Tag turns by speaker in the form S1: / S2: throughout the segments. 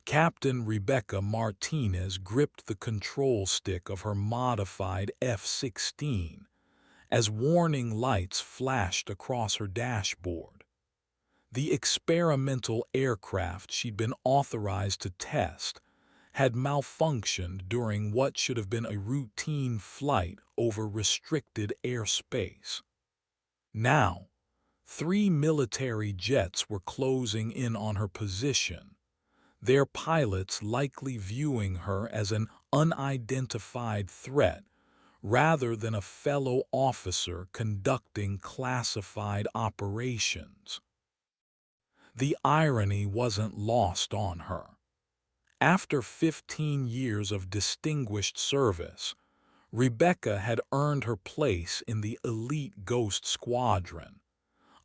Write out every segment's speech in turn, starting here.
S1: Captain Rebecca Martinez gripped the control stick of her modified F-16 as warning lights flashed across her dashboard. The experimental aircraft she'd been authorized to test had malfunctioned during what should have been a routine flight over restricted airspace. Now, three military jets were closing in on her position, their pilots likely viewing her as an unidentified threat rather than a fellow officer conducting classified operations. The irony wasn't lost on her. After 15 years of distinguished service, Rebecca had earned her place in the elite Ghost Squadron,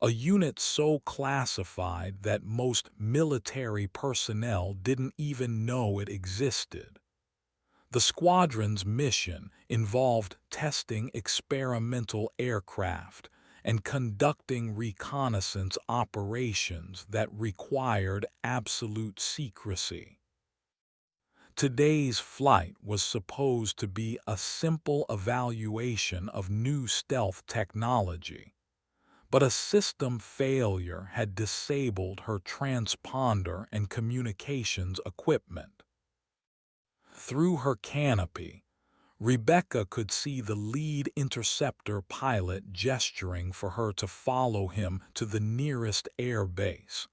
S1: a unit so classified that most military personnel didn't even know it existed. The squadron's mission involved testing experimental aircraft and conducting reconnaissance operations that required absolute secrecy. Today's flight was supposed to be a simple evaluation of new stealth technology, but a system failure had disabled her transponder and communications equipment. Through her canopy, Rebecca could see the lead interceptor pilot gesturing for her to follow him to the nearest air base.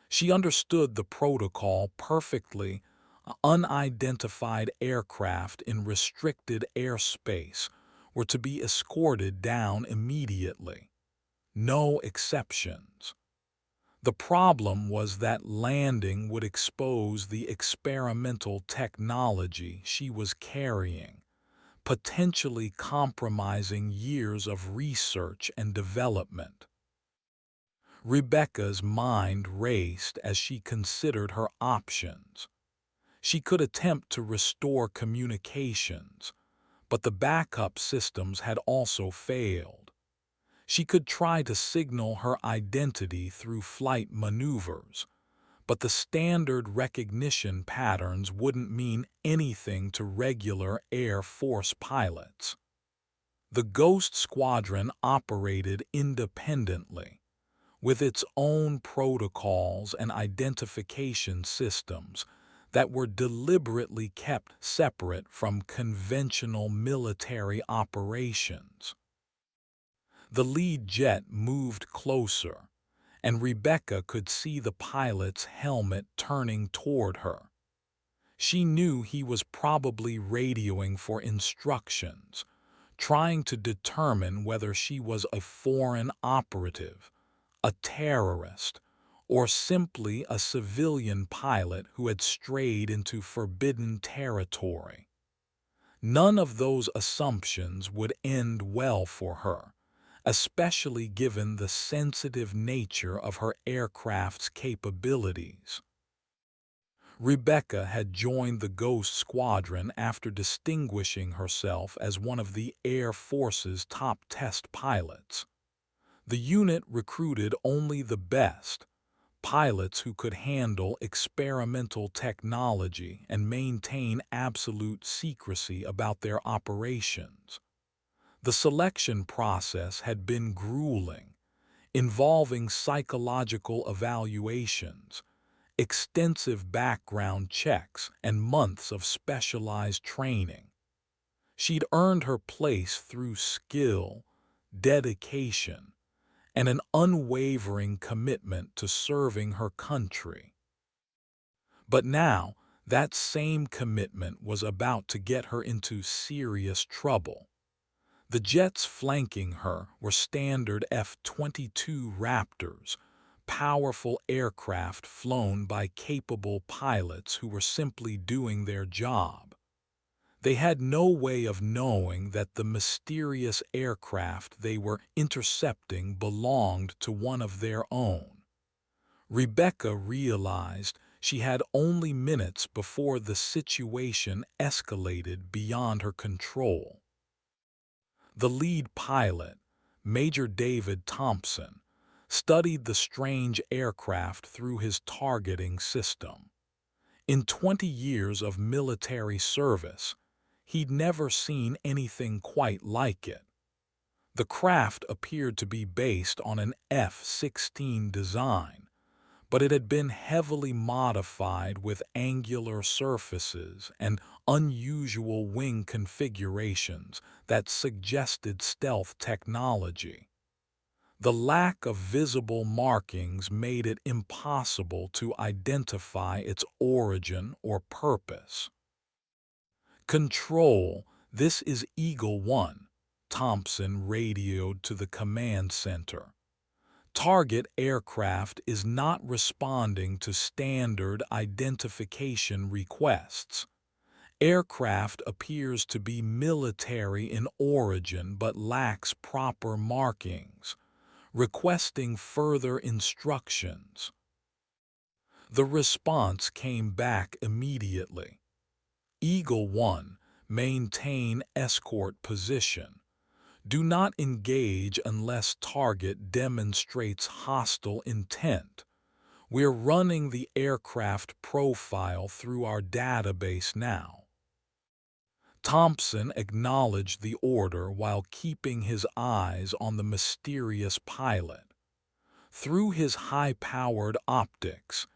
S1: She understood the protocol perfectly. Unidentified aircraft in restricted airspace were to be escorted down immediately. No exceptions. The problem was that landing would expose the experimental technology she was carrying, potentially compromising years of research and development. Rebecca's mind raced as she considered her options. She could attempt to restore communications, but the backup systems had also failed. She could try to signal her identity through flight maneuvers, but the standard recognition patterns wouldn't mean anything to regular Air Force pilots. The Ghost Squadron operated independently, with its own protocols and identification systems that were deliberately kept separate from conventional military operations. The lead jet moved closer, and Rebecca could see the pilot's helmet turning toward her. She knew he was probably radioing for instructions, trying to determine whether she was a foreign operative, a terrorist, or simply a civilian pilot who had strayed into forbidden territory. None of those assumptions would end well for her, especially given the sensitive nature of her aircraft's capabilities. Rebecca had joined the Ghost Squadron after distinguishing herself as one of the Air Force's top test pilots. The unit recruited only the best, pilots who could handle experimental technology and maintain absolute secrecy about their operations. The selection process had been grueling, involving psychological evaluations, extensive background checks, and months of specialized training. She'd earned her place through skill, dedication, and an unwavering commitment to serving her country. But now, that same commitment was about to get her into serious trouble. The jets flanking her were standard F-22 Raptors, powerful aircraft flown by capable pilots who were simply doing their job. They had no way of knowing that the mysterious aircraft they were intercepting belonged to one of their own. Rebecca realized she had only minutes before the situation escalated beyond her control. The lead pilot, Major David Thompson, studied the strange aircraft through his targeting system. In 20 years of military service, he'd never seen anything quite like it. The craft appeared to be based on an F-16 design, but it had been heavily modified with angular surfaces and unusual wing configurations that suggested stealth technology. The lack of visible markings made it impossible to identify its origin or purpose. "Control, this is Eagle One," Thompson radioed to the command center. "Target aircraft is not responding to standard identification requests. Aircraft appears to be military in origin but lacks proper markings, requesting further instructions." The response came back immediately. "Eagle One, maintain escort position. Do not engage unless target demonstrates hostile intent. We're running the aircraft profile through our database now." Thompson acknowledged the order while keeping his eyes on the mysterious pilot. Through his high-powered optics,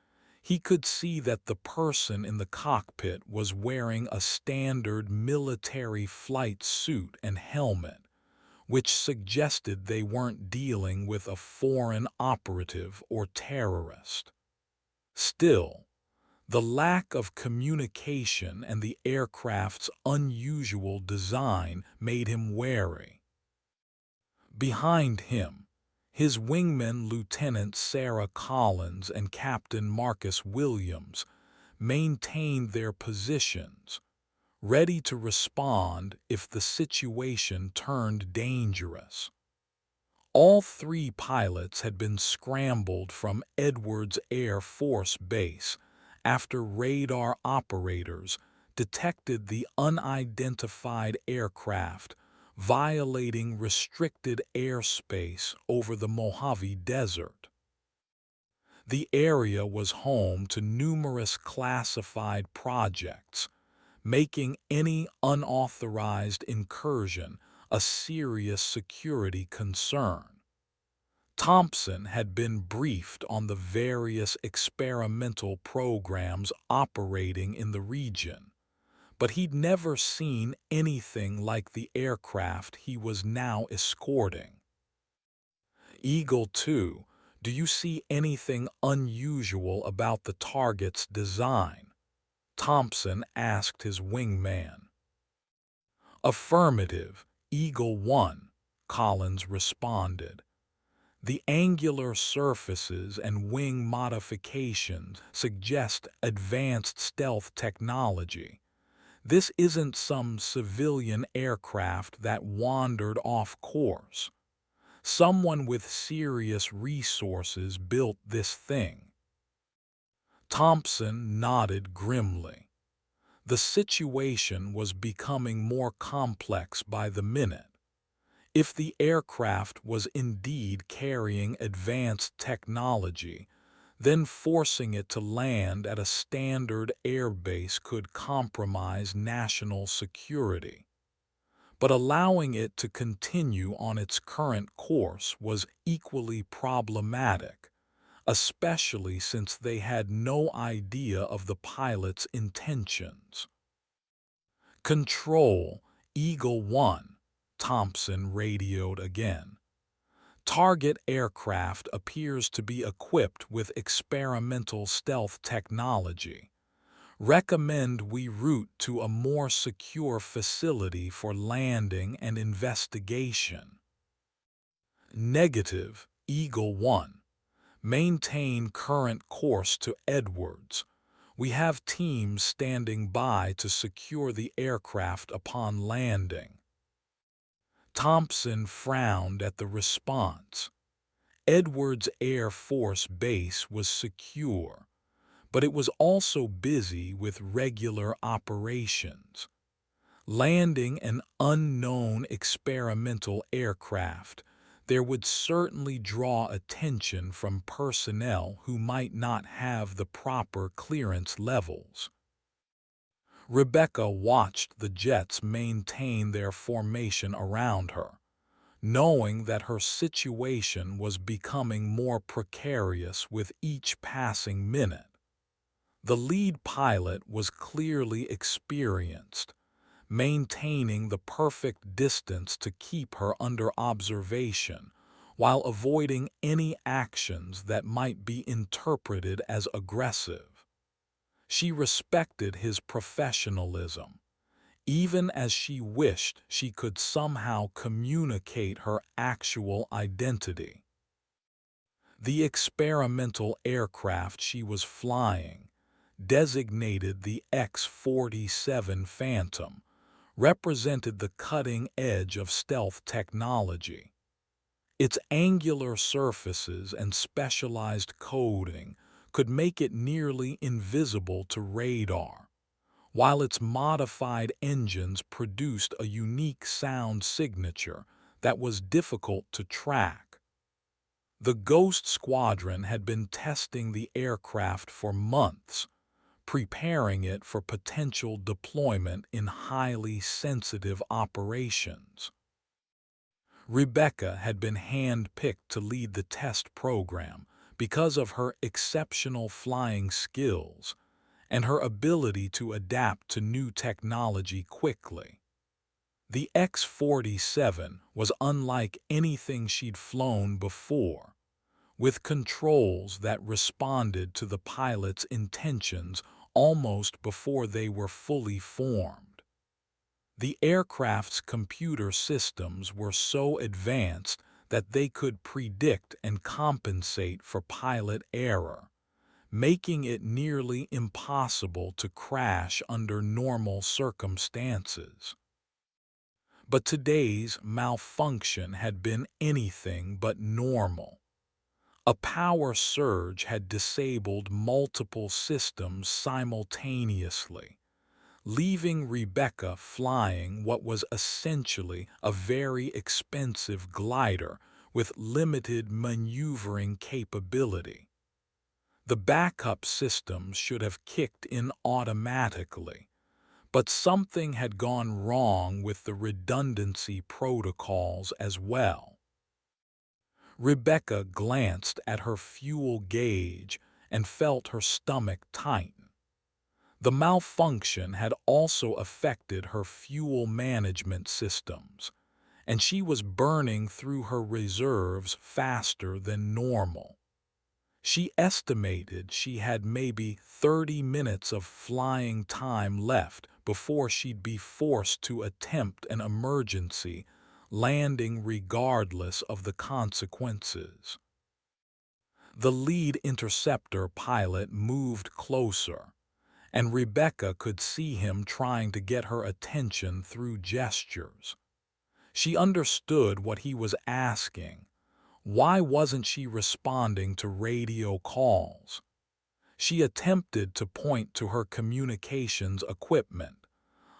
S1: he could see that the person in the cockpit was wearing a standard military flight suit and helmet, which suggested they weren't dealing with a foreign operative or terrorist. Still, the lack of communication and the aircraft's unusual design made him wary. Behind him, his wingmen Lieutenant Sarah Collins and Captain Marcus Williams maintained their positions, ready to respond if the situation turned dangerous. All three pilots had been scrambled from Edwards Air Force Base after radar operators detected the unidentified aircraft violating restricted airspace over the Mojave Desert. The area was home to numerous classified projects, making any unauthorized incursion a serious security concern. Thompson had been briefed on the various experimental programs operating in the region, but he'd never seen anything like the aircraft he was now escorting. "Eagle 2, do you see anything unusual about the target's design?" Thompson asked his wingman. "Affirmative, Eagle 1, Collins responded. "The angular surfaces and wing modifications suggest advanced stealth technology. This isn't some civilian aircraft that wandered off course. Someone with serious resources built this thing." Thompson nodded grimly. The situation was becoming more complex by the minute. If the aircraft was indeed carrying advanced technology, then forcing it to land at a standard airbase could compromise national security. But allowing it to continue on its current course was equally problematic, especially since they had no idea of the pilot's intentions. "Control, Eagle 1, Thompson radioed again. "Target aircraft appears to be equipped with experimental stealth technology. Recommend we route to a more secure facility for landing and investigation." "Negative, Eagle 1. Maintain current course to Edwards. We have teams standing by to secure the aircraft upon landing." Thompson frowned at the response. Edwards Air Force Base was secure, but it was also busy with regular operations. Landing an unknown experimental aircraft, there would certainly draw attention from personnel who might not have the proper clearance levels. Rebecca watched the jets maintain their formation around her, knowing that her situation was becoming more precarious with each passing minute. The lead pilot was clearly experienced, maintaining the perfect distance to keep her under observation while avoiding any actions that might be interpreted as aggressive. She respected his professionalism, even as she wished she could somehow communicate her actual identity. The experimental aircraft she was flying, designated the X-47 Phantom, represented the cutting edge of stealth technology. Its angular surfaces and specialized coding could make it nearly invisible to radar, while its modified engines produced a unique sound signature that was difficult to track. The Ghost Squadron had been testing the aircraft for months, preparing it for potential deployment in highly sensitive operations. Rebecca had been hand-picked to lead the test program because of her exceptional flying skills and her ability to adapt to new technology quickly. The X-47 was unlike anything she'd flown before, with controls that responded to the pilot's intentions almost before they were fully formed. The aircraft's computer systems were so advanced that they could predict and compensate for pilot error, making it nearly impossible to crash under normal circumstances. But today's malfunction had been anything but normal. A power surge had disabled multiple systems simultaneously, leaving Rebecca flying what was essentially a very expensive glider with limited maneuvering capability. The backup systems should have kicked in automatically, but something had gone wrong with the redundancy protocols as well. Rebecca glanced at her fuel gauge and felt her stomach tighten. The malfunction had also affected her fuel management systems, and she was burning through her reserves faster than normal. She estimated she had maybe 30 minutes of flying time left before she'd be forced to attempt an emergency landing regardless of the consequences. The lead interceptor pilot moved closer, and Rebecca could see him trying to get her attention through gestures. She understood what he was asking. Why wasn't she responding to radio calls? She attempted to point to her communications equipment,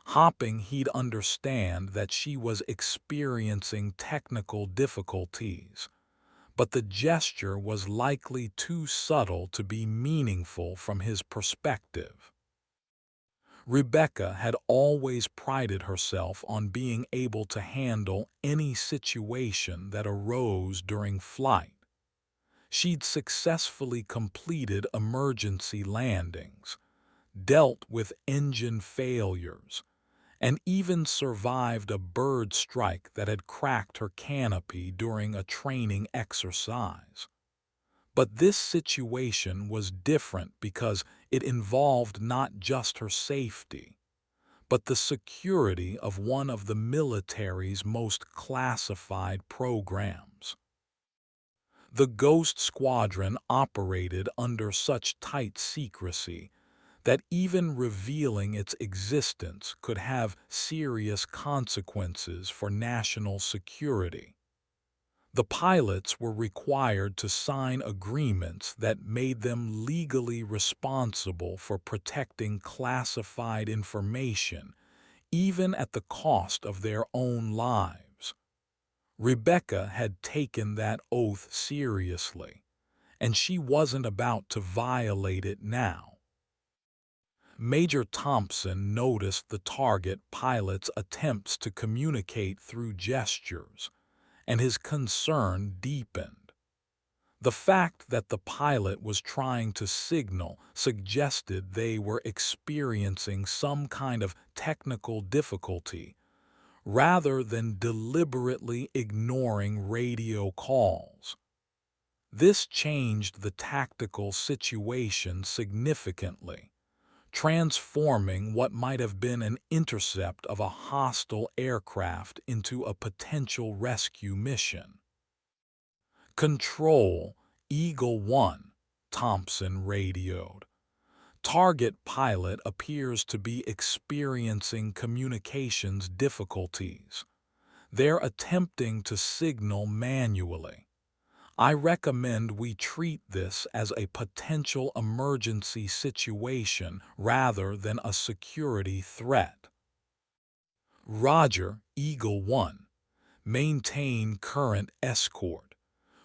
S1: hoping he'd understand that she was experiencing technical difficulties. But the gesture was likely too subtle to be meaningful from his perspective. Rebecca had always prided herself on being able to handle any situation that arose during flight. She'd successfully completed emergency landings, dealt with engine failures, and even survived a bird strike that had cracked her canopy during a training exercise. But this situation was different because it involved not just her safety, but the security of one of the military's most classified programs. The Ghost Squadron operated under such tight secrecy that even revealing its existence could have serious consequences for national security. The pilots were required to sign agreements that made them legally responsible for protecting classified information, even at the cost of their own lives. Rebecca had taken that oath seriously, and she wasn't about to violate it now. Major Thompson noticed the target pilot's attempts to communicate through gestures, and his concern deepened. The fact that the pilot was trying to signal suggested they were experiencing some kind of technical difficulty rather than deliberately ignoring radio calls. This changed the tactical situation significantly, transforming what might have been an intercept of a hostile aircraft into a potential rescue mission. "Control, Eagle 1, Thompson radioed. Target pilot appears to be experiencing communications difficulties. They're attempting to signal manually. I recommend we treat this as a potential emergency situation rather than a security threat." "Roger, Eagle 1. Maintain current escort.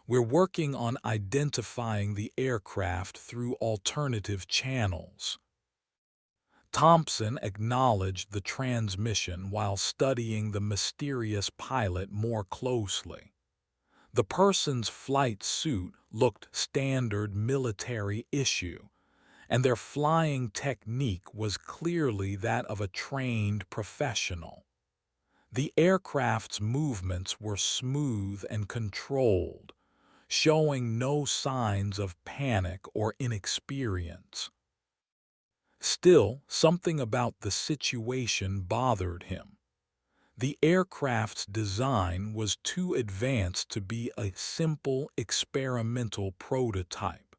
S1: We're working on identifying the aircraft through alternative channels." Thompson acknowledged the transmission while studying the mysterious pilot more closely. The person's flight suit looked standard military issue, and their flying technique was clearly that of a trained professional. The aircraft's movements were smooth and controlled, showing no signs of panic or inexperience. Still, something about the situation bothered him. The aircraft's design was too advanced to be a simple experimental prototype,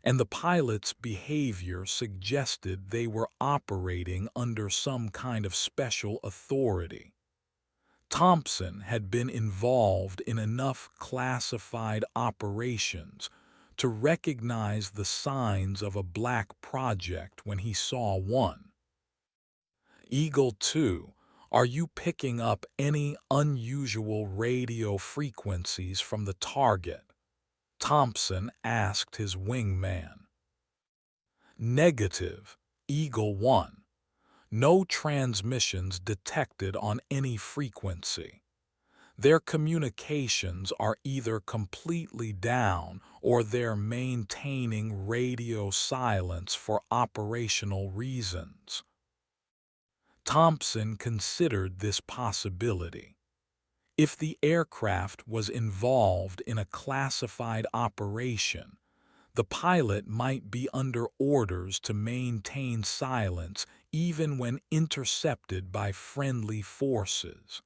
S1: and the pilot's behavior suggested they were operating under some kind of special authority. Thompson had been involved in enough classified operations to recognize the signs of a black project when he saw one. "Eagle 2, are you picking up any unusual radio frequencies from the target?" Thompson asked his wingman. "Negative, Eagle 1. No transmissions detected on any frequency. Their communications are either completely down or they're maintaining radio silence for operational reasons." Thompson considered this possibility. If the aircraft was involved in a classified operation, the pilot might be under orders to maintain silence even when intercepted by friendly forces.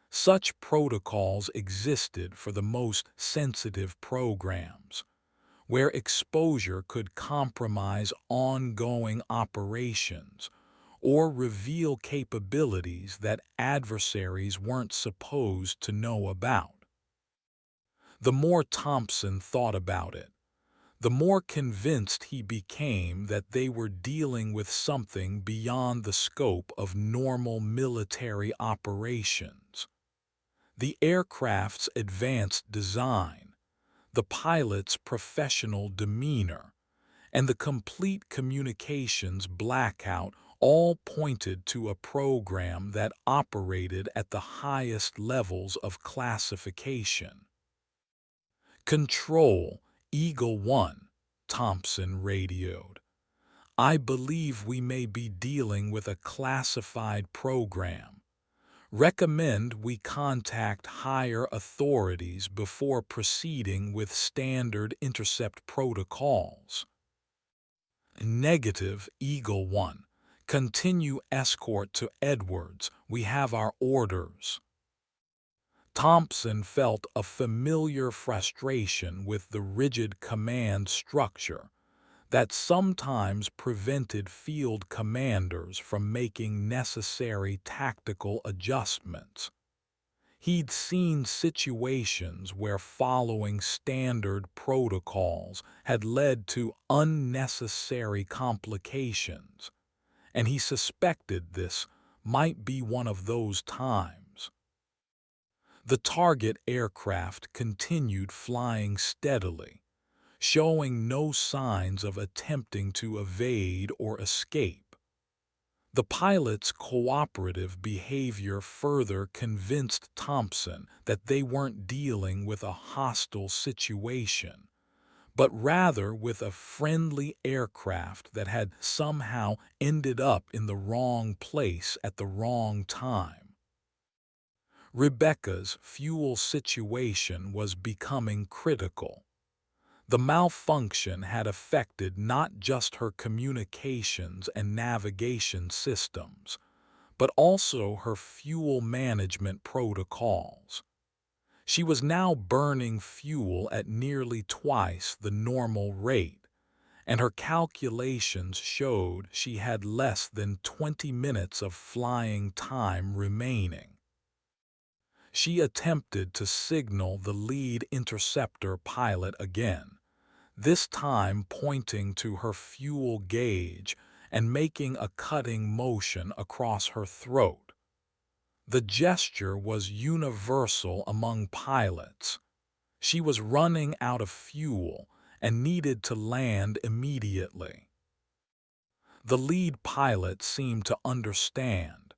S1: Such protocols existed for the most sensitive programs, where exposure could compromise ongoing operations or reveal capabilities that adversaries weren't supposed to know about. The more Thompson thought about it, the more convinced he became that they were dealing with something beyond the scope of normal military operations. The aircraft's advanced design, the pilot's professional demeanor, and the complete communications blackout all pointed to a program that operated at the highest levels of classification. "Control, Eagle 1, Thompson radioed. I believe we may be dealing with a classified program. Recommend we contact higher authorities before proceeding with standard intercept protocols." "Negative, Eagle 1. Continue escort to Edwards. We have our orders." Thompson felt a familiar frustration with the rigid command structure that sometimes prevented field commanders from making necessary tactical adjustments. He'd seen situations where following standard protocols had led to unnecessary complications, and he suspected this might be one of those times. The target aircraft continued flying steadily, showing no signs of attempting to evade or escape. The pilot's cooperative behavior further convinced Thompson that they weren't dealing with a hostile situation, but rather with a friendly aircraft that had somehow ended up in the wrong place at the wrong time. Rebecca's fuel situation was becoming critical. The malfunction had affected not just her communications and navigation systems, but also her fuel management protocols. She was now burning fuel at nearly twice the normal rate, and her calculations showed she had less than 20 minutes of flying time remaining. She attempted to signal the lead interceptor pilot again, this time pointing to her fuel gauge and making a cutting motion across her throat. The gesture was universal among pilots. She was running out of fuel and needed to land immediately. The lead pilot seemed to understand,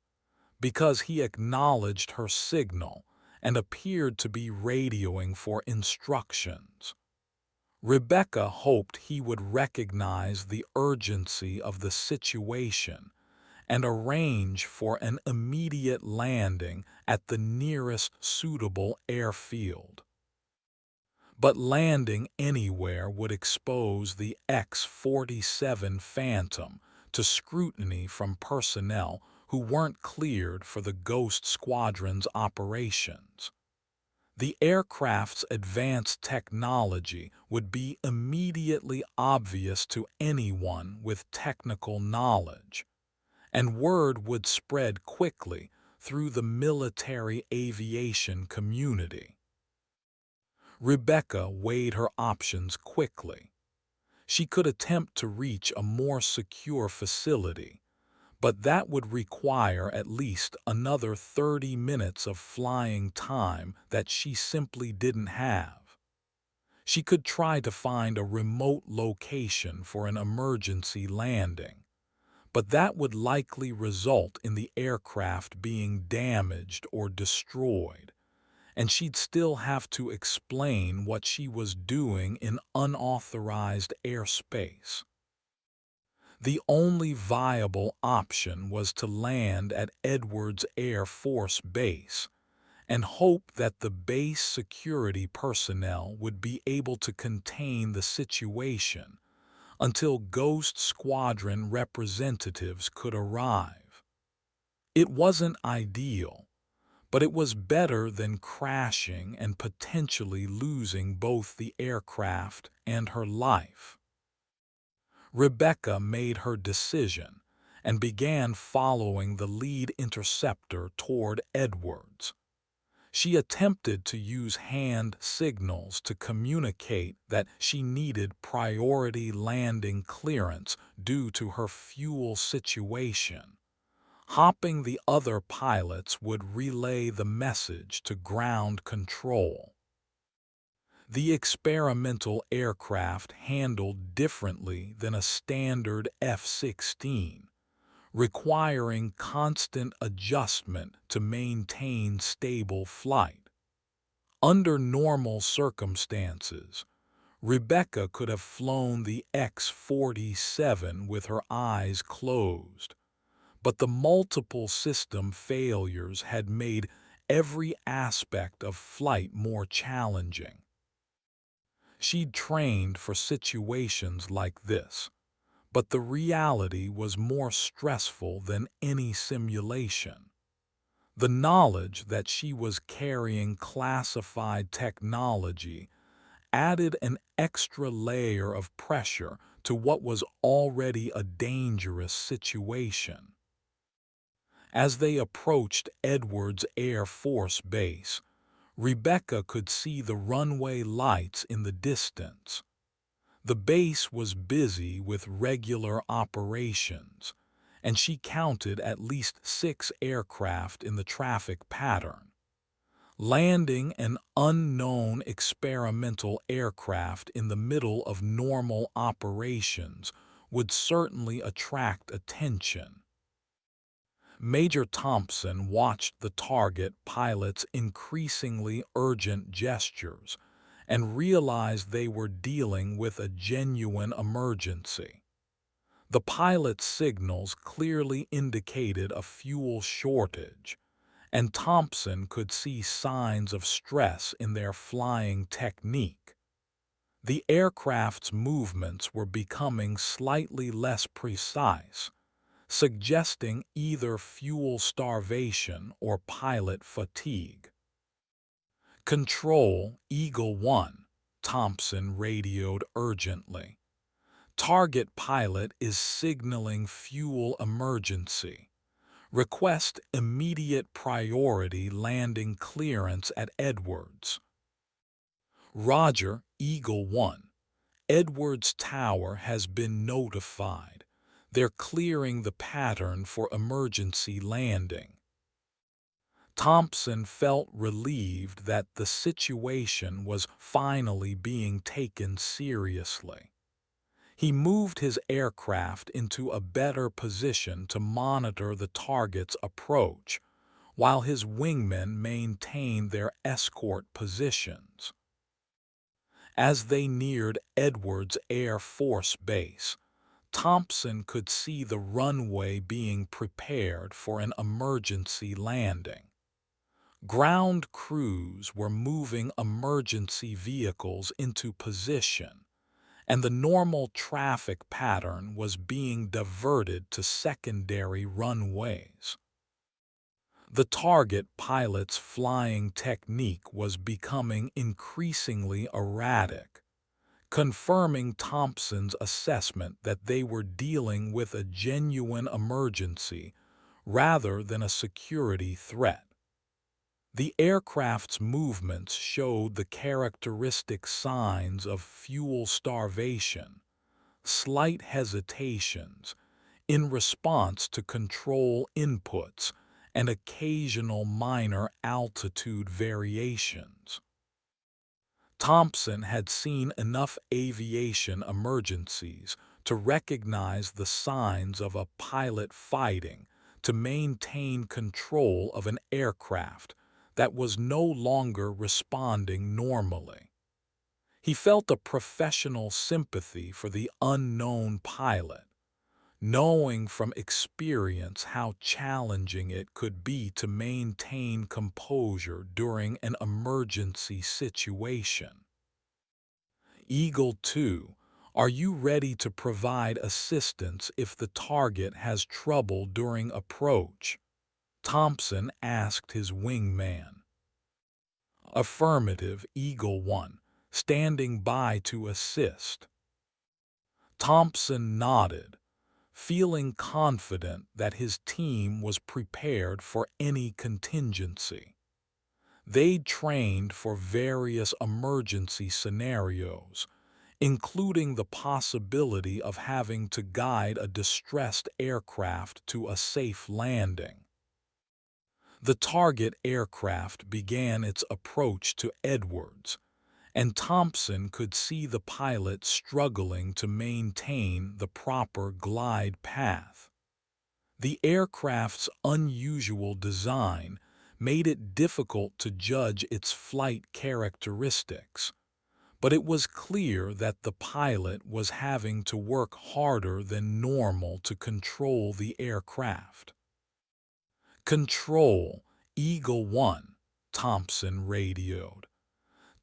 S1: because he acknowledged her signal and appeared to be radioing for instructions. Rebecca hoped he would recognize the urgency of the situation and arrange for an immediate landing at the nearest suitable airfield. But landing anywhere would expose the X-47 Phantom to scrutiny from personnel who weren't cleared for the Ghost Squadron's operations. The aircraft's advanced technology would be immediately obvious to anyone with technical knowledge, and word would spread quickly through the military aviation community. Rebecca weighed her options quickly. She could attempt to reach a more secure facility, but that would require at least another 30 minutes of flying time that she simply didn't have. She could try to find a remote location for an emergency landing, but that would likely result in the aircraft being damaged or destroyed, and she'd still have to explain what she was doing in unauthorized airspace. The only viable option was to land at Edwards Air Force Base and hope that the base security personnel would be able to contain the situation until Ghost Squadron representatives could arrive. It wasn't ideal, but it was better than crashing and potentially losing both the aircraft and her life. Rebecca made her decision and began following the lead interceptor toward Edwards. She attempted to use hand signals to communicate that she needed priority landing clearance due to her fuel situation. Hopping the other pilots would relay the message to ground control. The experimental aircraft handled differently than a standard F-16, requiring constant adjustment to maintain stable flight. Under normal circumstances, Rebecca could have flown the X-47 with her eyes closed, but the multiple system failures had made every aspect of flight more challenging. She'd trained for situations like this, but the reality was more stressful than any simulation. The knowledge that she was carrying classified technology added an extra layer of pressure to what was already a dangerous situation. As they approached Edwards Air Force Base, Rebecca could see the runway lights in the distance. The base was busy with regular operations, and she counted at least 6 aircraft in the traffic pattern. Landing an unknown experimental aircraft in the middle of normal operations would certainly attract attention. Major Thompson watched the target pilot's increasingly urgent gestures and realized they were dealing with a genuine emergency. The pilot's signals clearly indicated a fuel shortage, and Thompson could see signs of stress in their flying technique. The aircraft's movements were becoming slightly less precise, suggesting either fuel starvation or pilot fatigue. "Control, Eagle 1," Thompson radioed urgently. "Target pilot is signaling fuel emergency. Request immediate priority landing clearance at Edwards." "Roger, Eagle 1. Edwards Tower has been notified. They're clearing the pattern for emergency landing." Thompson felt relieved that the situation was finally being taken seriously. He moved his aircraft into a better position to monitor the target's approach, while his wingmen maintained their escort positions. As they neared Edwards Air Force Base, Thompson could see the runway being prepared for an emergency landing. Ground crews were moving emergency vehicles into position, and the normal traffic pattern was being diverted to secondary runways. The target pilot's flying technique was becoming increasingly erratic, confirming Thompson's assessment that they were dealing with a genuine emergency rather than a security threat. The aircraft's movements showed the characteristic signs of fuel starvation, slight hesitations in response to control inputs, and occasional minor altitude variations. Thompson had seen enough aviation emergencies to recognize the signs of a pilot fighting to maintain control of an aircraft that was no longer responding normally. He felt a professional sympathy for the unknown pilot, knowing from experience how challenging it could be to maintain composure during an emergency situation. "Eagle 2, are you ready to provide assistance if the target has trouble during approach?" Thompson asked his wingman. "Affirmative, Eagle 1, standing by to assist." Thompson nodded, feeling confident that his team was prepared for any contingency. They'd trained for various emergency scenarios, including the possibility of having to guide a distressed aircraft to a safe landing. The target aircraft began its approach to Edwards, and Thompson could see the pilot struggling to maintain the proper glide path. The aircraft's unusual design made it difficult to judge its flight characteristics, but it was clear that the pilot was having to work harder than normal to control the aircraft. "Control, Eagle 1, Thompson radioed.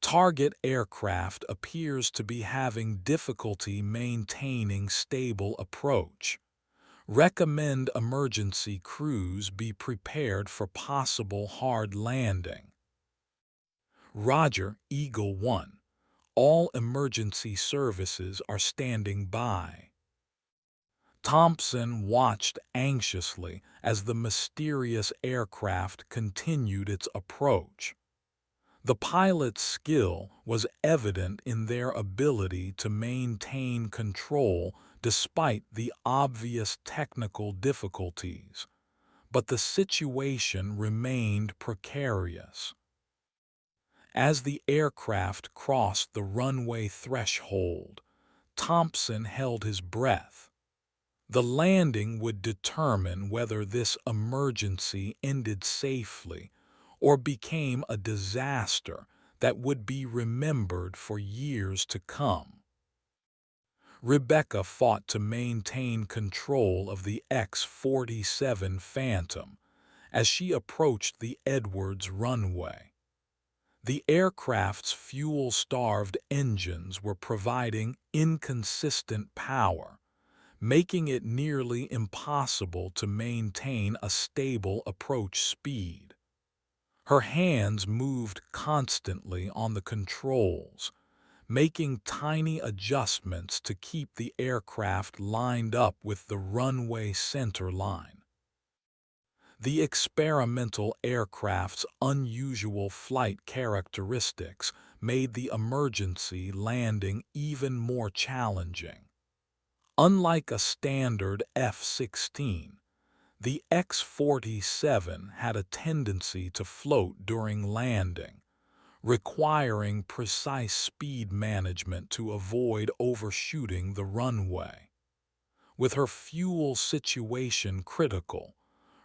S1: "Target aircraft appears to be having difficulty maintaining stable approach. Recommend emergency crews be prepared for possible hard landing." "Roger, Eagle 1. All emergency services are standing by." Thompson watched anxiously as the mysterious aircraft continued its approach. The pilot's skill was evident in their ability to maintain control despite the obvious technical difficulties, but the situation remained precarious. As the aircraft crossed the runway threshold, Thompson held his breath. The landing would determine whether this emergency ended safely or became a disaster that would be remembered for years to come. Rebecca fought to maintain control of the X-47 Phantom as she approached the Edwards runway. The aircraft's fuel-starved engines were providing inconsistent power, making it nearly impossible to maintain a stable approach speed. Her hands moved constantly on the controls, making tiny adjustments to keep the aircraft lined up with the runway center line. The experimental aircraft's unusual flight characteristics made the emergency landing even more challenging. Unlike a standard F-16, the X-47 had a tendency to float during landing, requiring precise speed management to avoid overshooting the runway. With her fuel situation critical,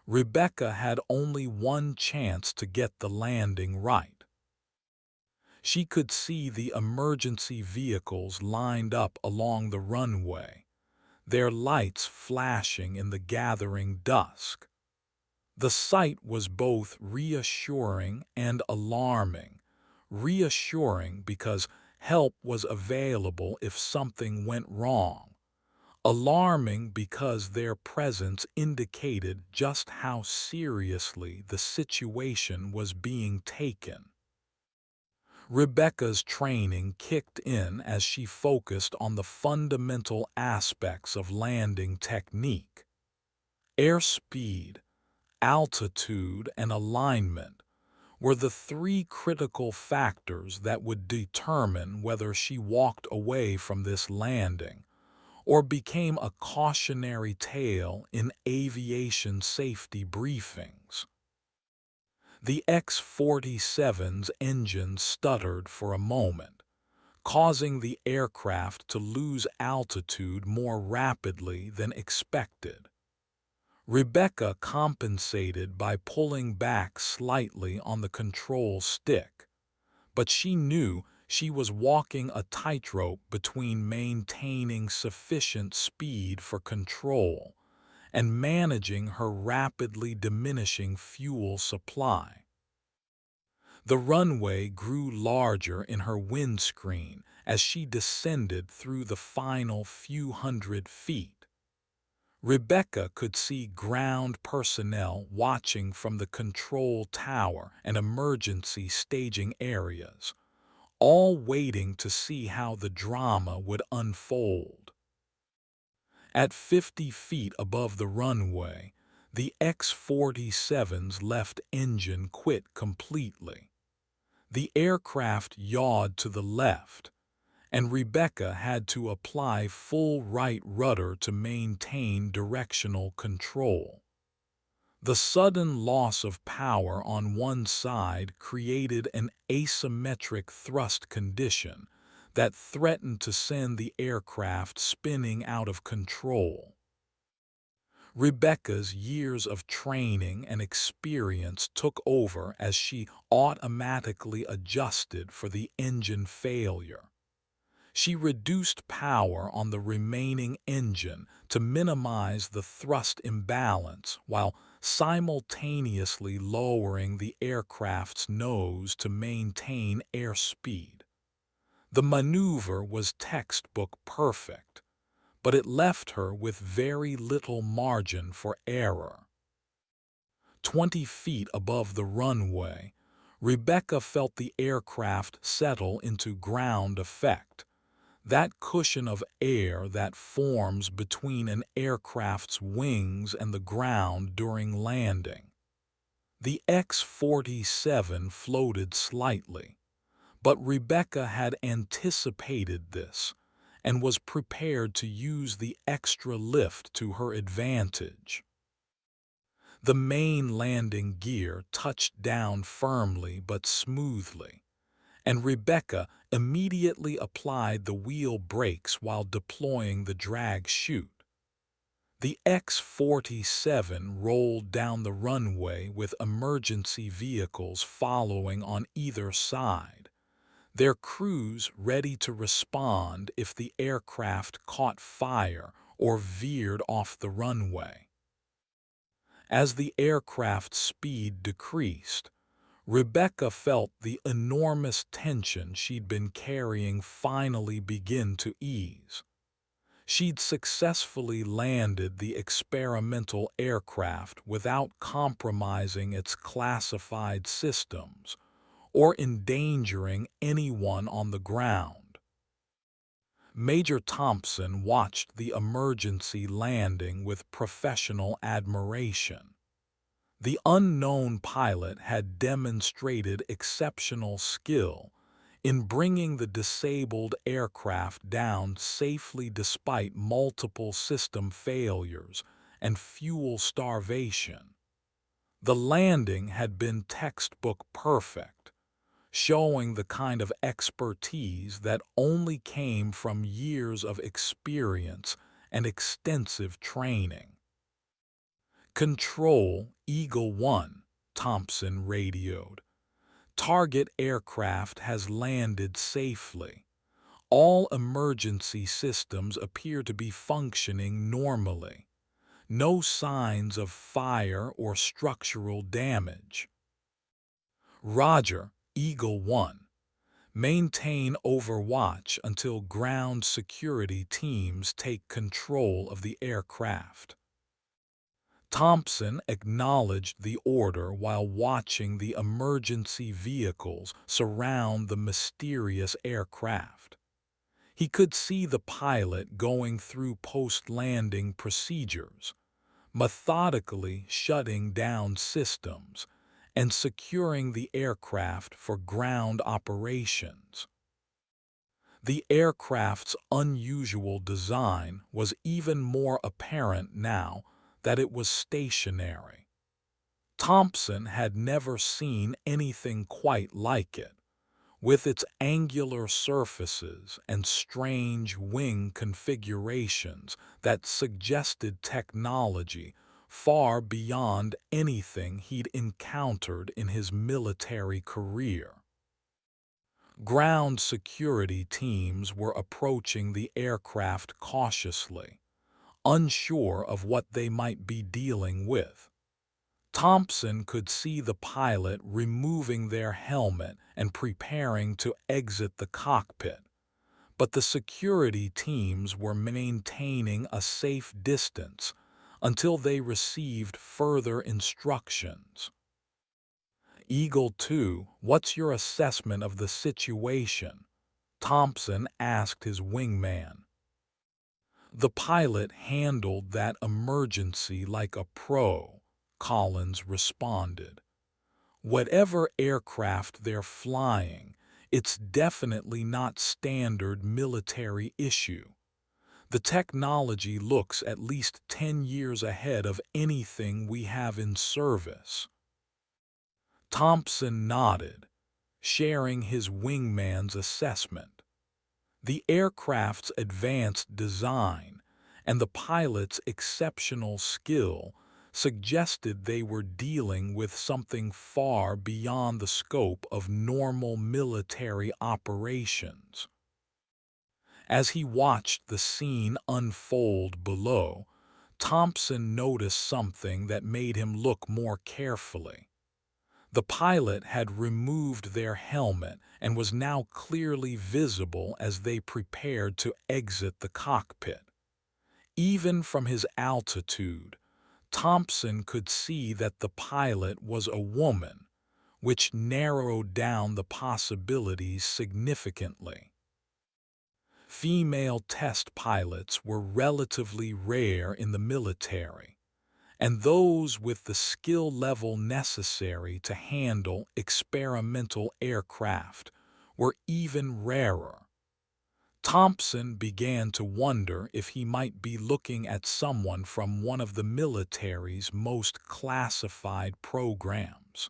S1: Rebecca had only one chance to get the landing right. She could see the emergency vehicles lined up along the runway, their lights flashing in the gathering dusk. The sight was both reassuring and alarming. Reassuring because help was available if something went wrong. Alarming because their presence indicated just how seriously the situation was being taken. Rebecca's training kicked in as she focused on the fundamental aspects of landing technique. Airspeed, altitude, and alignment were the three critical factors that would determine whether she walked away from this landing or became a cautionary tale in aviation safety briefings. The X-47's engine stuttered for a moment, causing the aircraft to lose altitude more rapidly than expected. Rebecca compensated by pulling back slightly on the control stick, but she knew she was walking a tightrope between maintaining sufficient speed for control and managing her rapidly diminishing fuel supply. The runway grew larger in her windscreen as she descended through the final few hundred feet. Rebecca could see ground personnel watching from the control tower and emergency staging areas, all waiting to see how the drama would unfold. At 50 feet above the runway, the X-47's left engine quit completely. The aircraft yawed to the left, and Rebecca had to apply full right rudder to maintain directional control. The sudden loss of power on one side created an asymmetric thrust condition that threatened to send the aircraft spinning out of control. Rebecca's years of training and experience took over as she automatically adjusted for the engine failure. She reduced power on the remaining engine to minimize the thrust imbalance while simultaneously lowering the aircraft's nose to maintain airspeed. The maneuver was textbook perfect, but it left her with very little margin for error. 20 feet above the runway, Rebecca felt the aircraft settle into ground effect, that cushion of air that forms between an aircraft's wings and the ground during landing. The X-47 floated slightly, but Rebecca had anticipated this and was prepared to use the extra lift to her advantage. The main landing gear touched down firmly but smoothly, and Rebecca immediately applied the wheel brakes while deploying the drag chute. The X-47 rolled down the runway with emergency vehicles following on either side, their crews ready to respond if the aircraft caught fire or veered off the runway. As the aircraft's speed decreased, Rebecca felt the enormous tension she'd been carrying finally begin to ease. She'd successfully landed the experimental aircraft without compromising its classified systems or endangering anyone on the ground. Major Thompson watched the emergency landing with professional admiration. The unknown pilot had demonstrated exceptional skill in bringing the disabled aircraft down safely despite multiple system failures and fuel starvation. The landing had been textbook perfect, showing the kind of expertise that only came from years of experience and extensive training. "Control, Eagle 1, Thompson radioed. "Target aircraft has landed safely. All emergency systems appear to be functioning normally. No signs of fire or structural damage." "Roger, Eagle 1. Maintain overwatch until ground security teams take control of the aircraft." Thompson acknowledged the order while watching the emergency vehicles surround the mysterious aircraft. He could see the pilot going through post-landing procedures, methodically shutting down systems and securing the aircraft for ground operations. The aircraft's unusual design was even more apparent now that it was stationary. Thompson had never seen anything quite like it, with its angular surfaces and strange wing configurations that suggested technology far beyond anything he'd encountered in his military career. Ground security teams were approaching the aircraft cautiously, unsure of what they might be dealing with. Thompson could see the pilot removing their helmet and preparing to exit the cockpit, but the security teams were maintaining a safe distance until they received further instructions. "Eagle 2, what's your assessment of the situation?" Thompson asked his wingman. "The pilot handled that emergency like a pro," Collins responded. "Whatever aircraft they're flying, it's definitely not standard military issue. The technology looks at least 10 years ahead of anything we have in service." Thompson nodded, sharing his wingman's assessment. The aircraft's advanced design and the pilot's exceptional skill suggested they were dealing with something far beyond the scope of normal military operations. As he watched the scene unfold below, Thompson noticed something that made him look more carefully. The pilot had removed their helmet and was now clearly visible as they prepared to exit the cockpit. Even from his altitude, Thompson could see that the pilot was a woman, which narrowed down the possibilities significantly. Female test pilots were relatively rare in the military, and those with the skill level necessary to handle experimental aircraft were even rarer. Thompson began to wonder if he might be looking at someone from one of the military's most classified programs.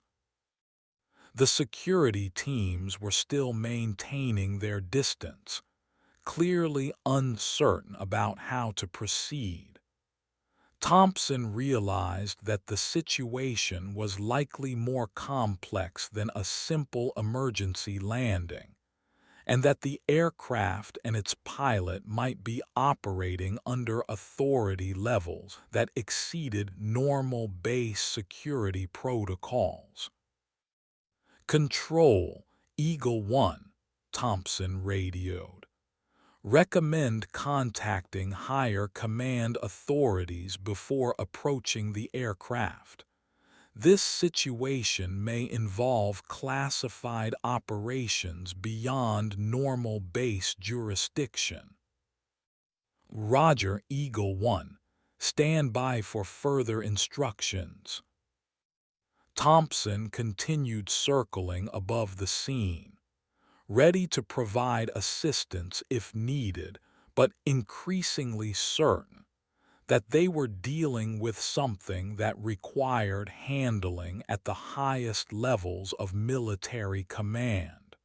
S1: The security teams were still maintaining their distance, clearly uncertain about how to proceed. Thompson realized that the situation was likely more complex than a simple emergency landing, and that the aircraft and its pilot might be operating under authority levels that exceeded normal base security protocols. "Control, Eagle 1," Thompson radioed. "Recommend contacting higher command authorities before approaching the aircraft. This situation may involve classified operations beyond normal base jurisdiction." "Roger, Eagle 1. Stand by for further instructions." Thompson continued circling above the scene, ready to provide assistance if needed, but increasingly certain that they were dealing with something that required handling at the highest levels of military command.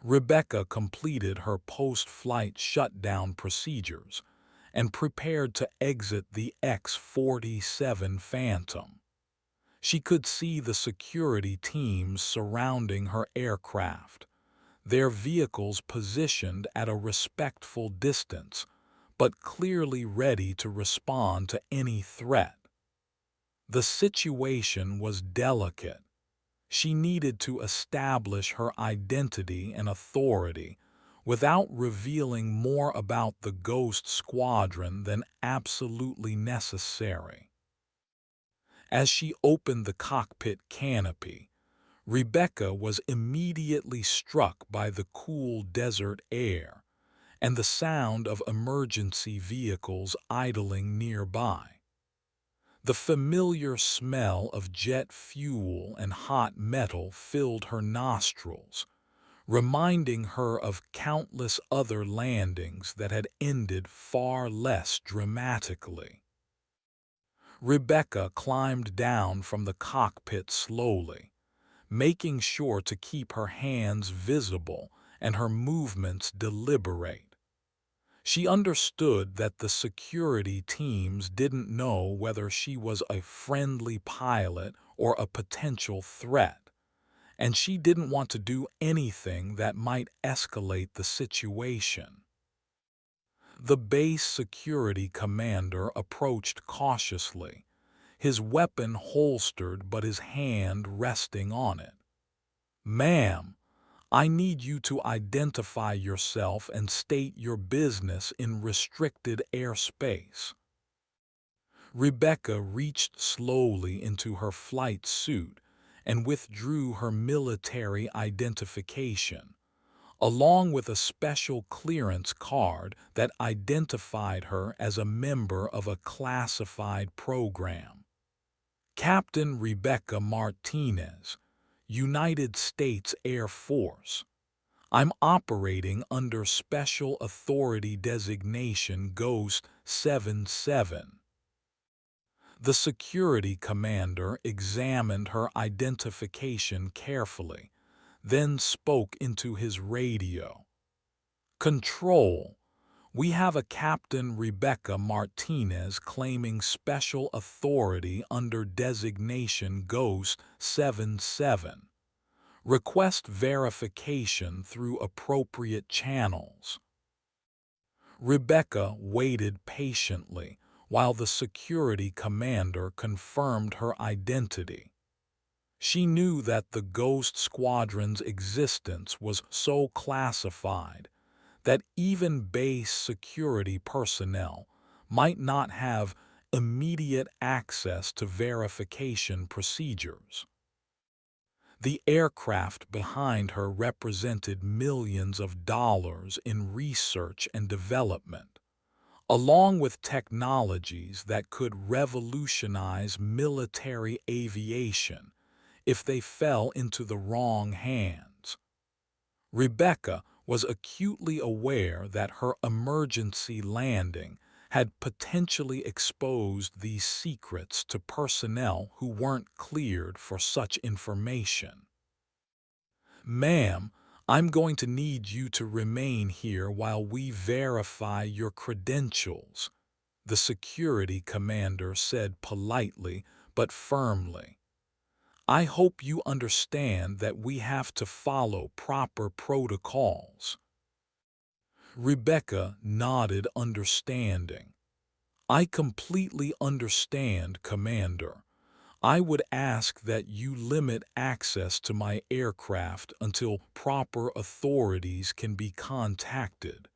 S1: Rebecca completed her post-flight shutdown procedures and prepared to exit the X-47 Phantom. She could see the security teams surrounding her aircraft, their vehicles positioned at a respectful distance, but clearly ready to respond to any threat. The situation was delicate. She needed to establish her identity and authority without revealing more about the Ghost Squadron than absolutely necessary. As she opened the cockpit canopy, Rebecca was immediately struck by the cool desert air and the sound of emergency vehicles idling nearby. The familiar smell of jet fuel and hot metal filled her nostrils, reminding her of countless other landings that had ended far less dramatically. Rebecca climbed down from the cockpit slowly, making sure to keep her hands visible and her movements deliberate. She understood that the security teams didn't know whether she was a friendly pilot or a potential threat, and she didn't want to do anything that might escalate the situation. The base security commander approached cautiously, his weapon holstered but his hand resting on it. "Ma'am, I need you to identify yourself and state your business in restricted airspace." Rebecca reached slowly into her flight suit and withdrew her military identification, along with a special clearance card that identified her as a member of a classified program. "Captain Rebecca Martinez, United States Air Force. I'm operating under Special Authority Designation Ghost 77. The security commander examined her identification carefully, then spoke into his radio. "Control, we have a Captain Rebecca Martinez claiming special authority under designation Ghost 77. Request verification through appropriate channels." Rebecca waited patiently while the security commander confirmed her identity. She knew that the Ghost Squadron's existence was so classified that even base security personnel might not have immediate access to verification procedures. The aircraft behind her represented millions of dollars in research and development, along with technologies that could revolutionize military aviation if they fell into the wrong hands. Rebecca was acutely aware that her emergency landing had potentially exposed these secrets to personnel who weren't cleared for such information. Ma'am, I'm going to need you to remain here while we verify your credentials, the security commander said politely but firmly. I hope you understand that we have to follow proper protocols. Rebecca nodded understanding. I completely understand, Commander. I would ask that you limit access to my aircraft until proper authorities can be contacted.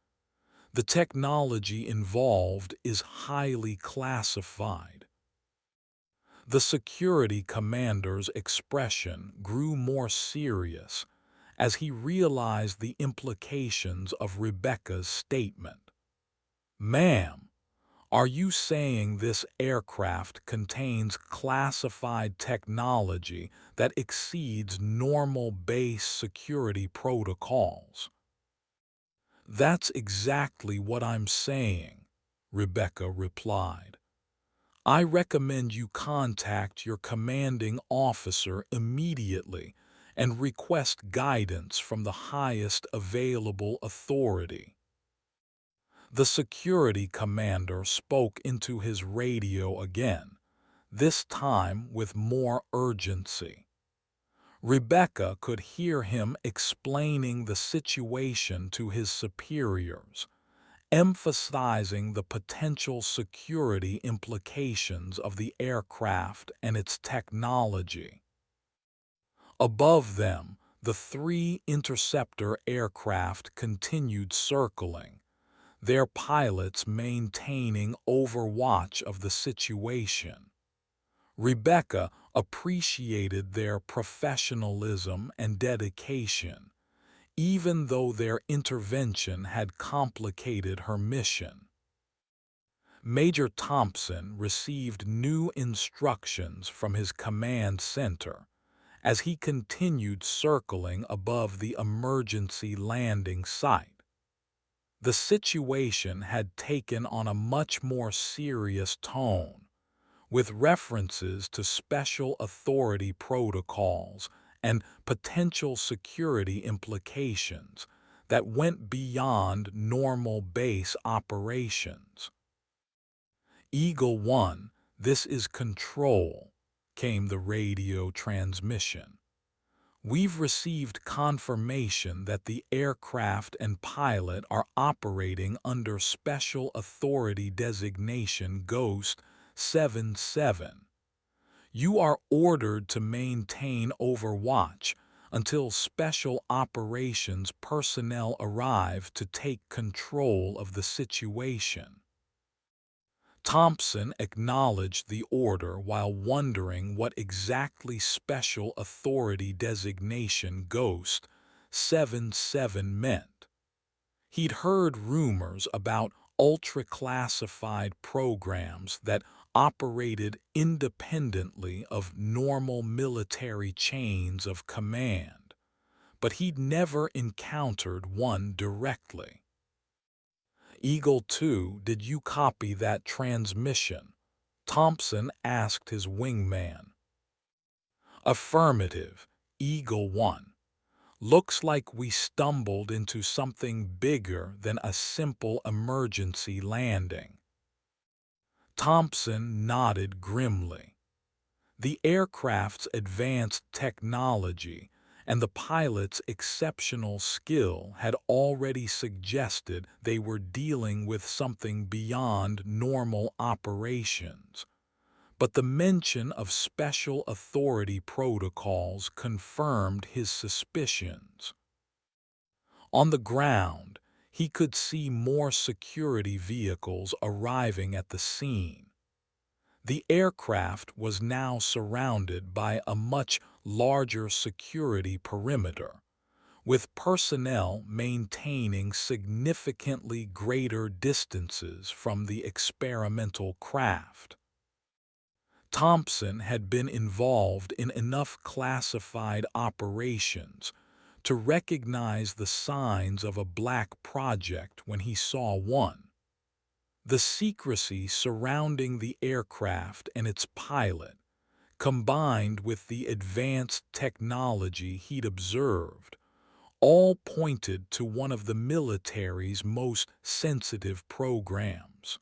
S1: The technology involved is highly classified. The security commander's expression grew more serious as he realized the implications of Rebecca's statement. Ma'am, are you saying this aircraft contains classified technology that exceeds normal base security protocols? That's exactly what I'm saying, Rebecca replied. I recommend you contact your commanding officer immediately and request guidance from the highest available authority. The security commander spoke into his radio again, this time with more urgency. Rebecca could hear him explaining the situation to his superiors, emphasizing the potential security implications of the aircraft and its technology. Above them, the three interceptor aircraft continued circling, their pilots maintaining overwatch of the situation. Rebecca appreciated their professionalism and dedication, even though their intervention had complicated her mission. Major Thompson received new instructions from his command center as he continued circling above the emergency landing site. The situation had taken on a much more serious tone, with references to special authority protocols and potential security implications that went beyond normal base operations. Eagle 1, this is Control, came the radio transmission. We've received confirmation that the aircraft and pilot are operating under Special Authority Designation Ghost 77. You are ordered to maintain overwatch until Special Operations personnel arrive to take control of the situation. Thompson acknowledged the order while wondering what exactly Special Authority Designation Ghost 77 meant. He'd heard rumors about ultra-classified programs that operated independently of normal military chains of command, but he'd never encountered one directly. Eagle 2, did you copy that transmission? Thompson asked his wingman. Affirmative, Eagle 1. Looks like we stumbled into something bigger than a simple emergency landing. Thompson nodded grimly. The aircraft's advanced technology and the pilot's exceptional skill had already suggested they were dealing with something beyond normal operations. But the mention of special authority protocols confirmed his suspicions. On the ground, he could see more security vehicles arriving at the scene. The aircraft was now surrounded by a much larger security perimeter, with personnel maintaining significantly greater distances from the experimental craft. Thompson had been involved in enough classified operations to recognize the signs of a black project when he saw one. The secrecy surrounding the aircraft and its pilot, combined with the advanced technology he'd observed, all pointed to one of the military's most sensitive programs.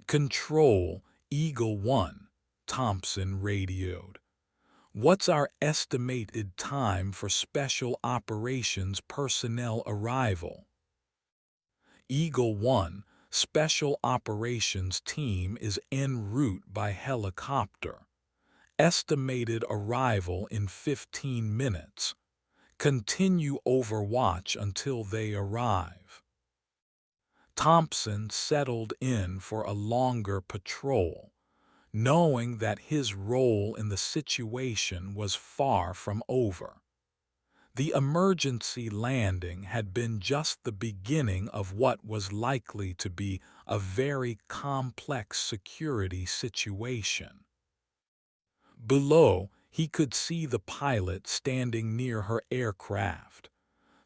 S1: "Control, Eagle 1, Thompson radioed. What's our estimated time for Special Operations personnel arrival?" "Eagle 1, Special Operations Team is en route by helicopter. Estimated arrival in 15 minutes. Continue overwatch until they arrive." Thompson settled in for a longer patrol, knowing that his role in the situation was far from over. The emergency landing had been just the beginning of what was likely to be a very complex security situation. Below, he could see the pilot standing near her aircraft,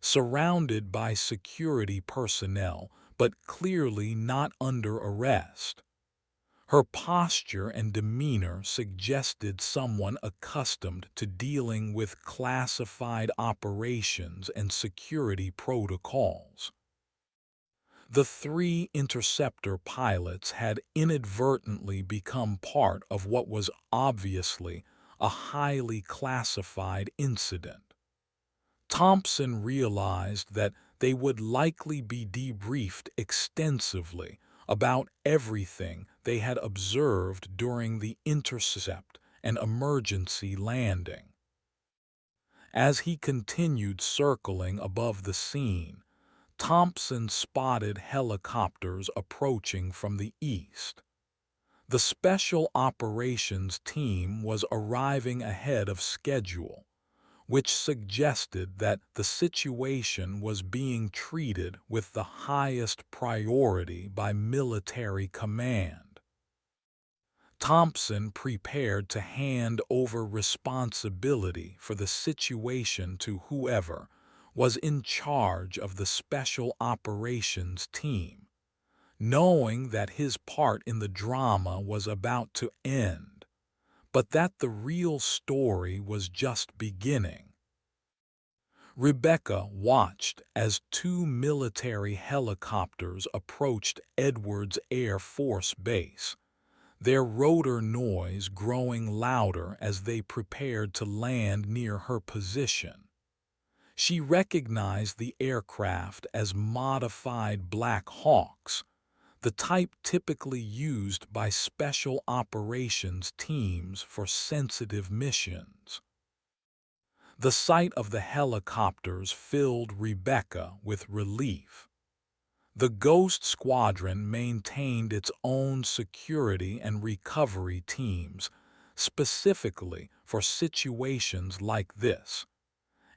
S1: surrounded by security personnel, but clearly not under arrest. Her posture and demeanor suggested someone accustomed to dealing with classified operations and security protocols. The three interceptor pilots had inadvertently become part of what was obviously a highly classified incident. Thompson realized that they would likely be debriefed extensively about everything they had observed during the intercept and emergency landing. As he continued circling above the scene, Thompson spotted helicopters approaching from the east. The Special Operations Team was arriving ahead of schedule, which suggested that the situation was being treated with the highest priority by military command. Thompson prepared to hand over responsibility for the situation to whoever was in charge of the Special Operations Team, knowing that his part in the drama was about to end, but that the real story was just beginning. Rebecca watched as two military helicopters approached Edwards Air Force Base, their rotor noise growing louder as they prepared to land near her position. She recognized the aircraft as modified Black Hawks, the type typically used by special operations teams for sensitive missions. The sight of the helicopters filled Rebecca with relief. The Ghost Squadron maintained its own security and recovery teams, specifically for situations like this,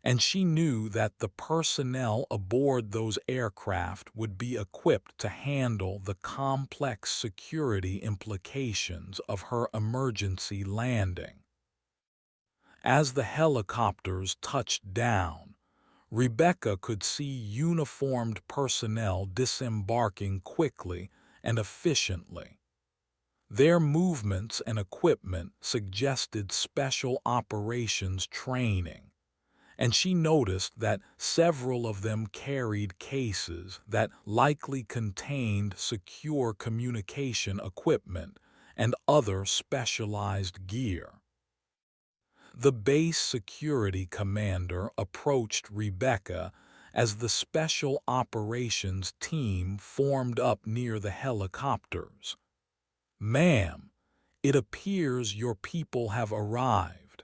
S1: and she knew that the personnel aboard those aircraft would be equipped to handle the complex security implications of her emergency landing. As the helicopters touched down, Rebecca could see uniformed personnel disembarking quickly and efficiently. Their movements and equipment suggested special operations training, and she noticed that several of them carried cases that likely contained secure communication equipment and other specialized gear. The base security commander approached Rebecca as the Special Operations Team formed up near the helicopters. "Ma'am, it appears your people have arrived.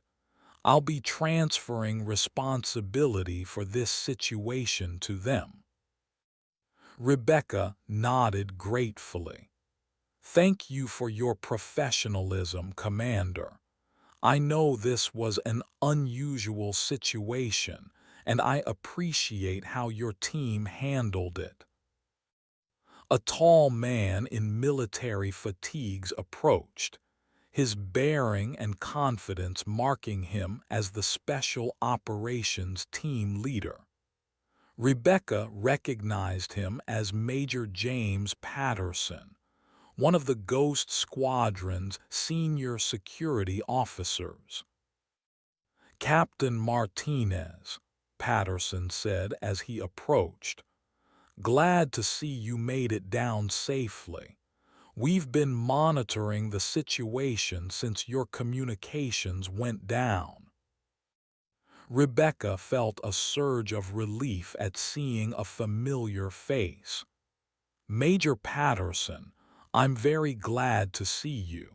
S1: I'll be transferring responsibility for this situation to them." Rebecca nodded gratefully. "Thank you for your professionalism, Commander. I know this was an unusual situation, and I appreciate how your team handled it." A tall man in military fatigues approached, his bearing and confidence marking him as the Special Operations Team leader. Rebecca recognized him as Major James Patterson, one of the Ghost Squadron's senior security officers. "Captain Martinez," Patterson said as he approached. "Glad to see you made it down safely. We've been monitoring the situation since your communications went down." Rebecca felt a surge of relief at seeing a familiar face. "Major Patterson, I'm very glad to see you.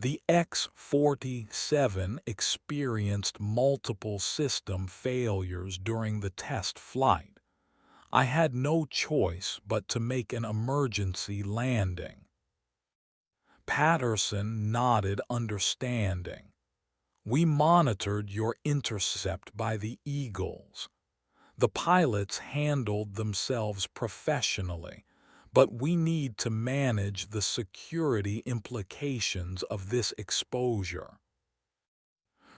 S1: The X-47 experienced multiple system failures during the test flight. I had no choice but to make an emergency landing." Patterson nodded understanding. "We monitored your intercept by the Eagles. The pilots handled themselves professionally, but we need to manage the security implications of this exposure."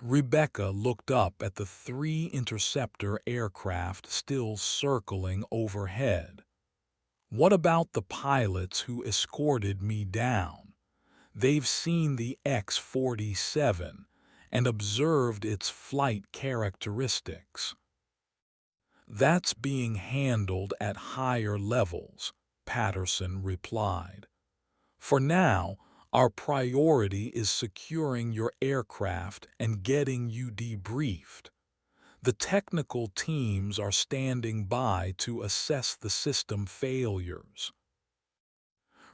S1: Rebecca looked up at the three interceptor aircraft still circling overhead. "What about the pilots who escorted me down? They've seen the X-47 and observed its flight characteristics." "That's being handled at higher levels," Patterson replied. "For now, our priority is securing your aircraft and getting you debriefed. The technical teams are standing by to assess the system failures."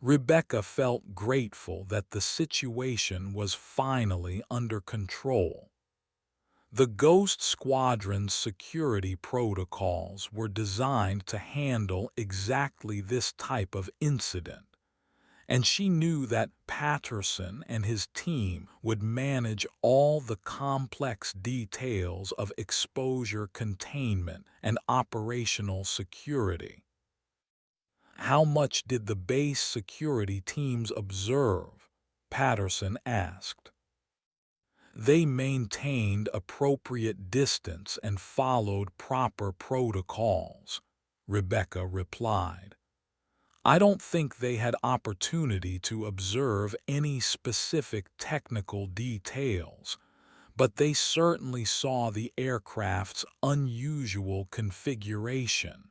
S1: Rebecca felt grateful that the situation was finally under control. The Ghost Squadron's security protocols were designed to handle exactly this type of incident, and she knew that Patterson and his team would manage all the complex details of exposure containment and operational security. "How much did the base security teams observe?" Patterson asked. "They maintained appropriate distance and followed proper protocols," Rebecca replied. "I don't think they had opportunity to observe any specific technical details, but they certainly saw the aircraft's unusual configuration."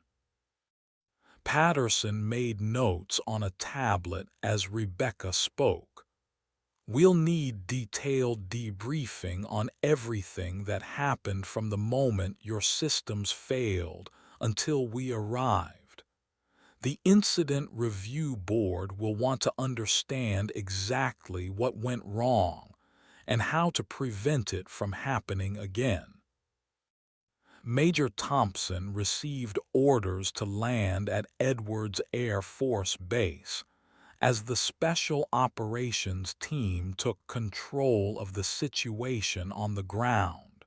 S1: Patterson made notes on a tablet as Rebecca spoke. "We'll need detailed debriefing on everything that happened from the moment your systems failed until we arrived. The Incident Review Board will want to understand exactly what went wrong and how to prevent it from happening again." Major Thompson received orders to land at Edwards Air Force Base as the Special Operations Team took control of the situation on the ground.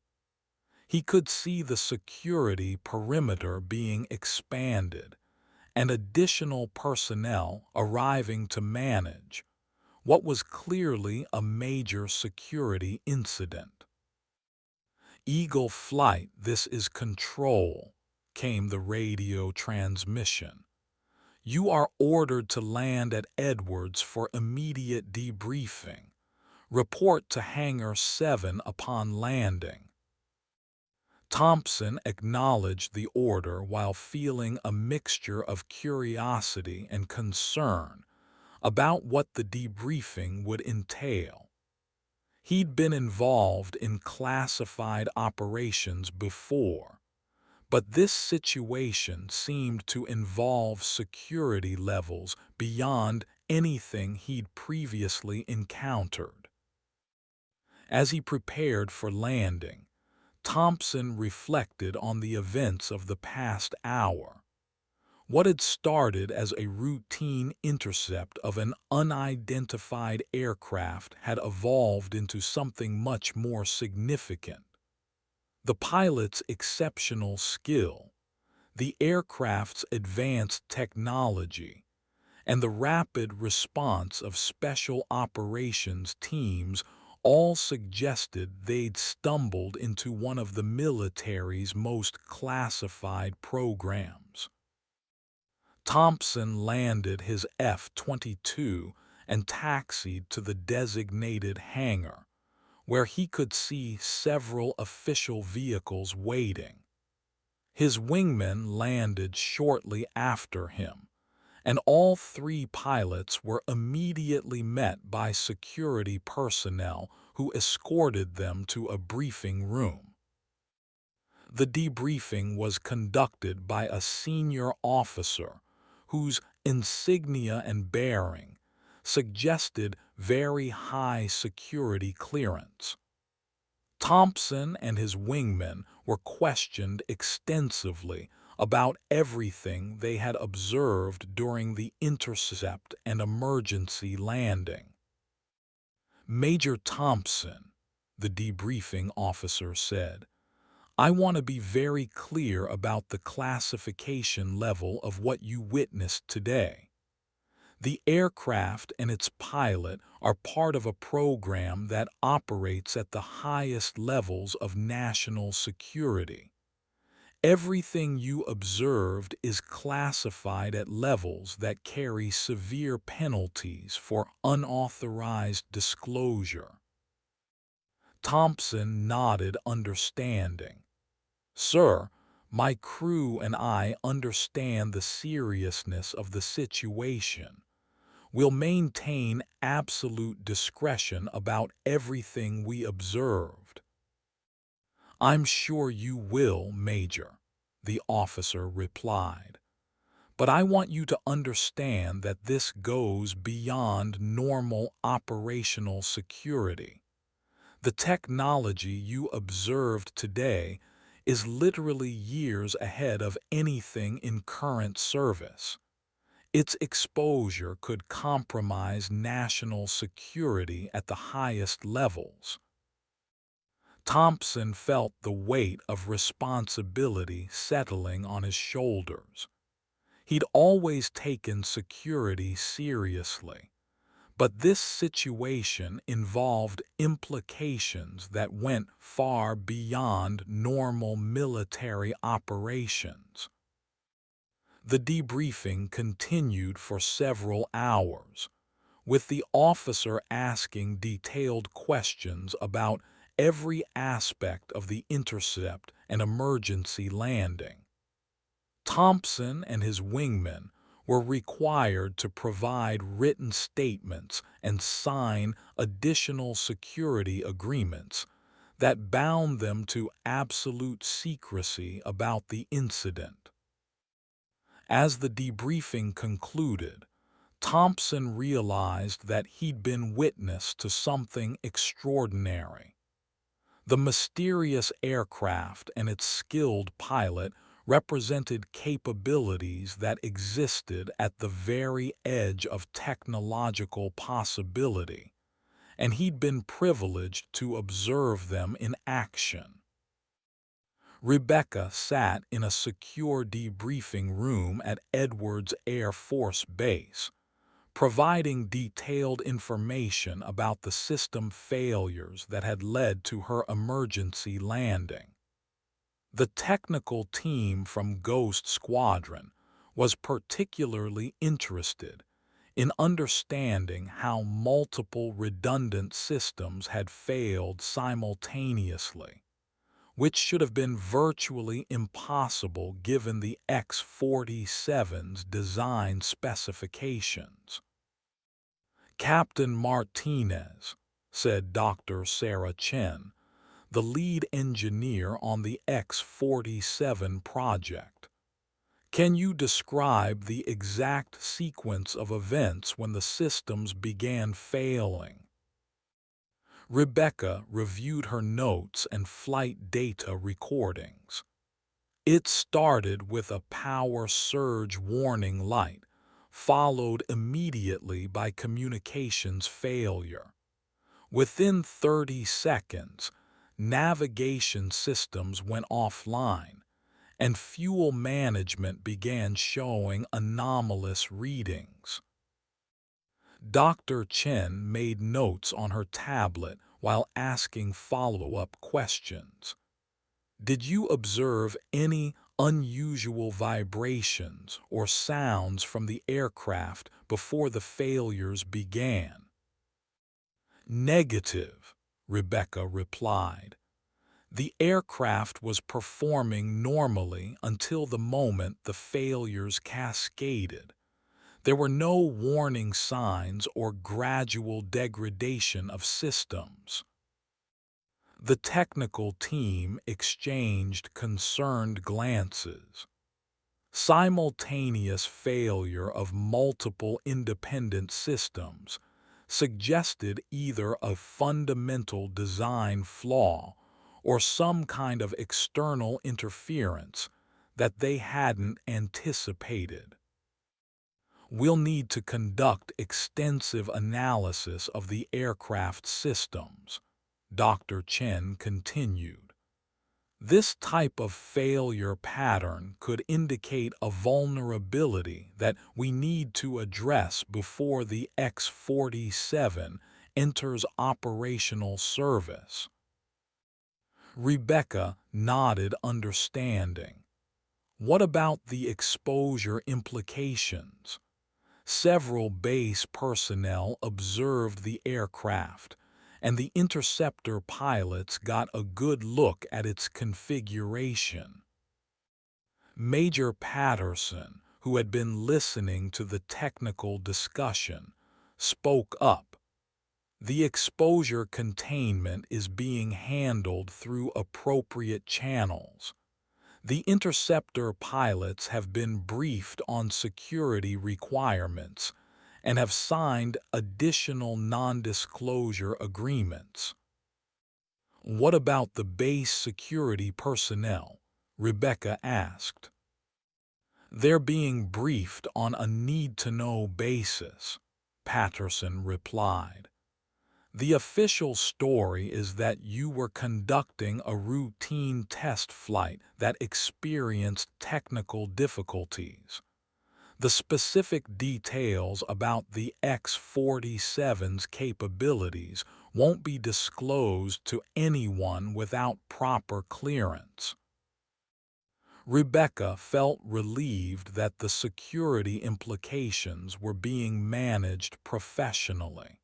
S1: He could see the security perimeter being expanded and additional personnel arriving to manage what was clearly a major security incident. "Eagle Flight, this is Control," came the radio transmission. "You are ordered to land at Edwards for immediate debriefing. Report to Hangar 7 upon landing." Thompson acknowledged the order while feeling a mixture of curiosity and concern about what the debriefing would entail. He'd been involved in classified operations before, but this situation seemed to involve security levels beyond anything he'd previously encountered. As he prepared for landing, Thompson reflected on the events of the past hour. What had started as a routine intercept of an unidentified aircraft had evolved into something much more significant. The pilot's exceptional skill, the aircraft's advanced technology, and the rapid response of special operations teams all suggested they'd stumbled into one of the military's most classified programs. Thompson landed his F-22 and taxied to the designated hangar, where he could see several official vehicles waiting. His wingmen landed shortly after him, and all three pilots were immediately met by security personnel who escorted them to a briefing room. The debriefing was conducted by a senior officer whose insignia and bearing suggested very high security clearance. Thompson and his wingmen were questioned extensively about everything they had observed during the intercept and emergency landing. Major Thompson, the debriefing officer said, "I want to be very clear about the classification level of what you witnessed today. The aircraft and its pilot are part of a program that operates at the highest levels of national security. Everything you observed is classified at levels that carry severe penalties for unauthorized disclosure." Thompson nodded understanding. "Sir, my crew and I understand the seriousness of the situation. We'll maintain absolute discretion about everything we observed." "I'm sure you will, Major," the officer replied. "But I want you to understand that this goes beyond normal operational security. The technology you observed today is literally years ahead of anything in current service. Its exposure could compromise national security at the highest levels." Thompson felt the weight of responsibility settling on his shoulders. He'd always taken security seriously, but this situation involved implications that went far beyond normal military operations. The debriefing continued for several hours, with the officer asking detailed questions about every aspect of the intercept and emergency landing. Thompson and his wingmen were required to provide written statements and sign additional security agreements that bound them to absolute secrecy about the incident. As the debriefing concluded, Thompson realized that he'd been witness to something extraordinary. The mysterious aircraft and its skilled pilot represented capabilities that existed at the very edge of technological possibility, and he'd been privileged to observe them in action. Rebecca sat in a secure debriefing room at Edwards Air Force Base, providing detailed information about the system failures that had led to her emergency landing. The technical team from Ghost Squadron was particularly interested in understanding how multiple redundant systems had failed simultaneously, which should have been virtually impossible given the X-47's design specifications. "Captain Martinez," said Dr. Sarah Chen, the lead engineer on the X-47 project, "can you describe the exact sequence of events when the systems began failing?" Rebecca reviewed her notes and flight data recordings. "It started with a power surge warning light, followed immediately by communications failure. Within 30 seconds, navigation systems went offline, and fuel management began showing anomalous readings." Dr. Chen made notes on her tablet while asking follow-up questions. "Did you observe any unusual vibrations or sounds from the aircraft before the failures began?" "Negative," Rebecca replied. The aircraft was performing normally until the moment the failures cascaded. There were no warning signs or gradual degradation of systems. The technical team exchanged concerned glances. Simultaneous failure of multiple independent systems suggested either a fundamental design flaw or some kind of external interference that they hadn't anticipated. We'll need to conduct extensive analysis of the aircraft systems, Dr. Chen continued. This type of failure pattern could indicate a vulnerability that we need to address before the X-47 enters operational service. Rebecca nodded understanding. What about the exposure implications? Several base personnel observed the aircraft, and the interceptor pilots got a good look at its configuration. Major Patterson, who had been listening to the technical discussion, spoke up. The exposure containment is being handled through appropriate channels. The interceptor pilots have been briefed on security requirements and have signed additional non-disclosure agreements. What about the base security personnel? Rebecca asked. They're being briefed on a need-to-know basis, Patterson replied. The official story is that you were conducting a routine test flight that experienced technical difficulties. The specific details about the X-47's capabilities won't be disclosed to anyone without proper clearance. Rebecca felt relieved that the security implications were being managed professionally.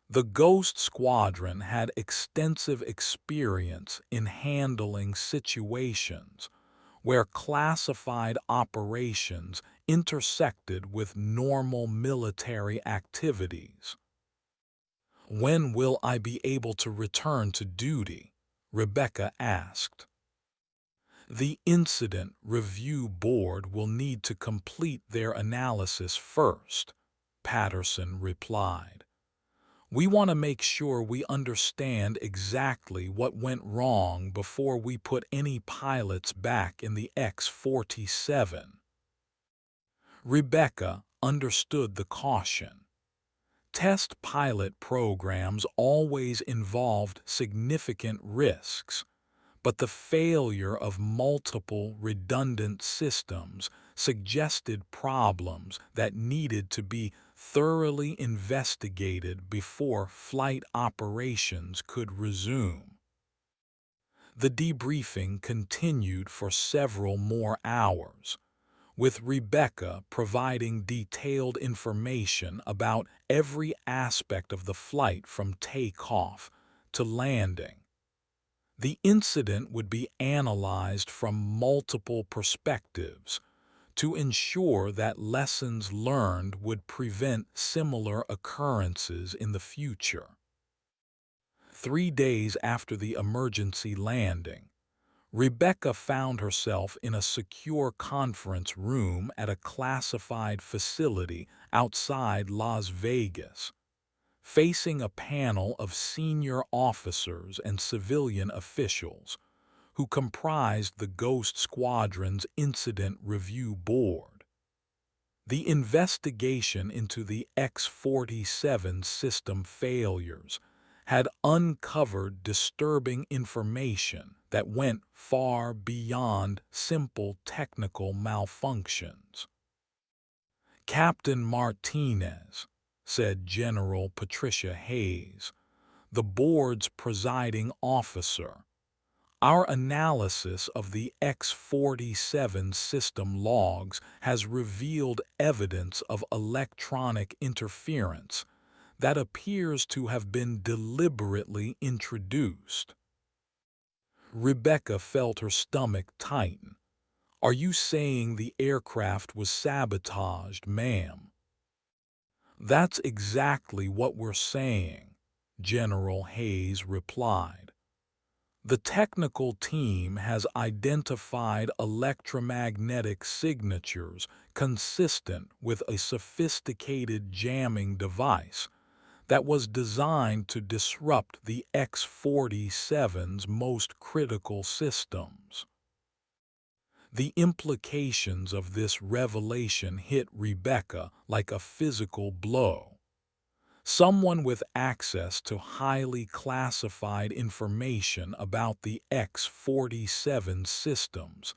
S1: The Ghost Squadron had extensive experience in handling situations where classified operations intersected with normal military activities. When will I be able to return to duty? Rebecca asked. The Incident Review Board will need to complete their analysis first, Patterson replied. We want to make sure we understand exactly what went wrong before we put any pilots back in the X-47. Rebecca understood the caution. Test pilot programs always involved significant risks, but the failure of multiple redundant systems suggested problems that needed to be thoroughly investigated before flight operations could resume. The debriefing continued for several more hours, with Rebecca providing detailed information about every aspect of the flight from takeoff to landing. The incident would be analyzed from multiple perspectives to ensure that lessons learned would prevent similar occurrences in the future. 3 days after the emergency landing, Rebecca found herself in a secure conference room at a classified facility outside Las Vegas, facing a panel of senior officers and civilian officials who comprised the Ghost Squadron's Incident Review Board. The investigation into the X-47 system failures had uncovered disturbing information that went far beyond simple technical malfunctions. Captain Martinez, said General Patricia Hayes, the board's presiding officer, our analysis of the X-47 system logs has revealed evidence of electronic interference that appears to have been deliberately introduced. Rebecca felt her stomach tighten. "Are you saying the aircraft was sabotaged, ma'am?" "That's exactly what we're saying," General Hayes replied. "The technical team has identified electromagnetic signatures consistent with a sophisticated jamming device that was designed to disrupt the X-47's most critical systems." The implications of this revelation hit Rebecca like a physical blow. Someone with access to highly classified information about the X-47 systems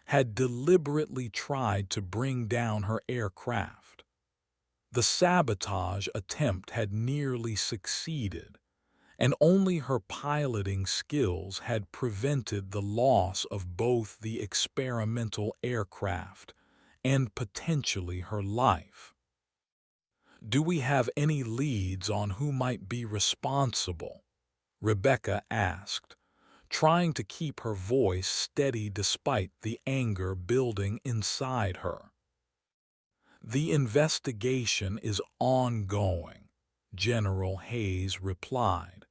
S1: had deliberately tried to bring down her aircraft. The sabotage attempt had nearly succeeded, and only her piloting skills had prevented the loss of both the experimental aircraft and potentially her life. "Do we have any leads on who might be responsible?" Rebecca asked, trying to keep her voice steady despite the anger building inside her. "The investigation is ongoing," General Hayes replied.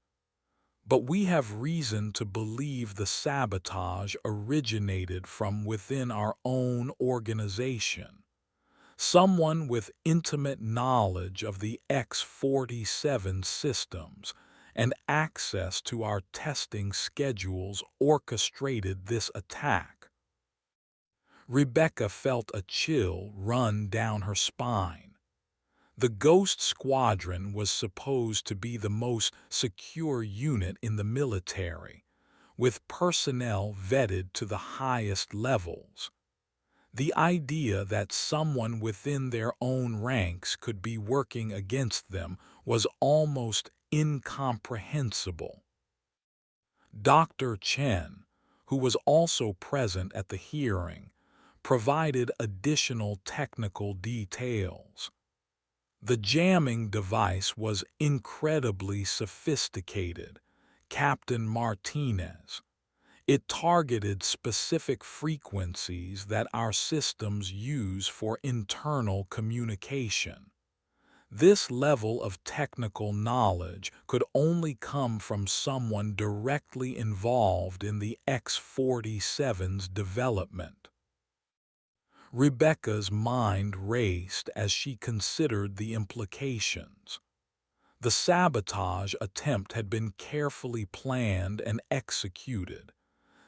S1: "But we have reason to believe the sabotage originated from within our own organization. Someone with intimate knowledge of the X-47 systems and access to our testing schedules orchestrated this attack." Rebecca felt a chill run down her spine. The Ghost Squadron was supposed to be the most secure unit in the military, with personnel vetted to the highest levels. The idea that someone within their own ranks could be working against them was almost incomprehensible. Dr. Chen, who was also present at the hearing, provided additional technical details. The jamming device was incredibly sophisticated, Captain Martinez. It targeted specific frequencies that our systems use for internal communication. This level of technical knowledge could only come from someone directly involved in the X-47's development. Rebecca's mind raced as she considered the implications. The sabotage attempt had been carefully planned and executed,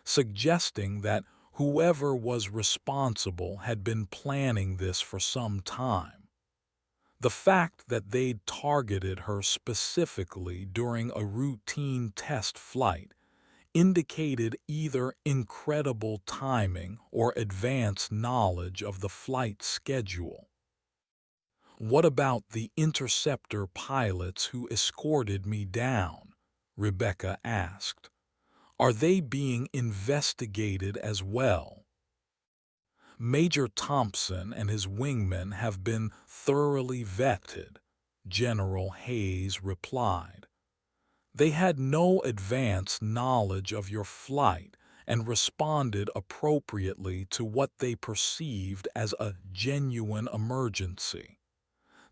S1: suggesting that whoever was responsible had been planning this for some time. The fact that they'd targeted her specifically during a routine test flight indicated either incredible timing or advanced knowledge of the flight schedule. "What about the interceptor pilots who escorted me down?" Rebecca asked. "Are they being investigated as well?" "Major Thompson and his wingmen have been thoroughly vetted," General Hayes replied. "They had no advance knowledge of your flight and responded appropriately to what they perceived as a genuine emergency.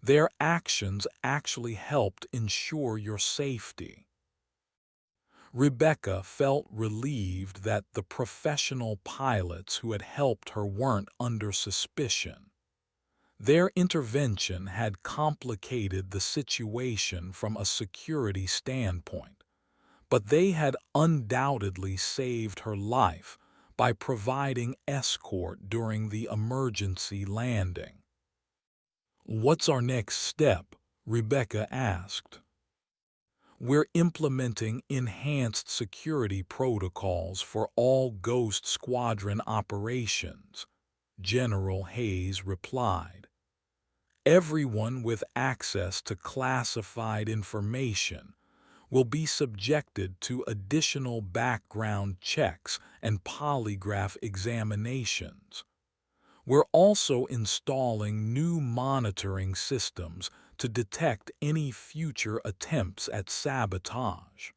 S1: Their actions actually helped ensure your safety." Rebecca felt relieved that the professional pilots who had helped her weren't under suspicion. Their intervention had complicated the situation from a security standpoint, but they had undoubtedly saved her life by providing escort during the emergency landing. "What's our next step?" Rebecca asked. "We're implementing enhanced security protocols for all Ghost Squadron operations," General Hayes replied. "Everyone with access to classified information will be subjected to additional background checks and polygraph examinations. We're also installing new monitoring systems to detect any future attempts at sabotage."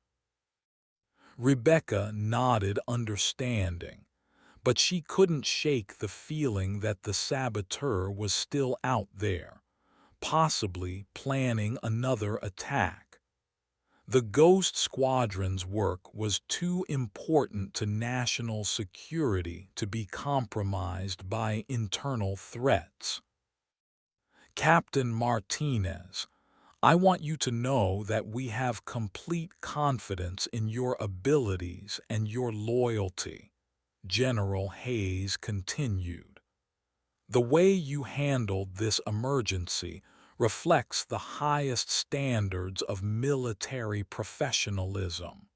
S1: Rebecca nodded understanding, but she couldn't shake the feeling that the saboteur was still out there, possibly planning another attack. The Ghost Squadron's work was too important to national security to be compromised by internal threats. Captain Martinez, I want you to know that we have complete confidence in your abilities and your loyalty, General Hayes continued. The way you handled this emergency reflects the highest standards of military professionalism.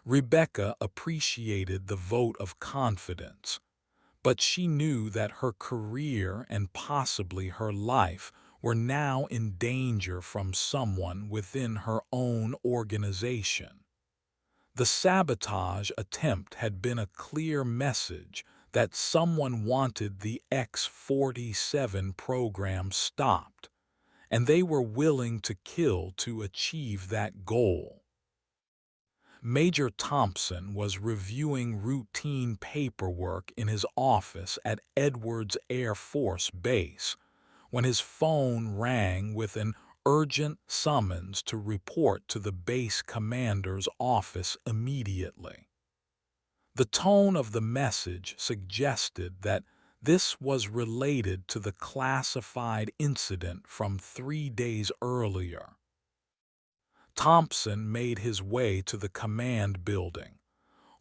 S1: Rebecca appreciated the vote of confidence, but she knew that her career and possibly her life were now in danger from someone within her own organization. The sabotage attempt had been a clear message that someone wanted the X-47 program stopped, and they were willing to kill to achieve that goal. Major Thompson was reviewing routine paperwork in his office at Edwards Air Force Base when his phone rang with an urgent summons to report to the base commander's office immediately. The tone of the message suggested that this was related to the classified incident from 3 days earlier. Thompson made his way to the command building,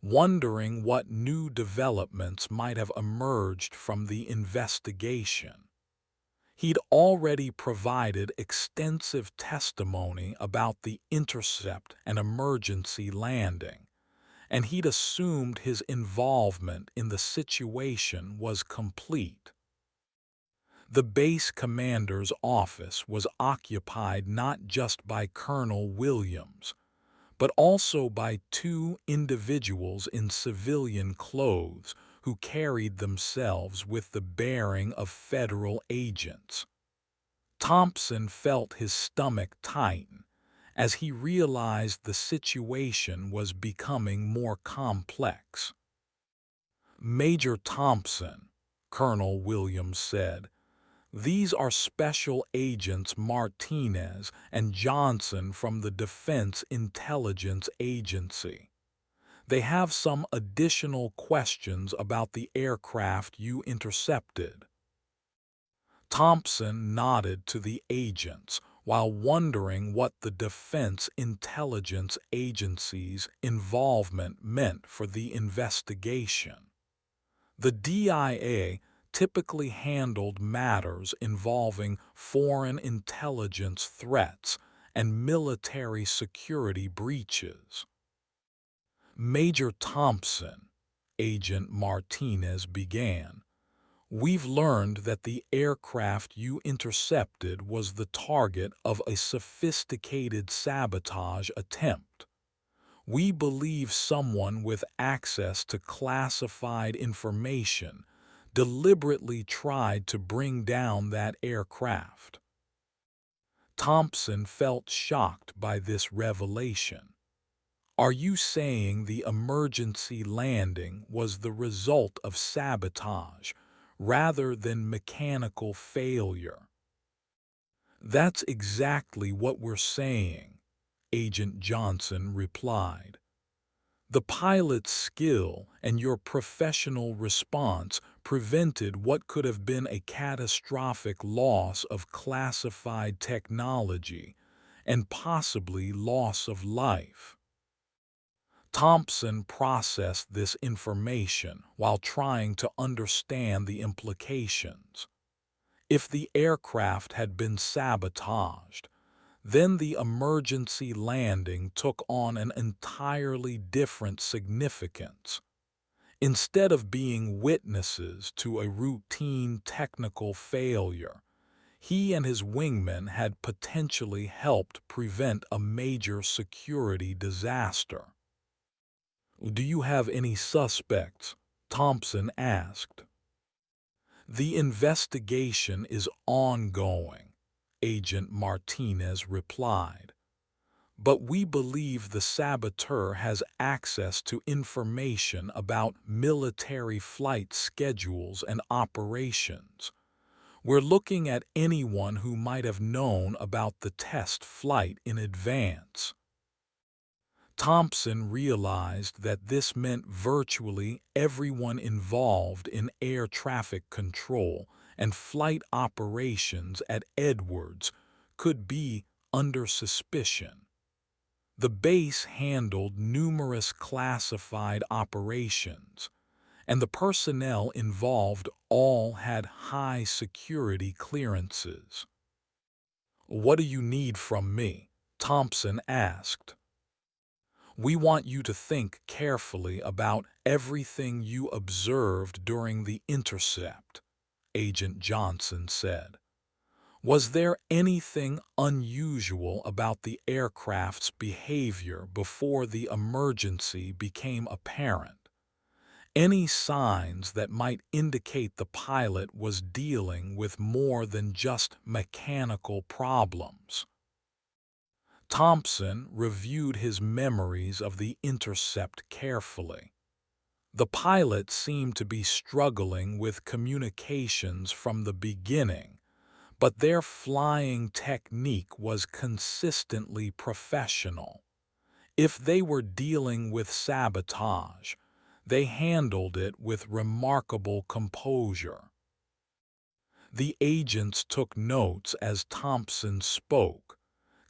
S1: wondering what new developments might have emerged from the investigation. He'd already provided extensive testimony about the intercept and emergency landing, and he'd assumed his involvement in the situation was complete. The base commander's office was occupied not just by Colonel Williams, but also by two individuals in civilian clothes who carried themselves with the bearing of federal agents. Thompson felt his stomach tighten as he realized the situation was becoming more complex. "Major Thompson," Colonel Williams said, "these are Special Agents Martinez and Johnson from the Defense Intelligence Agency. They have some additional questions about the aircraft you intercepted." Thompson nodded to the agents while wondering what the Defense Intelligence Agency's involvement meant for the investigation. The DIA typically handled matters involving foreign intelligence threats and military security breaches. "Major Thompson," Agent Martinez began, "we've learned that the aircraft you intercepted was the target of a sophisticated sabotage attempt. We believe someone with access to classified information deliberately tried to bring down that aircraft." Thompson felt shocked by this revelation. "Are you saying the emergency landing was the result of sabotage rather than mechanical failure?" "That's exactly what we're saying," Agent Johnson replied. "The pilot's skill and your professional response prevented what could have been a catastrophic loss of classified technology and possibly loss of life." Thompson processed this information while trying to understand the implications. If the aircraft had been sabotaged, then the emergency landing took on an entirely different significance. Instead of being witnesses to a routine technical failure, he and his wingmen had potentially helped prevent a major security disaster. "Do you have any suspects?" Thompson asked. "The investigation is ongoing," Agent Martinez replied. but we believe the saboteur has access to information about military flight schedules and operations. We're looking at anyone who might have known about the test flight in advance." Thompson realized that this meant virtually everyone involved in air traffic control and flight operations at Edwards could be under suspicion. The base handled numerous classified operations, and the personnel involved all had high security clearances. "What do you need from me?" Thompson asked. "We want you to think carefully about everything you observed during the intercept," Agent Johnson said. "Was there anything unusual about the aircraft's behavior before the emergency became apparent? Any signs that might indicate the pilot was dealing with more than just mechanical problems?" Thompson reviewed his memories of the intercept carefully. The pilot seemed to be struggling with communications from the beginning, but their flying technique was consistently professional. If they were dealing with sabotage, they handled it with remarkable composure. The agents took notes as Thompson spoke,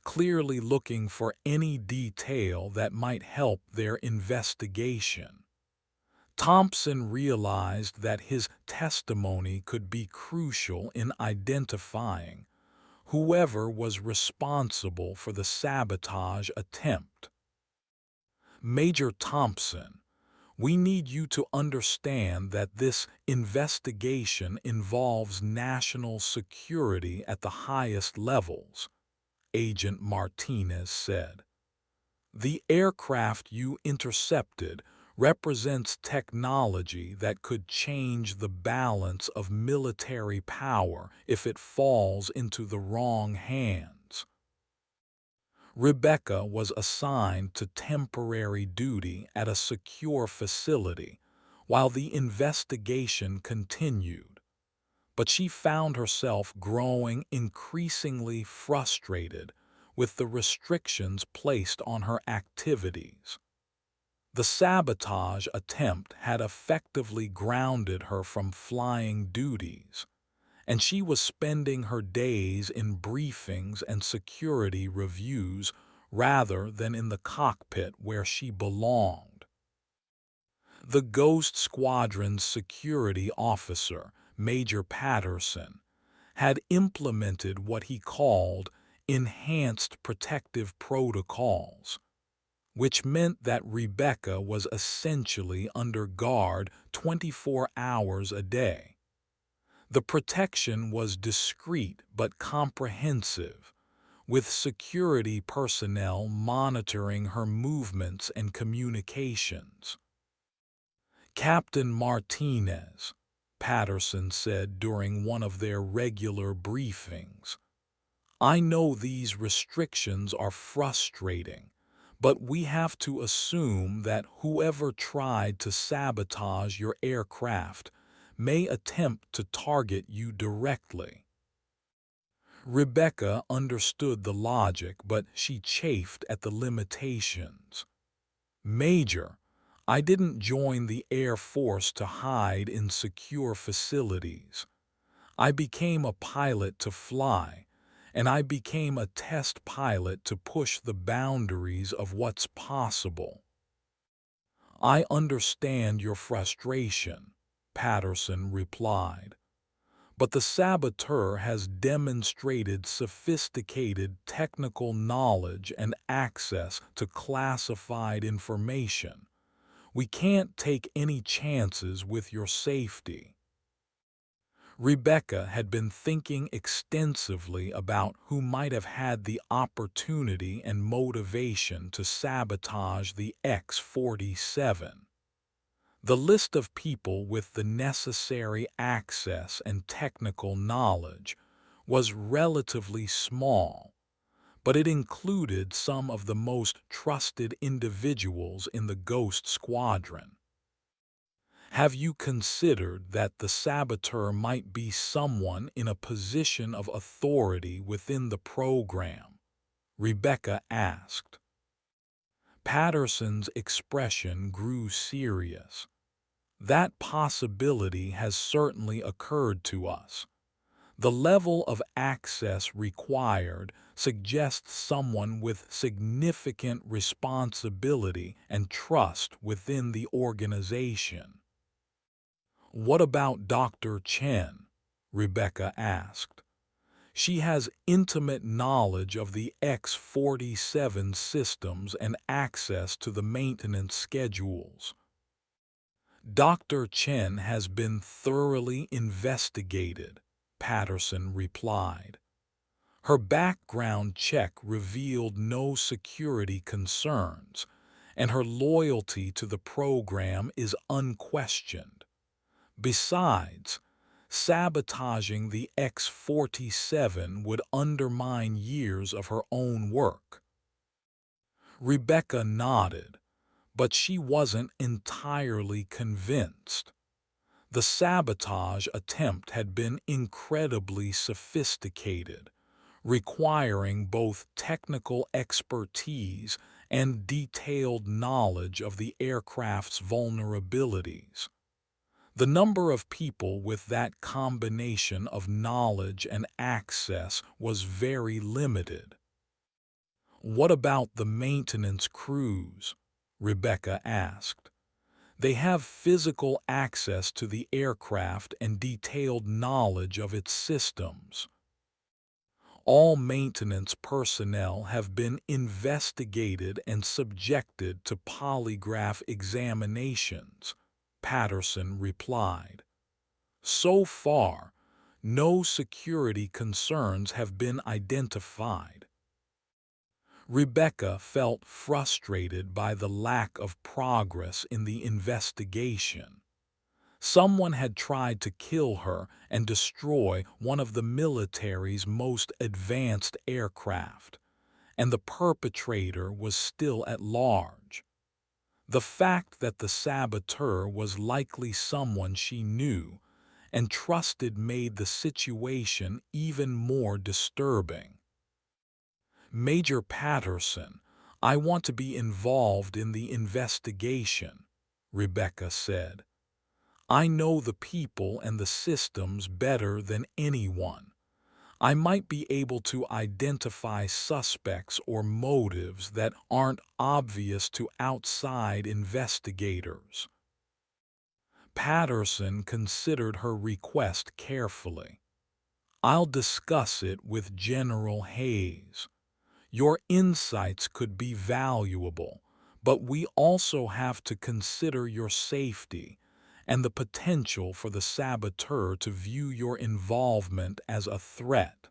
S1: clearly looking for any detail that might help their investigation. Thompson realized that his testimony could be crucial in identifying whoever was responsible for the sabotage attempt. "Major Thompson, we need you to understand that this investigation involves national security at the highest levels," Agent Martinez said. "The aircraft you intercepted represents technology that could change the balance of military power if it falls into the wrong hands." Rebecca was assigned to temporary duty at a secure facility while the investigation continued, but she found herself growing increasingly frustrated with the restrictions placed on her activities. The sabotage attempt had effectively grounded her from flying duties, and she was spending her days in briefings and security reviews rather than in the cockpit where she belonged. The Ghost Squadron's security officer, Major Patterson, had implemented what he called enhanced protective protocols, which meant that Rebecca was essentially under guard 24 hours a day. The protection was discreet but comprehensive, with security personnel monitoring her movements and communications. "Captain Martinez," Patterson said during one of their regular briefings, "I know these restrictions are frustrating, but we have to assume that whoever tried to sabotage your aircraft may attempt to target you directly." Rebecca understood the logic, but she chafed at the limitations. "Major, I didn't join the Air Force to hide in secure facilities. I became a pilot to fly, and I became a test pilot to push the boundaries of what's possible." "I understand your frustration," Patterson replied, "but the saboteur has demonstrated sophisticated technical knowledge and access to classified information. We can't take any chances with your safety." Rebecca had been thinking extensively about who might have had the opportunity and motivation to sabotage the X-47. The list of people with the necessary access and technical knowledge was relatively small, but it included some of the most trusted individuals in the Ghost Squadron. Have you considered that the saboteur might be someone in a position of authority within the program? Rebecca asked. Patterson's expression grew serious. That possibility has certainly occurred to us. The level of access required suggests someone with significant responsibility and trust within the organization. What about Dr. Chen? Rebecca asked. She has intimate knowledge of the X-47 systems and access to the maintenance schedules. Dr. Chen has been thoroughly investigated, Patterson replied. Her background check revealed no security concerns, and her loyalty to the program is unquestioned. Besides, sabotaging the X-47 would undermine years of her own work. Rebecca nodded, but she wasn't entirely convinced. The sabotage attempt had been incredibly sophisticated, requiring both technical expertise and detailed knowledge of the aircraft's vulnerabilities. The number of people with that combination of knowledge and access was very limited. What about the maintenance crews? Rebecca asked. They have physical access to the aircraft and detailed knowledge of its systems. All maintenance personnel have been investigated and subjected to polygraph examinations, Patterson replied. So far, no security concerns have been identified. Rebecca felt frustrated by the lack of progress in the investigation. Someone had tried to kill her and destroy one of the military's most advanced aircraft, and the perpetrator was still at large. The fact that the saboteur was likely someone she knew and trusted made the situation even more disturbing. Major Patterson, I want to be involved in the investigation, Rebecca said. I know the people and the systems better than anyone. I might be able to identify suspects or motives that aren't obvious to outside investigators. Patterson considered her request carefully. I'll discuss it with General Hayes. Your insights could be valuable, but we also have to consider your safety and the potential for the saboteur to view your involvement as a threat.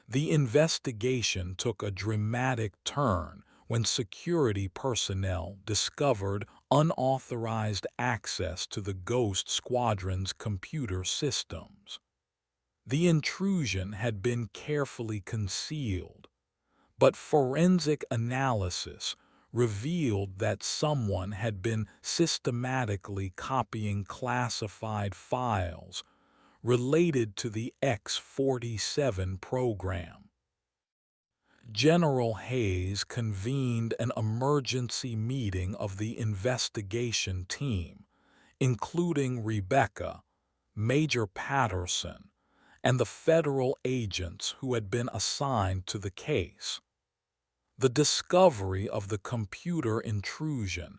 S1: The investigation took a dramatic turn when security personnel discovered unauthorized access to the Ghost Squadron's computer systems. The intrusion had been carefully concealed, but forensic analysis revealed that someone had been systematically copying classified files related to the X-47 program. General Hayes convened an emergency meeting of the investigation team, including Rebecca, Major Patterson, and the federal agents who had been assigned to the case. The discovery of the computer intrusion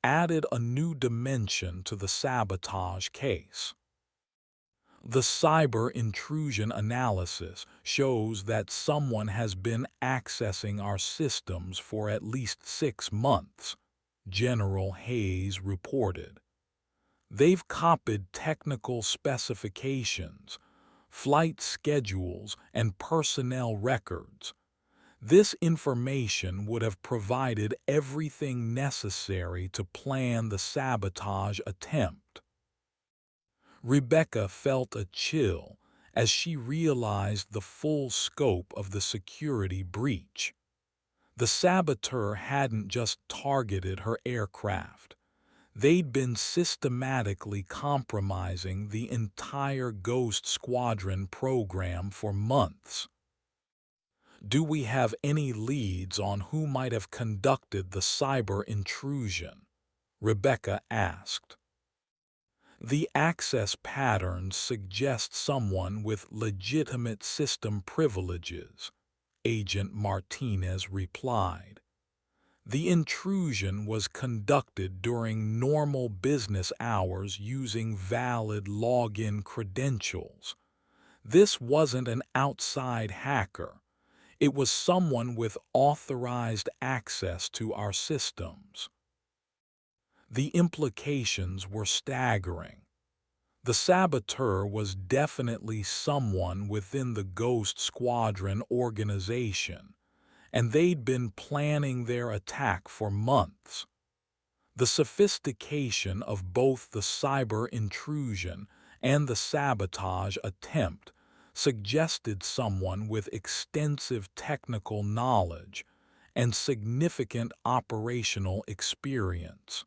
S1: added a new dimension to the sabotage case. The cyber intrusion analysis shows that someone has been accessing our systems for at least 6 months, General Hayes reported. They've copied technical specifications, flight schedules, and personnel records. This information would have provided everything necessary to plan the sabotage attempt. Rebecca felt a chill as she realized the full scope of the security breach. The saboteur hadn't just targeted her aircraft. They'd been systematically compromising the entire Ghost Squadron program for months. Do we have any leads on who might have conducted the cyber intrusion? Rebecca asked. The access patterns suggest someone with legitimate system privileges, Agent Martinez replied. The intrusion was conducted during normal business hours using valid login credentials. This wasn't an outside hacker. It was someone with authorized access to our systems. The implications were staggering. The saboteur was definitely someone within the Ghost Squadron organization, and they'd been planning their attack for months. The sophistication of both the cyber intrusion and the sabotage attempt suggested someone with extensive technical knowledge and significant operational experience.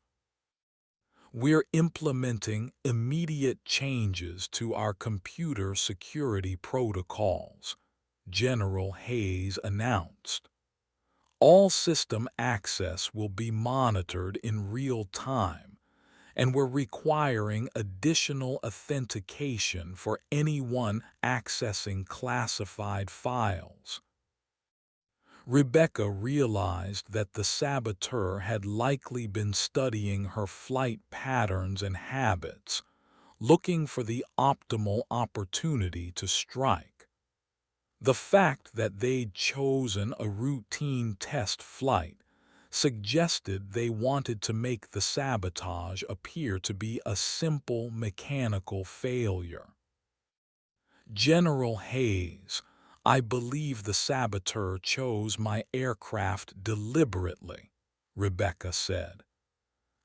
S1: We're implementing immediate changes to our computer security protocols, General Hayes announced. All system access will be monitored in real time, and we're requiring additional authentication for anyone accessing classified files. Rebecca realized that the saboteur had likely been studying her flight patterns and habits, looking for the optimal opportunity to strike. The fact that they'd chosen a routine test flight suggested they wanted to make the sabotage appear to be a simple mechanical failure. General Hayes, I believe the saboteur chose my aircraft deliberately, Rebecca said.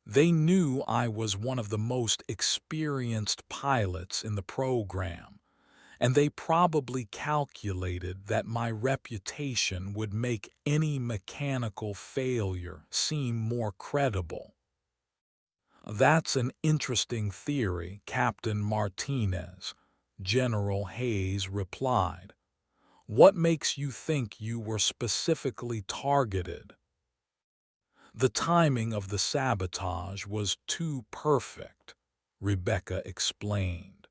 S1: They knew I was one of the most experienced pilots in the program, and they probably calculated that my reputation would make any mechanical failure seem more credible. That's an interesting theory, Captain Martinez, General Hayes replied. What makes you think you were specifically targeted? The timing of the sabotage was too perfect, Rebecca explained.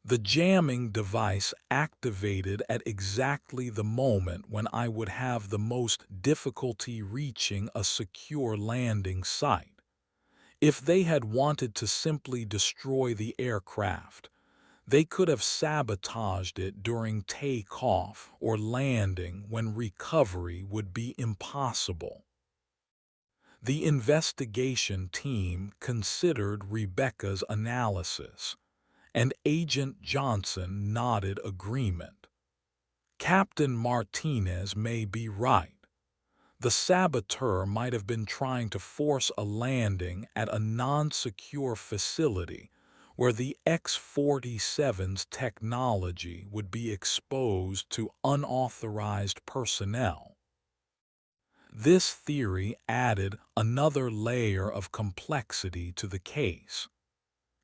S1: The jamming device activated at exactly the moment when I would have the most difficulty reaching a secure landing site. If they had wanted to simply destroy the aircraft, they could have sabotaged it during takeoff or landing when recovery would be impossible. The investigation team considered Rebecca's analysis, and Agent Johnson nodded agreement. Captain Martinez may be right. The saboteur might have been trying to force a landing at a non-secure facility where the X-47's technology would be exposed to unauthorized personnel. This theory added another layer of complexity to the case.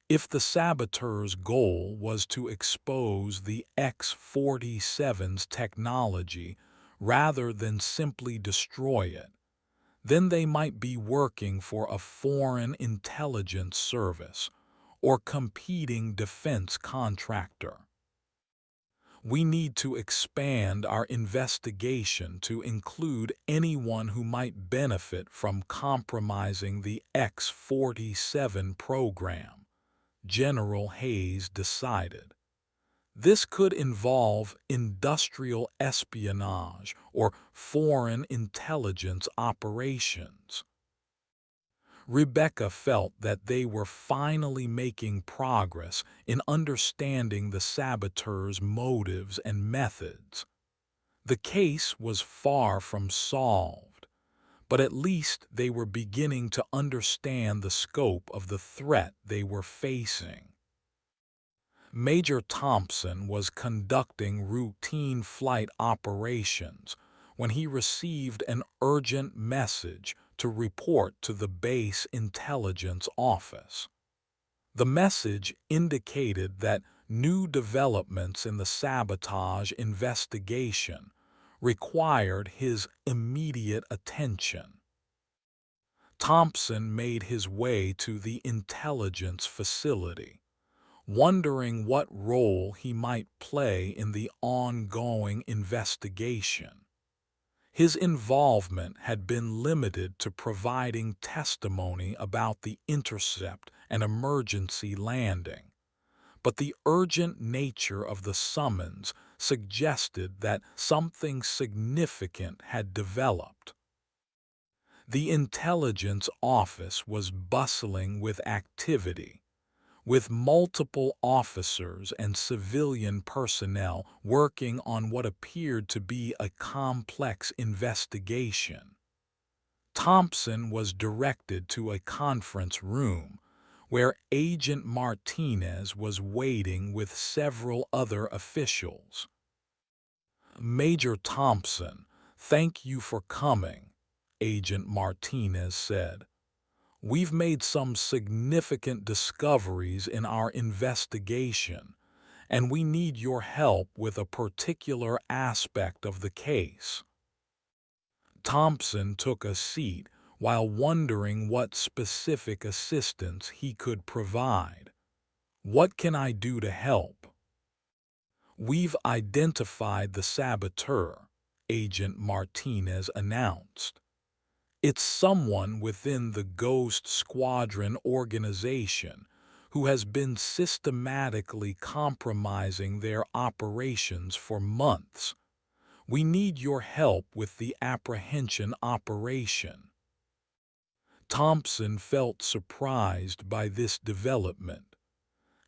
S1: If the saboteur's goal was to expose the X-47's technology rather than simply destroy it, then they might be working for a foreign intelligence service or competing defense contractor. We need to expand our investigation to include anyone who might benefit from compromising the X-47 program, General Hayes decided. This could involve industrial espionage or foreign intelligence operations. Rebecca felt that they were finally making progress in understanding the saboteur's motives and methods. The case was far from solved, but at least they were beginning to understand the scope of the threat they were facing. Major Thompson was conducting routine flight operations when he received an urgent message to report to the base intelligence office. The message indicated that new developments in the sabotage investigation required his immediate attention. Thompson made his way to the intelligence facility, wondering what role he might play in the ongoing investigation. His involvement had been limited to providing testimony about the intercept and emergency landing, but the urgent nature of the summons suggested that something significant had developed. The intelligence office was bustling with activity, with multiple officers and civilian personnel working on what appeared to be a complex investigation. Thompson was directed to a conference room where Agent Martinez was waiting with several other officials. "Major Thompson, thank you for coming," Agent Martinez said. "We've made some significant discoveries in our investigation, and we need your help with a particular aspect of the case." Thompson took a seat while wondering what specific assistance he could provide. "What can I do to help?" "We've identified the saboteur," Agent Martinez announced. "It's someone within the Ghost Squadron organization who has been systematically compromising their operations for months. We need your help with the apprehension operation." Thompson felt surprised by this development.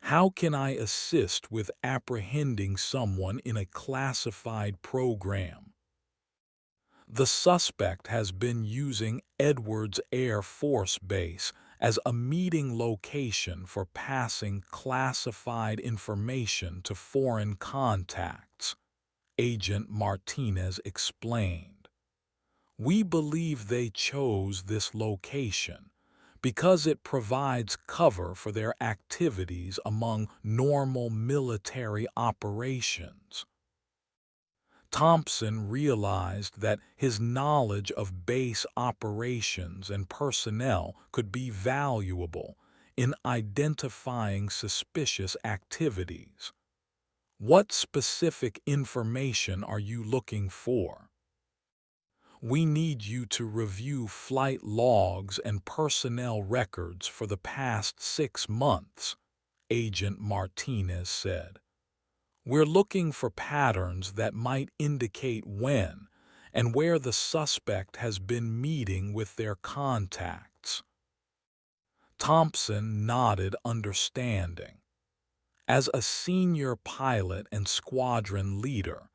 S1: "How can I assist with apprehending someone in a classified program?" "The suspect has been using Edwards Air Force Base as a meeting location for passing classified information to foreign contacts," Agent Martinez explained. "We believe they chose this location because it provides cover for their activities among normal military operations." Thompson realized that his knowledge of base operations and personnel could be valuable in identifying suspicious activities. "What specific information are you looking for?" "We need you to review flight logs and personnel records for the past 6 months," Agent Martinez said. "We're looking for patterns that might indicate when and where the suspect has been meeting with their contacts." Thompson nodded understanding. As a senior pilot and squadron leader,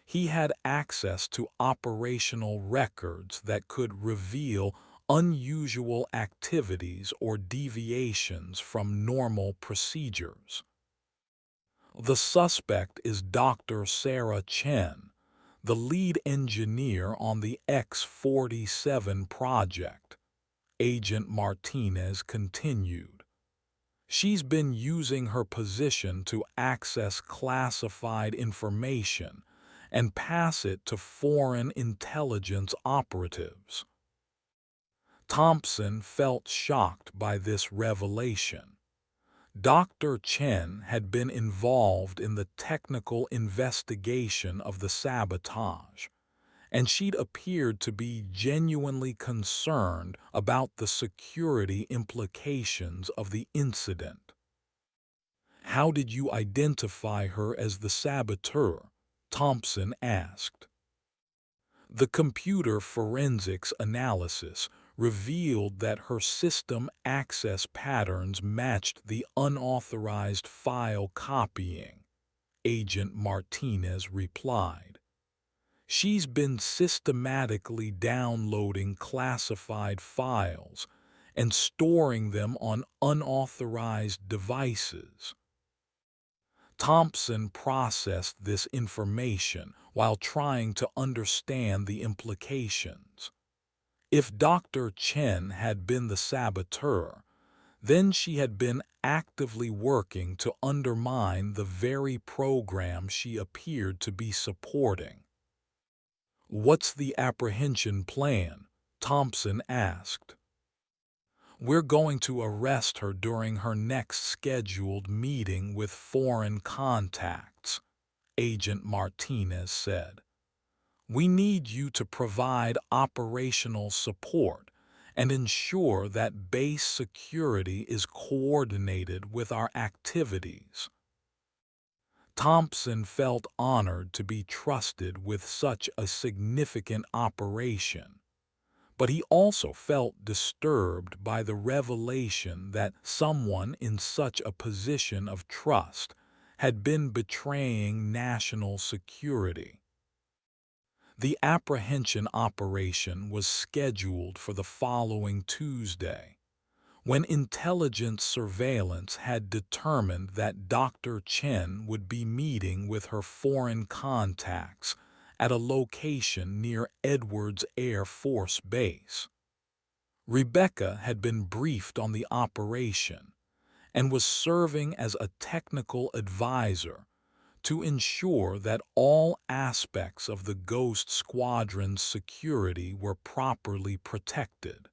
S1: he had access to operational records that could reveal unusual activities or deviations from normal procedures. "The suspect is Dr. Sarah Chen, the lead engineer on the X-47 project," Agent Martinez continued. "She's been using her position to access classified information and pass it to foreign intelligence operatives." Thompson felt shocked by this revelation. Dr. Chen had been involved in the technical investigation of the sabotage, and she'd appeared to be genuinely concerned about the security implications of the incident. "How did you identify her as the saboteur?" Thompson asked. "The computer forensics analysis revealed that her system access patterns matched the unauthorized file copying," Agent Martinez replied. "She's been systematically downloading classified files and storing them on unauthorized devices." Thompson processed this information while trying to understand the implications. If Dr. Chen had been the saboteur, then she had been actively working to undermine the very program she appeared to be supporting. "What's the apprehension plan?" Thompson asked. "We're going to arrest her during her next scheduled meeting with foreign contacts," Agent Martinez said. "We need you to provide operational support and ensure that base security is coordinated with our activities." Thompson felt honored to be trusted with such a significant operation, but he also felt disturbed by the revelation that someone in such a position of trust had been betraying national security. The apprehension operation was scheduled for the following Tuesday, when intelligence surveillance had determined that Dr. Chen would be meeting with her foreign contacts at a location near Edwards Air Force Base. Rebecca had been briefed on the operation and was serving as a technical advisor to ensure that all aspects of the Ghost Squadron's security were properly protected.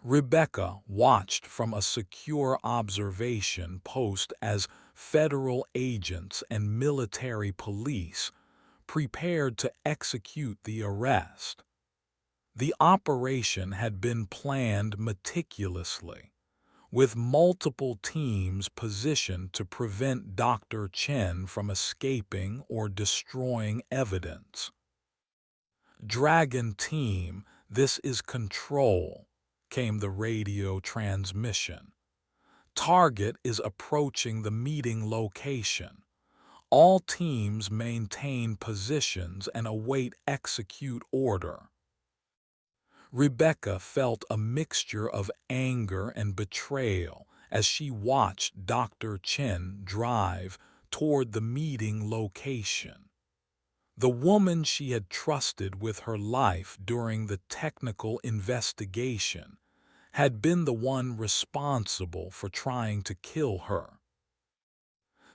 S1: Rebecca watched from a secure observation post as federal agents and military police prepared to execute the arrest. The operation had been planned meticulously, with multiple teams positioned to prevent Dr. Chen from escaping or destroying evidence. "Dragon Team, this is Control," came the radio transmission. "Target is approaching the meeting location. All teams maintain positions and await execute order." Rebecca felt a mixture of anger and betrayal as she watched Dr. Chen drive toward the meeting location. The woman she had trusted with her life during the technical investigation had been the one responsible for trying to kill her.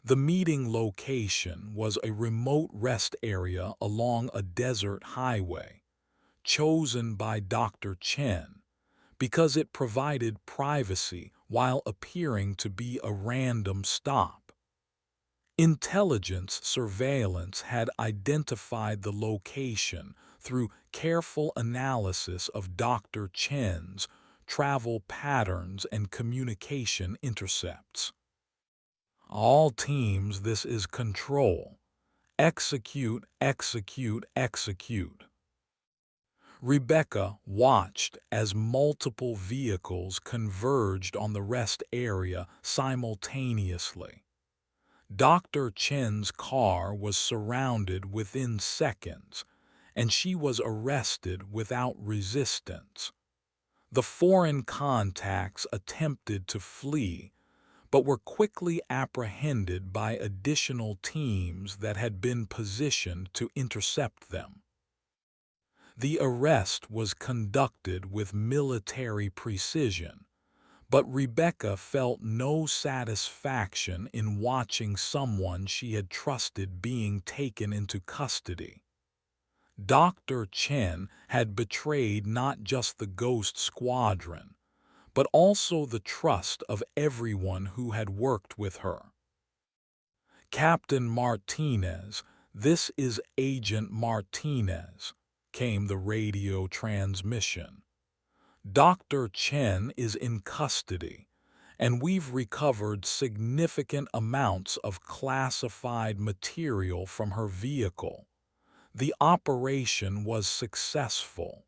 S1: The meeting location was a remote rest area along a desert highway, chosen by Dr. Chen because it provided privacy while appearing to be a random stop. Intelligence surveillance had identified the location through careful analysis of Dr. Chen's travel patterns and communication intercepts. "All teams, this is Control. Execute, execute, execute." Rebecca watched as multiple vehicles converged on the rest area simultaneously. Dr. Chen's car was surrounded within seconds, and she was arrested without resistance. The foreign contacts attempted to flee, but were quickly apprehended by additional teams that had been positioned to intercept them. The arrest was conducted with military precision, but Rebecca felt no satisfaction in watching someone she had trusted being taken into custody. Dr. Chen had betrayed not just the Ghost Squadron, but also the trust of everyone who had worked with her. "Captain Martinez, this is Agent Martinez," came the radio transmission. "Dr. Chen is in custody, and we've recovered significant amounts of classified material from her vehicle. The operation was successful."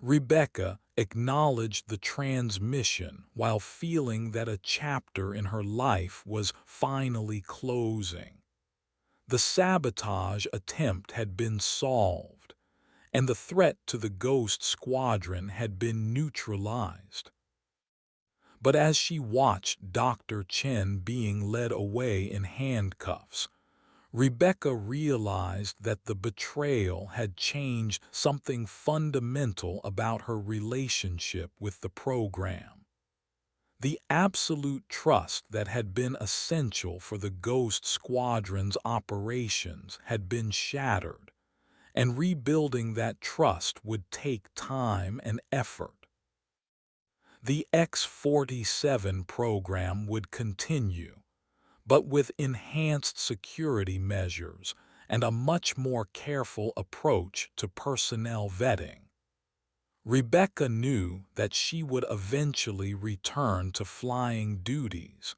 S1: Rebecca acknowledged the transmission while feeling that a chapter in her life was finally closing. The sabotage attempt had been solved, and the threat to the Ghost Squadron had been neutralized. But as she watched Dr. Chen being led away in handcuffs, Rebecca realized that the betrayal had changed something fundamental about her relationship with the program. The absolute trust that had been essential for the Ghost Squadron's operations had been shattered, and rebuilding that trust would take time and effort. The X-47 program would continue, but with enhanced security measures and a much more careful approach to personnel vetting. Rebecca knew that she would eventually return to flying duties,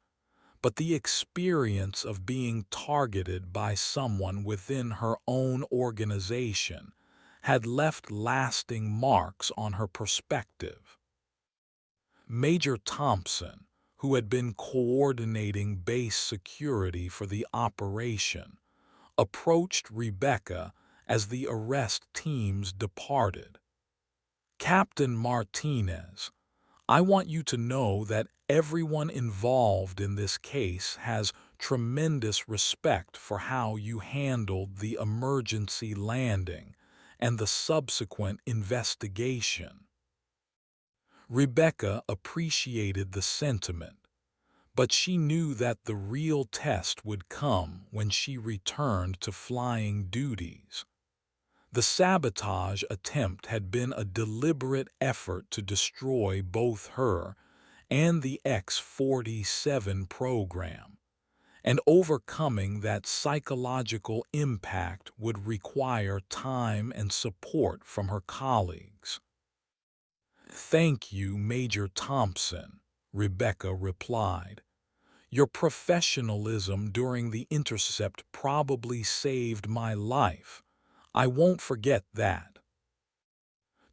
S1: but the experience of being targeted by someone within her own organization had left lasting marks on her perspective. Major Thompson, who had been coordinating base security for the operation, approached Rebecca as the arrest teams departed. "Captain Martinez, I want you to know that everyone involved in this case has tremendous respect for how you handled the emergency landing and the subsequent investigation." Rebecca appreciated the sentiment, but she knew that the real test would come when she returned to flying duties. The sabotage attempt had been a deliberate effort to destroy both her and the X-47 program, and overcoming that psychological impact would require time and support from her colleagues. "Thank you, Major Thompson," Rebecca replied. "Your professionalism during the intercept probably saved my life. I won't forget that."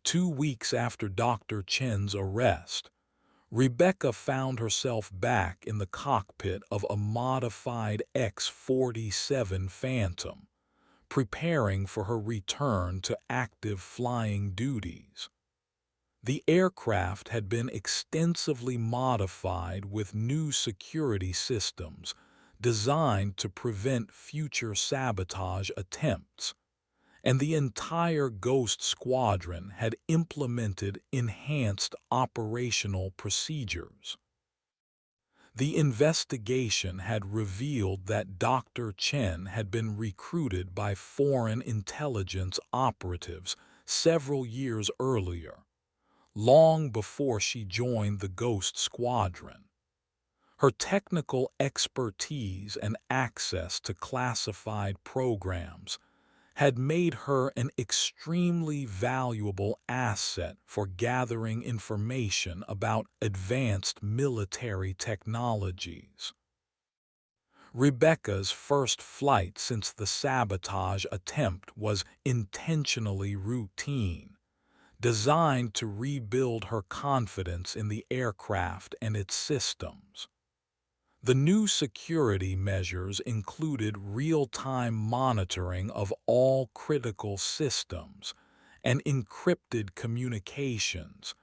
S1: 2 weeks after Dr. Chen's arrest, Rebecca found herself back in the cockpit of a modified X-47 Phantom, preparing for her return to active flying duties. The aircraft had been extensively modified with new security systems designed to prevent future sabotage attempts, and the entire Ghost Squadron had implemented enhanced operational procedures. The investigation had revealed that Dr. Chen had been recruited by foreign intelligence operatives several years earlier, long before she joined the Ghost Squadron. Her technical expertise and access to classified programs had made her an extremely valuable asset for gathering information about advanced military technologies. Rebecca's first flight since the sabotage attempt was intentionally routine, designed to rebuild her confidence in the aircraft and its systems. The new security measures included real-time monitoring of all critical systems and encrypted communications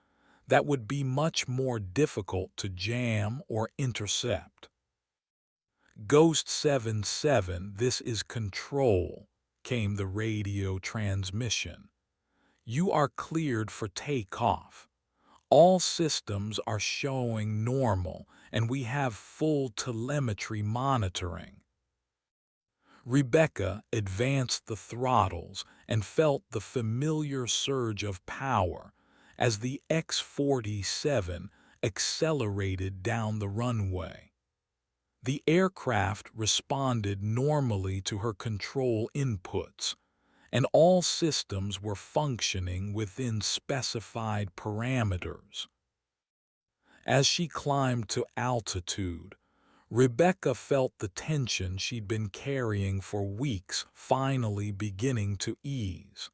S1: that would be much more difficult to jam or intercept. "Ghost 77, this is Control," came the radio transmission. "You are cleared for takeoff. All systems are showing normal, and we have full telemetry monitoring." Rebecca advanced the throttles and felt the familiar surge of power as the X-47 accelerated down the runway. The aircraft responded normally to her control inputs, and all systems were functioning within specified parameters. As she climbed to altitude, Rebecca felt the tension she'd been carrying for weeks finally beginning to ease.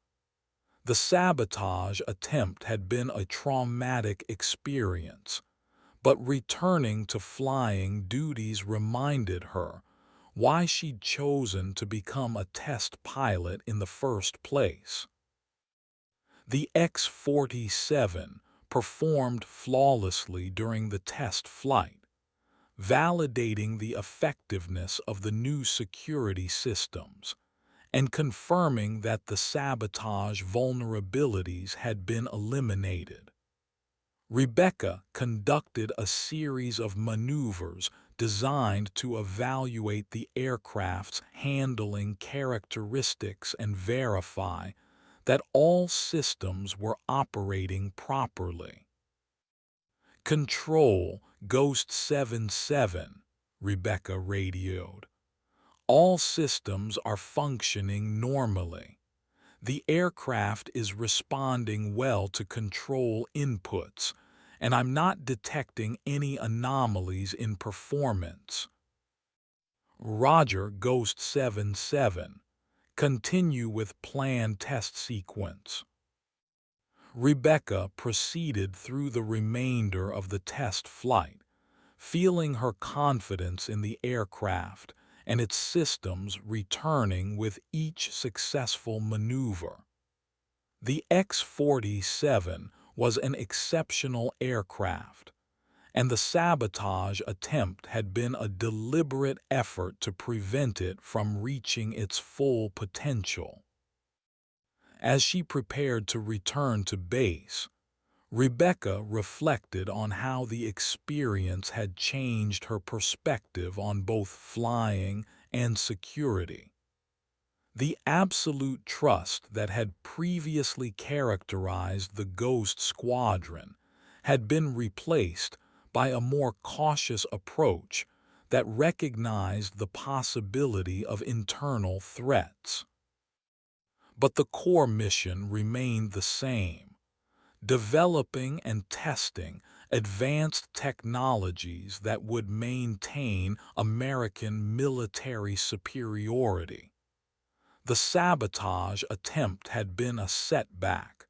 S1: The sabotage attempt had been a traumatic experience, but returning to flying duties reminded her why she'd chosen to become a test pilot in the first place. The X-47 performed flawlessly during the test flight, validating the effectiveness of the new security systems and confirming that the sabotage vulnerabilities had been eliminated. Rebecca conducted a series of maneuvers designed to evaluate the aircraft's handling characteristics and verify that all systems were operating properly. "Control, Ghost 77," Rebecca radioed. "All systems are functioning normally. The aircraft is responding well to control inputs, and I'm not detecting any anomalies in performance." "Roger, Ghost 77. Continue with planned test sequence." Rebecca proceeded through the remainder of the test flight, feeling her confidence in the aircraft and its systems returning with each successful maneuver. The X-47 was an exceptional aircraft, and the sabotage attempt had been a deliberate effort to prevent it from reaching its full potential. As she prepared to return to base, Rebecca reflected on how the experience had changed her perspective on both flying and security. The absolute trust that had previously characterized the Ghost Squadron had been replaced by a more cautious approach that recognized the possibility of internal threats. But the core mission remained the same: developing and testing advanced technologies that would maintain American military superiority. The sabotage attempt had been a setback,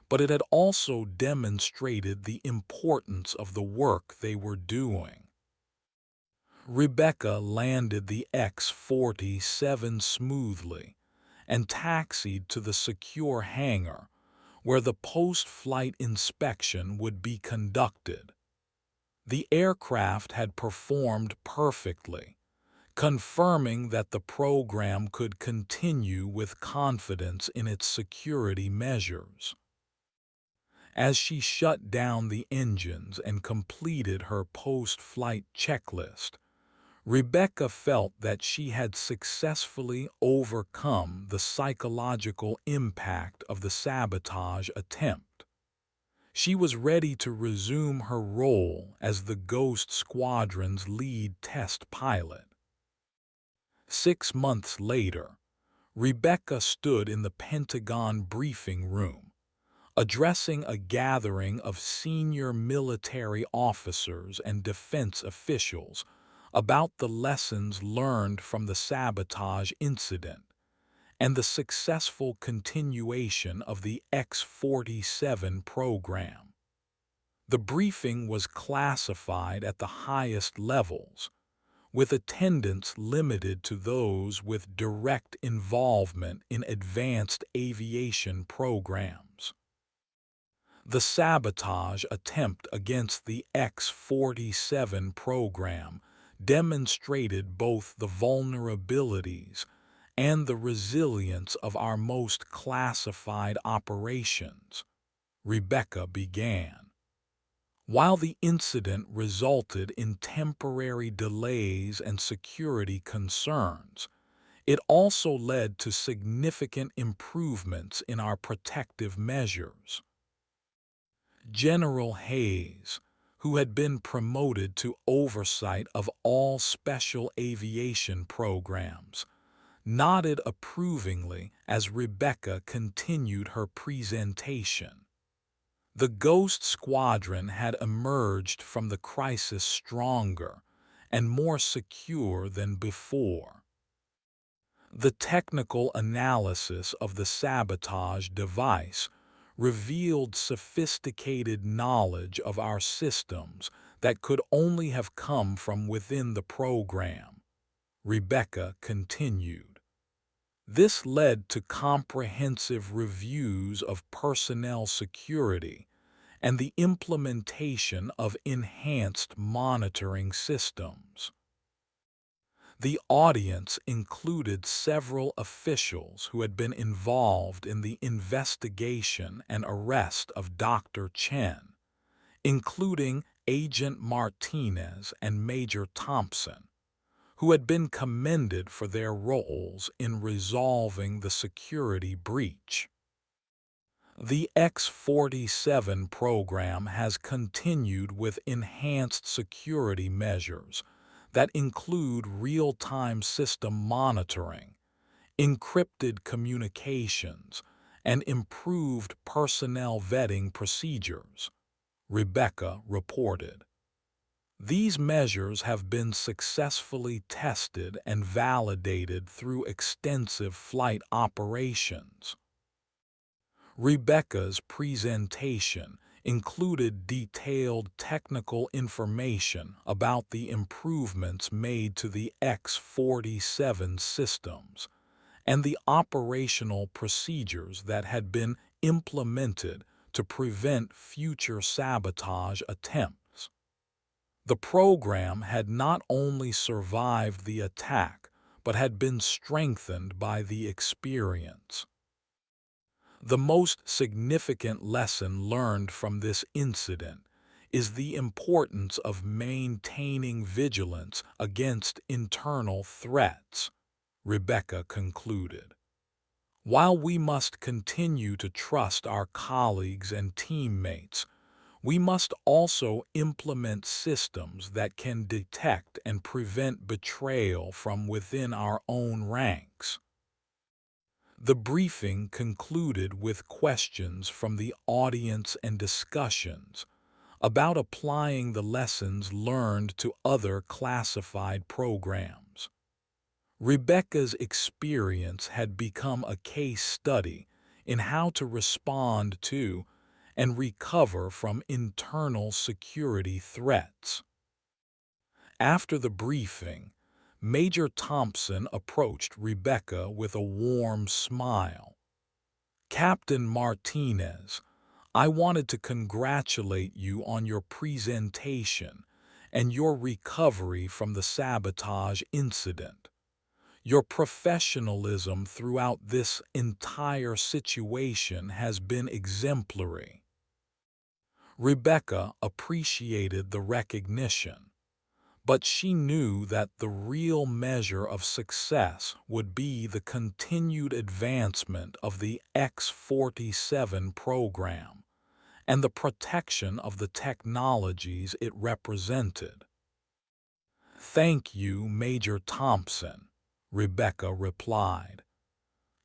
S1: but it had also demonstrated the importance of the work they were doing. Rebecca landed the X-47 smoothly and taxied to the secure hangar where the post-flight inspection would be conducted. The aircraft had performed perfectly, confirming that the program could continue with confidence in its security measures. As she shut down the engines and completed her post-flight checklist, Rebecca felt that she had successfully overcome the psychological impact of the sabotage attempt. She was ready to resume her role as the Ghost Squadron's lead test pilot. 6 months later, Rebecca stood in the Pentagon briefing room, addressing a gathering of senior military officers and defense officials about the lessons learned from the sabotage incident and the successful continuation of the X-47 program. The briefing was classified at the highest levels, with attendance limited to those with direct involvement in advanced aviation programs. The sabotage attempt against the X-47 program demonstrated both the vulnerabilities and the resilience of our most classified operations, Rebecca began. While the incident resulted in temporary delays and security concerns, it also led to significant improvements in our protective measures. General Hayes, who had been promoted to oversight of all special aviation programs, nodded approvingly as Rebecca continued her presentation. The Ghost Squadron had emerged from the crisis stronger and more secure than before. The technical analysis of the sabotage device revealed sophisticated knowledge of our systems that could only have come from within the program, Rebecca continued. This led to comprehensive reviews of personnel security and the implementation of enhanced monitoring systems. The audience included several officials who had been involved in the investigation and arrest of Dr. Chen, including Agent Martinez and Major Thompson, who had been commended for their roles in resolving the security breach. The X-47 program has continued with enhanced security measures that include real-time system monitoring, encrypted communications, and improved personnel vetting procedures, Rebecca reported. These measures have been successfully tested and validated through extensive flight operations. Rebecca's presentation included detailed technical information about the improvements made to the X-47 systems and the operational procedures that had been implemented to prevent future sabotage attempts. The program had not only survived the attack, but had been strengthened by the experience. The most significant lesson learned from this incident is the importance of maintaining vigilance against internal threats, Rebecca concluded. While we must continue to trust our colleagues and teammates, we must also implement systems that can detect and prevent betrayal from within our own ranks. The briefing concluded with questions from the audience and discussions about applying the lessons learned to other classified programs. Rebecca's experience had become a case study in how to respond to and recover from internal security threats. After the briefing, Major Thompson approached Rebecca with a warm smile. "Captain Martinez, I wanted to congratulate you on your presentation and your recovery from the sabotage incident. Your professionalism throughout this entire situation has been exemplary." Rebecca appreciated the recognition, but she knew that the real measure of success would be the continued advancement of the X-47 program and the protection of the technologies it represented. "Thank you, Major Thompson," Rebecca replied.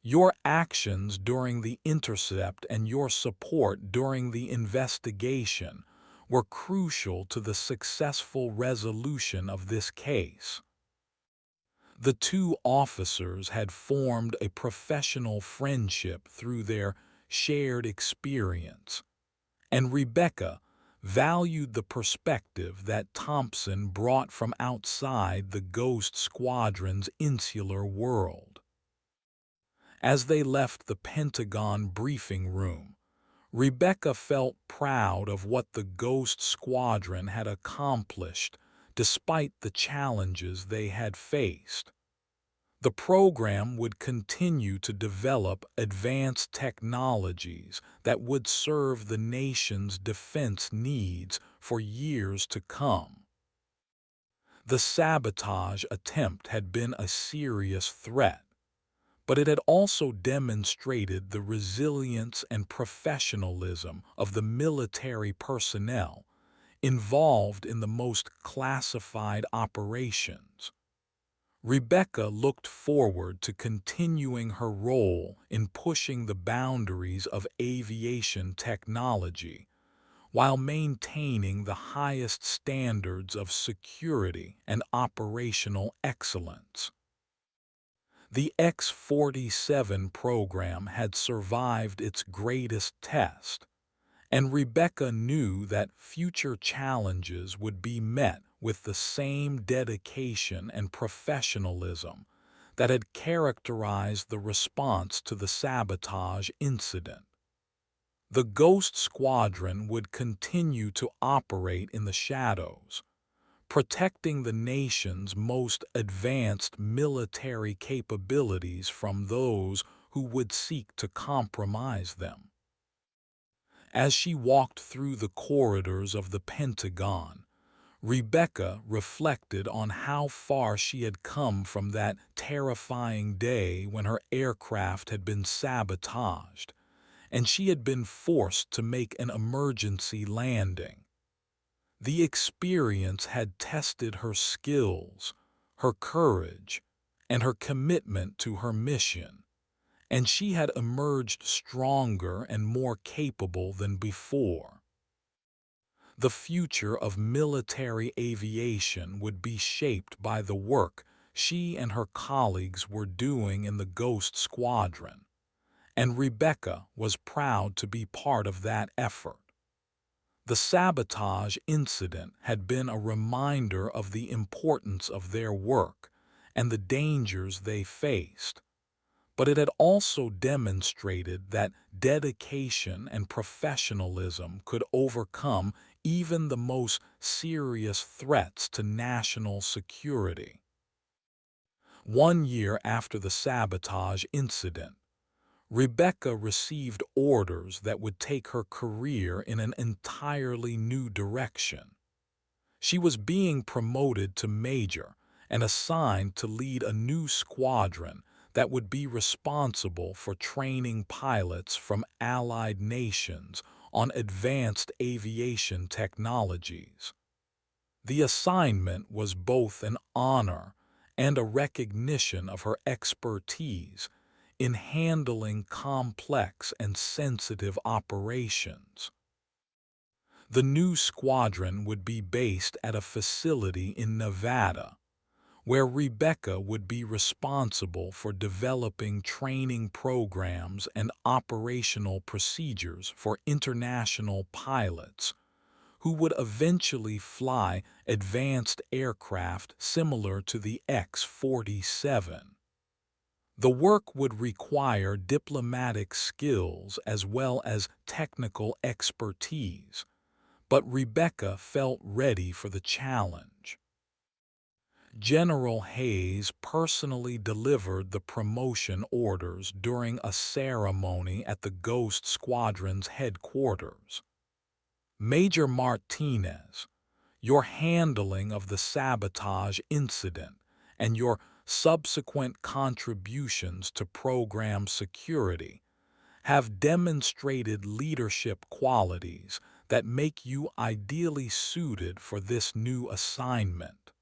S1: "Your actions during the intercept and your support during the investigation were crucial to the successful resolution of this case." The two officers had formed a professional friendship through their shared experience, and Rebecca valued the perspective that Thompson brought from outside the Ghost Squadron's insular world. As they left the Pentagon briefing room, Rebecca felt proud of what the Ghost Squadron had accomplished despite the challenges they had faced. The program would continue to develop advanced technologies that would serve the nation's defense needs for years to come. The sabotage attempt had been a serious threat, but it had also demonstrated the resilience and professionalism of the military personnel involved in the most classified operations. Rebecca looked forward to continuing her role in pushing the boundaries of aviation technology while maintaining the highest standards of security and operational excellence. The X-47 program had survived its greatest test, and Rebecca knew that future challenges would be met with the same dedication and professionalism that had characterized the response to the sabotage incident. The Ghost Squadron would continue to operate in the shadows, protecting the nation's most advanced military capabilities from those who would seek to compromise them. As she walked through the corridors of the Pentagon, Rebecca reflected on how far she had come from that terrifying day when her aircraft had been sabotaged and she had been forced to make an emergency landing. The experience had tested her skills, her courage, and her commitment to her mission, and she had emerged stronger and more capable than before. The future of military aviation would be shaped by the work she and her colleagues were doing in the Ghost Squadron, and Rebecca was proud to be part of that effort. The sabotage incident had been a reminder of the importance of their work and the dangers they faced, but it had also demonstrated that dedication and professionalism could overcome even the most serious threats to national security. 1 year after the sabotage incident, Rebecca received orders that would take her career in an entirely new direction. She was being promoted to major and assigned to lead a new squadron that would be responsible for training pilots from allied nations on advanced aviation technologies. The assignment was both an honor and a recognition of her expertise in handling complex and sensitive operations. The new squadron would be based at a facility in Nevada, where Rebecca would be responsible for developing training programs and operational procedures for international pilots who would eventually fly advanced aircraft similar to the X-47. The work would require diplomatic skills as well as technical expertise, but Rebecca felt ready for the challenge. General Hayes personally delivered the promotion orders during a ceremony at the Ghost Squadron's headquarters. Major Martinez, your handling of the sabotage incident and your subsequent contributions to program security have demonstrated leadership qualities that make you ideally suited for this new assignment.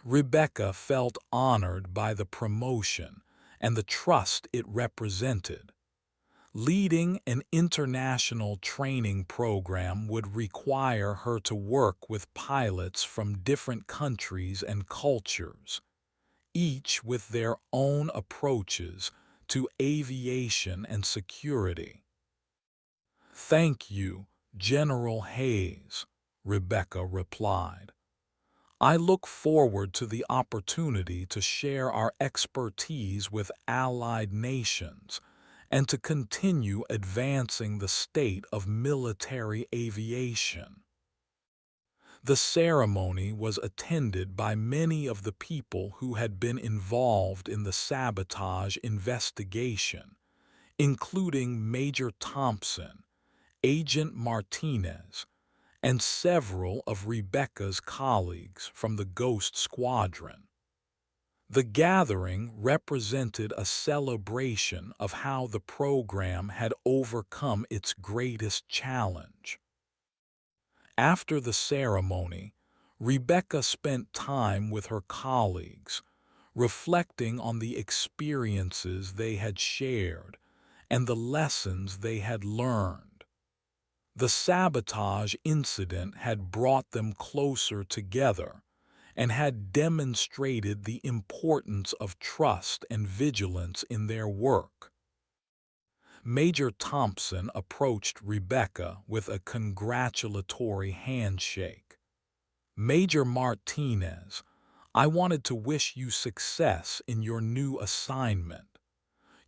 S1: Rebecca felt honored by the promotion and the trust it represented. Leading an international training program would require her to work with pilots from different countries and cultures, each with their own approaches to aviation and security. "Thank you, General Hayes," Rebecca replied. "I look forward to the opportunity to share our expertise with allied nations and to continue advancing the state of military aviation." The ceremony was attended by many of the people who had been involved in the sabotage investigation, including Major Thompson, Agent Martinez, and several of Rebecca's colleagues from the Ghost Squadron. The gathering represented a celebration of how the program had overcome its greatest challenge. After the ceremony, Rebecca spent time with her colleagues, reflecting on the experiences they had shared and the lessons they had learned. The sabotage incident had brought them closer together and had demonstrated the importance of trust and vigilance in their work. Major Thompson approached Rebecca with a congratulatory handshake. "Major Martinez, I wanted to wish you success in your new assignment.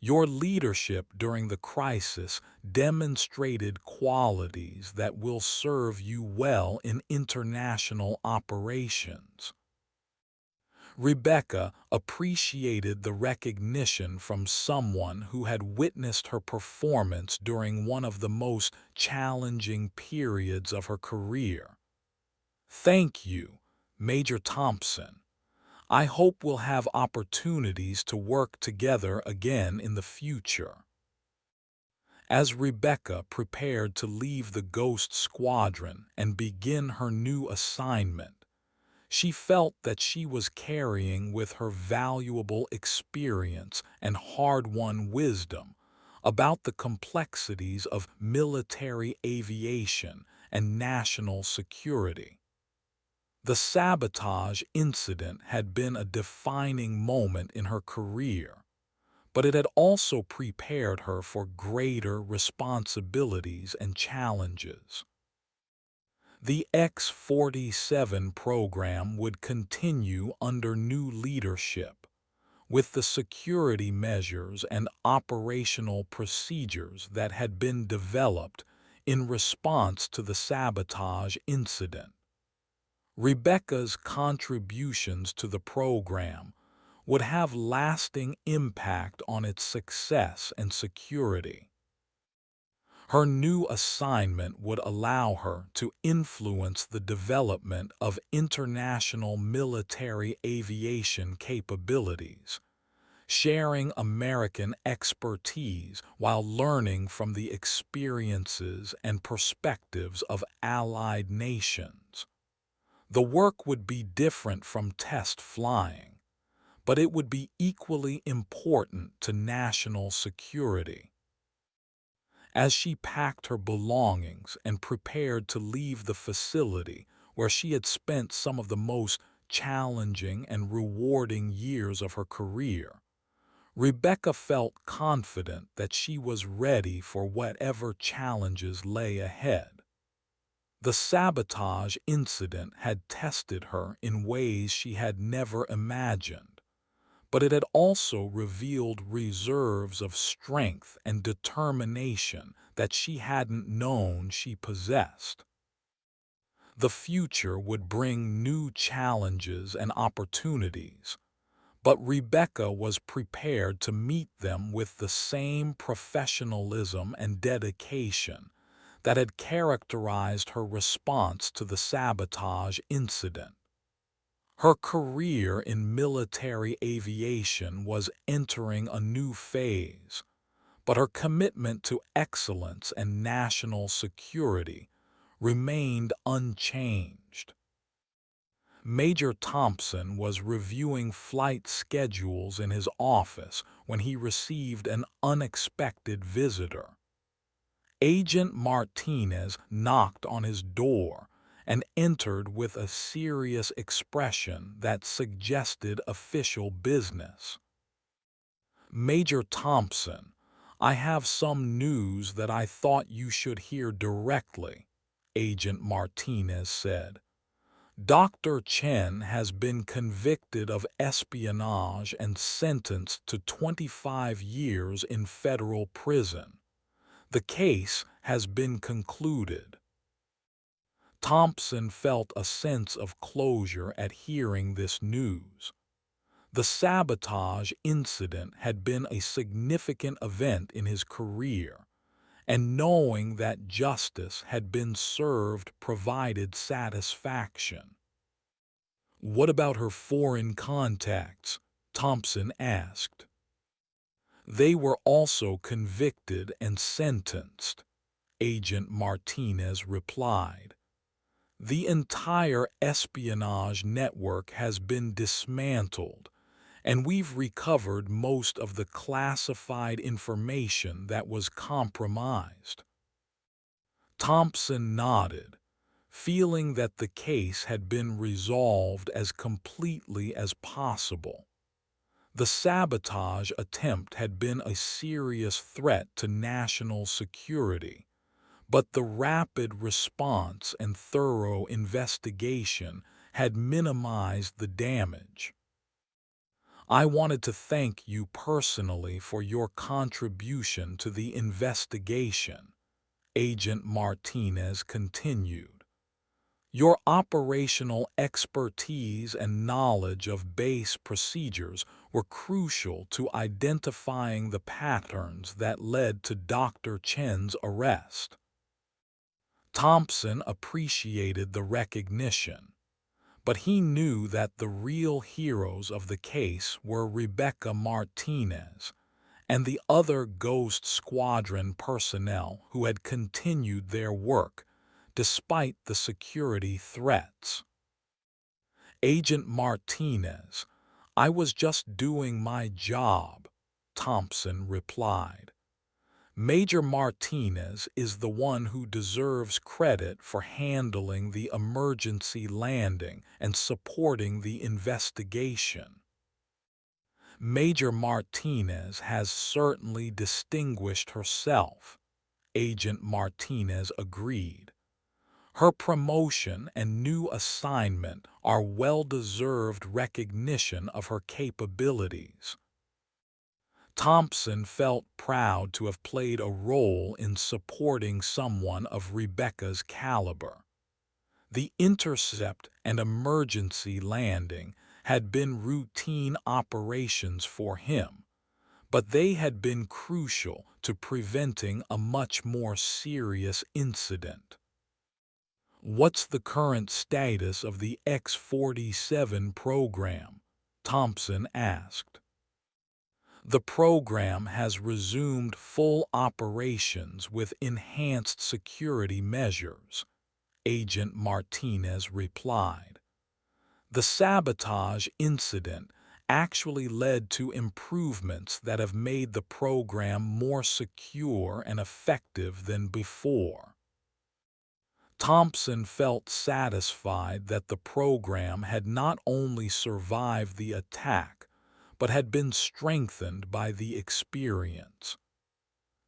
S1: Your leadership during the crisis demonstrated qualities that will serve you well in international operations. Rebecca appreciated the recognition from someone who had witnessed her performance during one of the most challenging periods of her career. "Thank you, Major Thompson. I hope we'll have opportunities to work together again in the future." As Rebecca prepared to leave the Ghost Squadron and begin her new assignment, she felt that she was carrying with her valuable experience and hard-won wisdom about the complexities of military aviation and national security. The sabotage incident had been a defining moment in her career, but it had also prepared her for greater responsibilities and challenges. The X-47 program would continue under new leadership, with the security measures and operational procedures that had been developed in response to the sabotage incident. Rebecca's contributions to the program would have lasting impact on its success and security. Her new assignment would allow her to influence the development of international military aviation capabilities, sharing American expertise while learning from the experiences and perspectives of allied nations. The work would be different from test flying, but it would be equally important to national security. As she packed her belongings and prepared to leave the facility where she had spent some of the most challenging and rewarding years of her career, Rebecca felt confident that she was ready for whatever challenges lay ahead. The sabotage incident had tested her in ways she had never imagined, but it had also revealed reserves of strength and determination that she hadn't known she possessed. The future would bring new challenges and opportunities, but Rebecca was prepared to meet them with the same professionalism and dedication that had characterized her response to the sabotage incident. Her career in military aviation was entering a new phase, but her commitment to excellence and national security remained unchanged. Major Thompson was reviewing flight schedules in his office when he received an unexpected visitor. Agent Martinez knocked on his door and entered with a serious expression that suggested official business. "Major Thompson, I have some news that I thought you should hear directly," Agent Martinez said. "Dr. Chen has been convicted of espionage and sentenced to 25 years in federal prison. The case has been concluded." Thompson felt a sense of closure at hearing this news. The sabotage incident had been a significant event in his career, and knowing that justice had been served provided satisfaction. "What about her foreign contacts?" Thompson asked. "They were also convicted and sentenced," Agent Martinez replied. "The entire espionage network has been dismantled, and we've recovered most of the classified information that was compromised." Thompson nodded, feeling that the case had been resolved as completely as possible. The sabotage attempt had been a serious threat to national security, but the rapid response and thorough investigation had minimized the damage. I wanted to thank you personally for your contribution to the investigation, Agent Martinez continued. Your operational expertise and knowledge of base procedures were crucial to identifying the patterns that led to Dr. Chen's arrest. Thompson appreciated the recognition, but he knew that the real heroes of the case were Rebecca Martinez and the other Ghost Squadron personnel who had continued their work despite the security threats. Agent Martinez, I was just doing my job, Thompson replied. Major Martinez is the one who deserves credit for handling the emergency landing and supporting the investigation. Major Martinez has certainly distinguished herself, Agent Martinez agreed. Her promotion and new assignment are well-deserved recognition of her capabilities. Thompson felt proud to have played a role in supporting someone of Rebecca's caliber. The intercept and emergency landing had been routine operations for him, but they had been crucial to preventing a much more serious incident. What's the current status of the X-47 program? Thompson asked. The program has resumed full operations with enhanced security measures, Agent Martinez replied. The sabotage incident actually led to improvements that have made the program more secure and effective than before. Thompson felt satisfied that the program had not only survived the attack, but had been strengthened by the experience.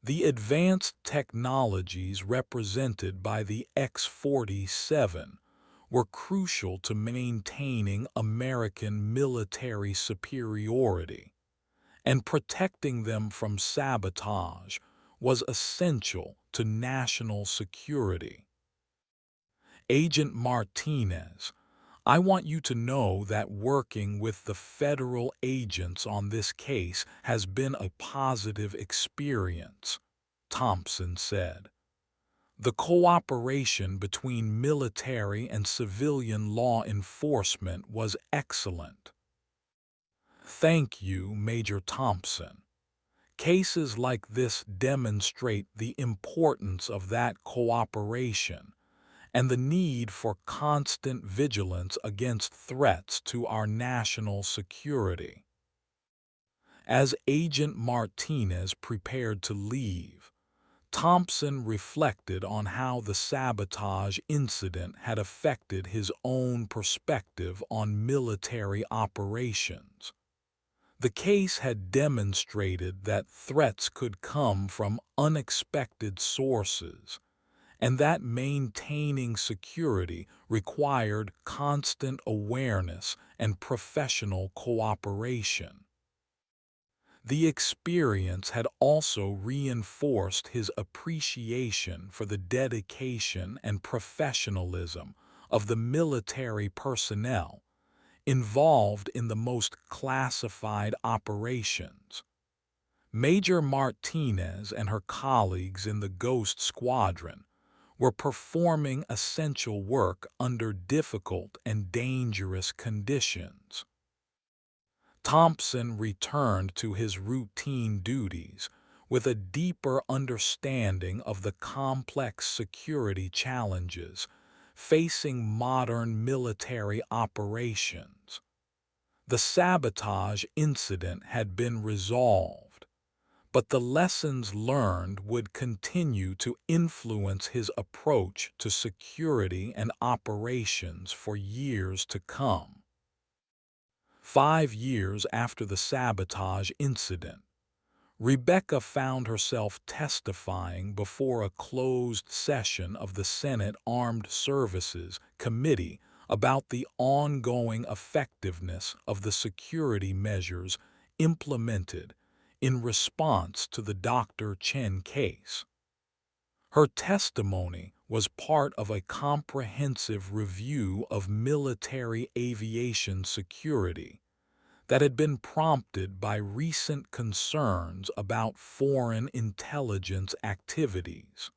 S1: The advanced technologies represented by the X-47 were crucial to maintaining American military superiority, and protecting them from sabotage was essential to national security. Agent Martinez, I want you to know that working with the federal agents on this case has been a positive experience, Thompson said. The cooperation between military and civilian law enforcement was excellent. Thank you, Major Thompson. Cases like this demonstrate the importance of that cooperation and the need for constant vigilance against threats to our national security. As Agent Martinez prepared to leave, Thompson reflected on how the sabotage incident had affected his own perspective on military operations. The case had demonstrated that threats could come from unexpected sources, and that maintaining security required constant awareness and professional cooperation. The experience had also reinforced his appreciation for the dedication and professionalism of the military personnel involved in the most classified operations. Major Martinez and her colleagues in the Ghost Squadron were performing essential work under difficult and dangerous conditions. Thompson returned to his routine duties with a deeper understanding of the complex security challenges facing modern military operations. The sabotage incident had been resolved, but the lessons learned would continue to influence his approach to security and operations for years to come. 5 years after the sabotage incident, Rebecca found herself testifying before a closed session of the Senate Armed Services Committee about the ongoing effectiveness of the security measures implemented in response to the Dr. Chen case. Her testimony was part of a comprehensive review of military aviation security that had been prompted by recent concerns about foreign intelligence activities.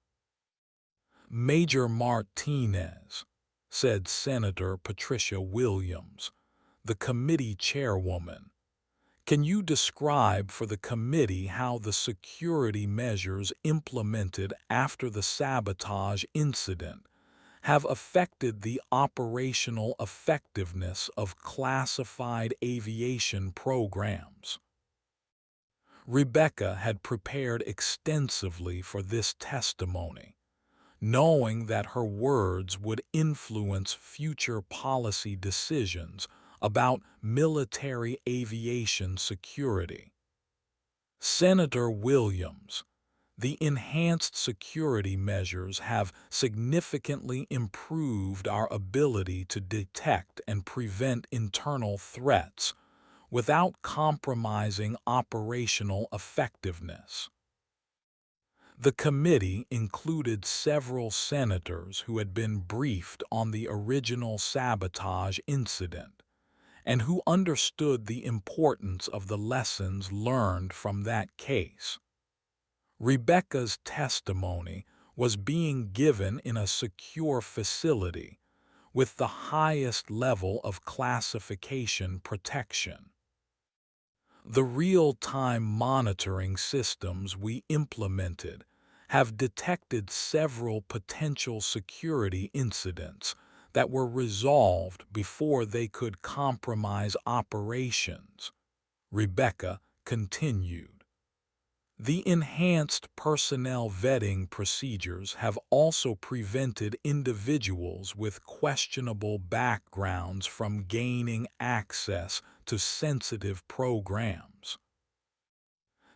S1: Major Martinez, said Senator Patricia Williams, the committee chairwoman, can you describe for the committee how the security measures implemented after the sabotage incident have affected the operational effectiveness of classified aviation programs? Rebecca had prepared extensively for this testimony, knowing that her words would influence future policy decisions about military aviation security. Senator Williams, the enhanced security measures have significantly improved our ability to detect and prevent internal threats without compromising operational effectiveness. The committee included several senators who had been briefed on the original sabotage incident and who understood the importance of the lessons learned from that case. Rebecca's testimony was being given in a secure facility with the highest level of classification protection. The real-time monitoring systems we implemented have detected several potential security incidents that were resolved before they could compromise operations, Rebecca continued. The enhanced personnel vetting procedures have also prevented individuals with questionable backgrounds from gaining access to sensitive programs.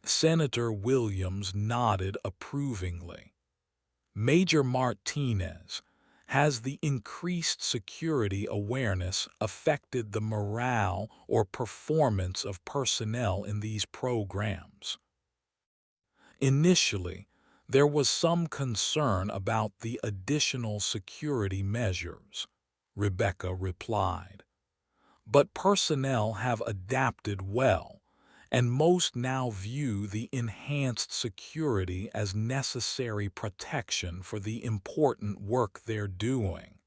S1: Senator Williams nodded approvingly. Major Martinez, has the increased security awareness affected the morale or performance of personnel in these programs? Initially, there was some concern about the additional security measures, Rebecca replied. But personnel have adapted well, and most now view the enhanced security as necessary protection for the important work they're doing.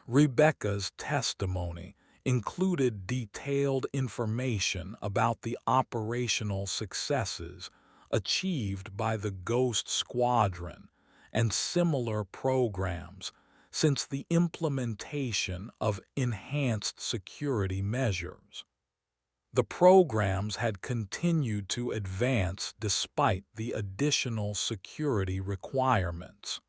S1: Rebecca's testimony included detailed information about the operational successes achieved by the Ghost Squadron and similar programs since the implementation of enhanced security measures. The programs had continued to advance despite the additional security requirements.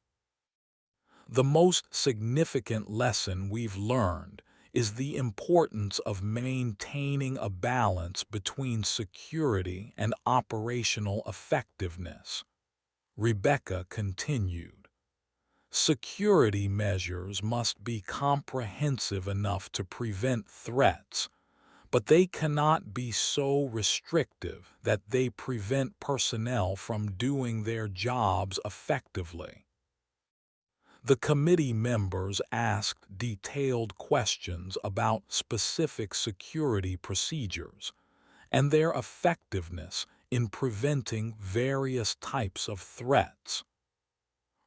S1: The most significant lesson we've learned is the importance of maintaining a balance between security and operational effectiveness, Rebecca continued. Security measures must be comprehensive enough to prevent threats, but they cannot be so restrictive that they prevent personnel from doing their jobs effectively. The committee members asked detailed questions about specific security procedures and their effectiveness in preventing various types of threats.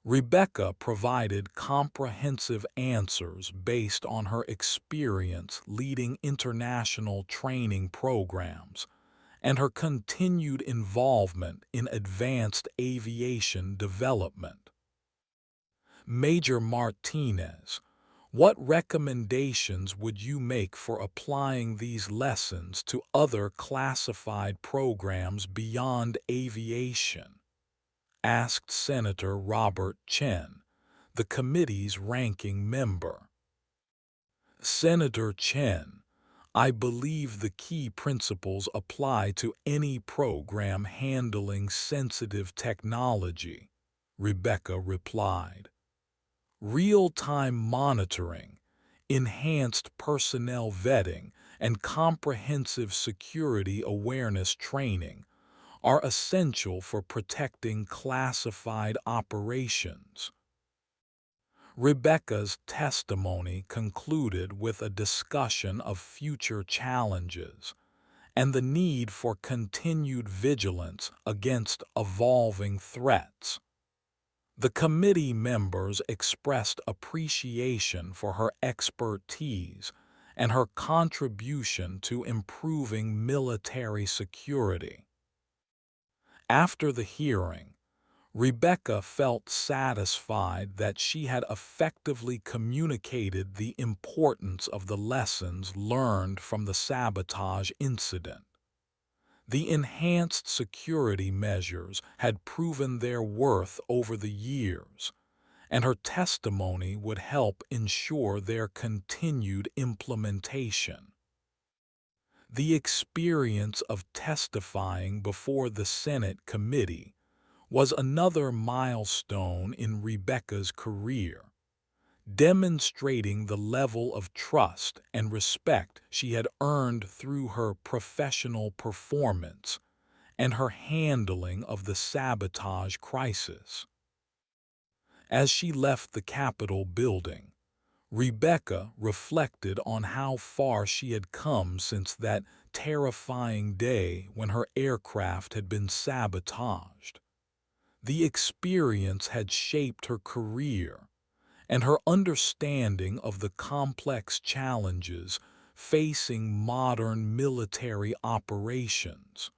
S1: Rebecca provided comprehensive answers based on her experience leading international training programs and her continued involvement in advanced aviation development. Major Martinez, what recommendations would you make for applying these lessons to other classified programs beyond aviation? Asked Senator Robert Chen, the committee's ranking member. Senator Chen, I believe the key principles apply to any program handling sensitive technology, Rebecca replied. Real-time monitoring, enhanced personnel vetting, and comprehensive security awareness training are essential for protecting classified operations. Rebecca's testimony concluded with a discussion of future challenges and the need for continued vigilance against evolving threats. The committee members expressed appreciation for her expertise and her contribution to improving military security. After the hearing, Rebecca felt satisfied that she had effectively communicated the importance of the lessons learned from the sabotage incident. The enhanced security measures had proven their worth over the years, and her testimony would help ensure their continued implementation. The experience of testifying before the Senate committee was another milestone in Rebecca's career, demonstrating the level of trust and respect she had earned through her professional performance and her handling of the sabotage crisis. As she left the Capitol building, Rebecca reflected on how far she had come since that terrifying day when her aircraft had been sabotaged. The experience had shaped her career and her understanding of the complex challenges facing modern military operations.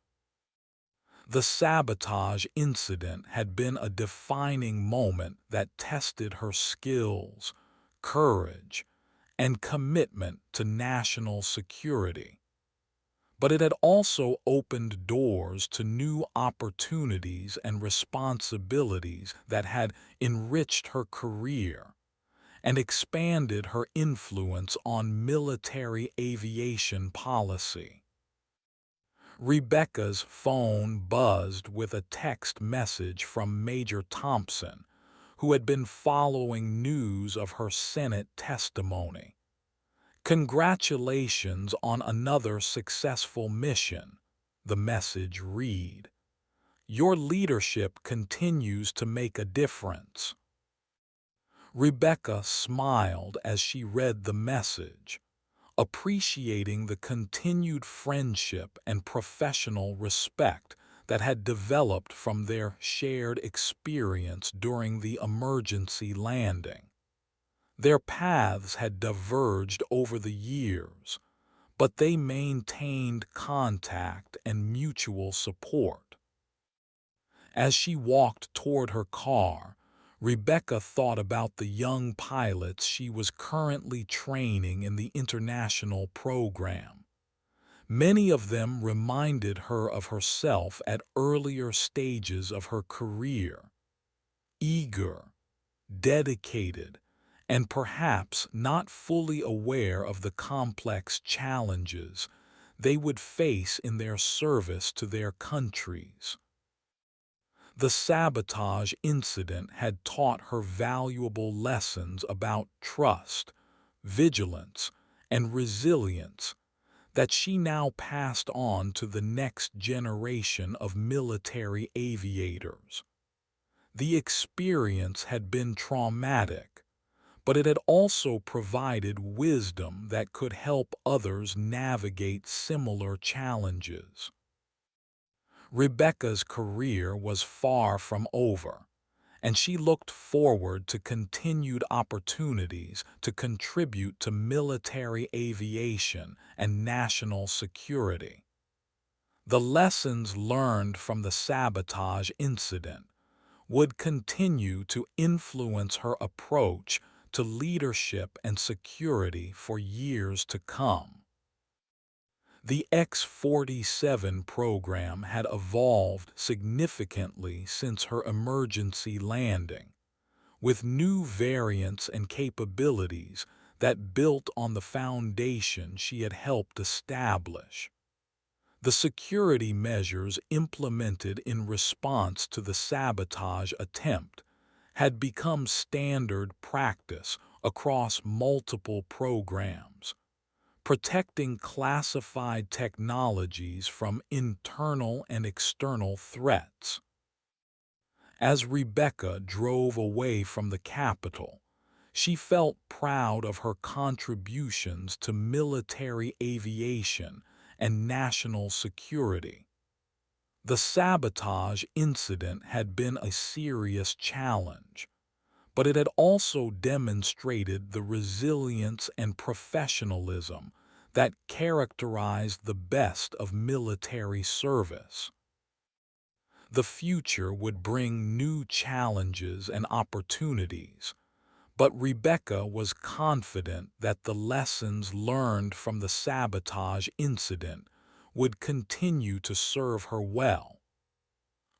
S1: The sabotage incident had been a defining moment that tested her skills, courage, and commitment to national security. But it had also opened doors to new opportunities and responsibilities that had enriched her career and expanded her influence on military aviation policy. Rebecca's phone buzzed with a text message from Major Thompson, who had been following news of her Senate testimony. "Congratulations on another successful mission," the message read. "Your leadership continues to make a difference." Rebecca smiled as she read the message, appreciating the continued friendship and professional respect that had developed from their shared experience during the emergency landing. Their paths had diverged over the years, but they maintained contact and mutual support. As she walked toward her car, Rebecca thought about the young pilots she was currently training in the international program. Many of them reminded her of herself at earlier stages of her career, eager, dedicated, and perhaps not fully aware of the complex challenges they would face in their service to their countries. The sabotage incident had taught her valuable lessons about trust, vigilance, and resilience that she now passed on to the next generation of military aviators. The experience had been traumatic, but it had also provided wisdom that could help others navigate similar challenges. Rebecca's career was far from over, and she looked forward to continued opportunities to contribute to military aviation and national security. The lessons learned from the sabotage incident would continue to influence her approach to leadership and security for years to come. The X-47 program had evolved significantly since her emergency landing, with new variants and capabilities that built on the foundation she had helped establish. The security measures implemented in response to the sabotage attempt had become standard practice across multiple programs, protecting classified technologies from internal and external threats. As Rebecca drove away from the capital, she felt proud of her contributions to military aviation and national security. The sabotage incident had been a serious challenge, but it had also demonstrated the resilience and professionalism that characterized the best of military service. The future would bring new challenges and opportunities, but Rebecca was confident that the lessons learned from the sabotage incident would continue to serve her well.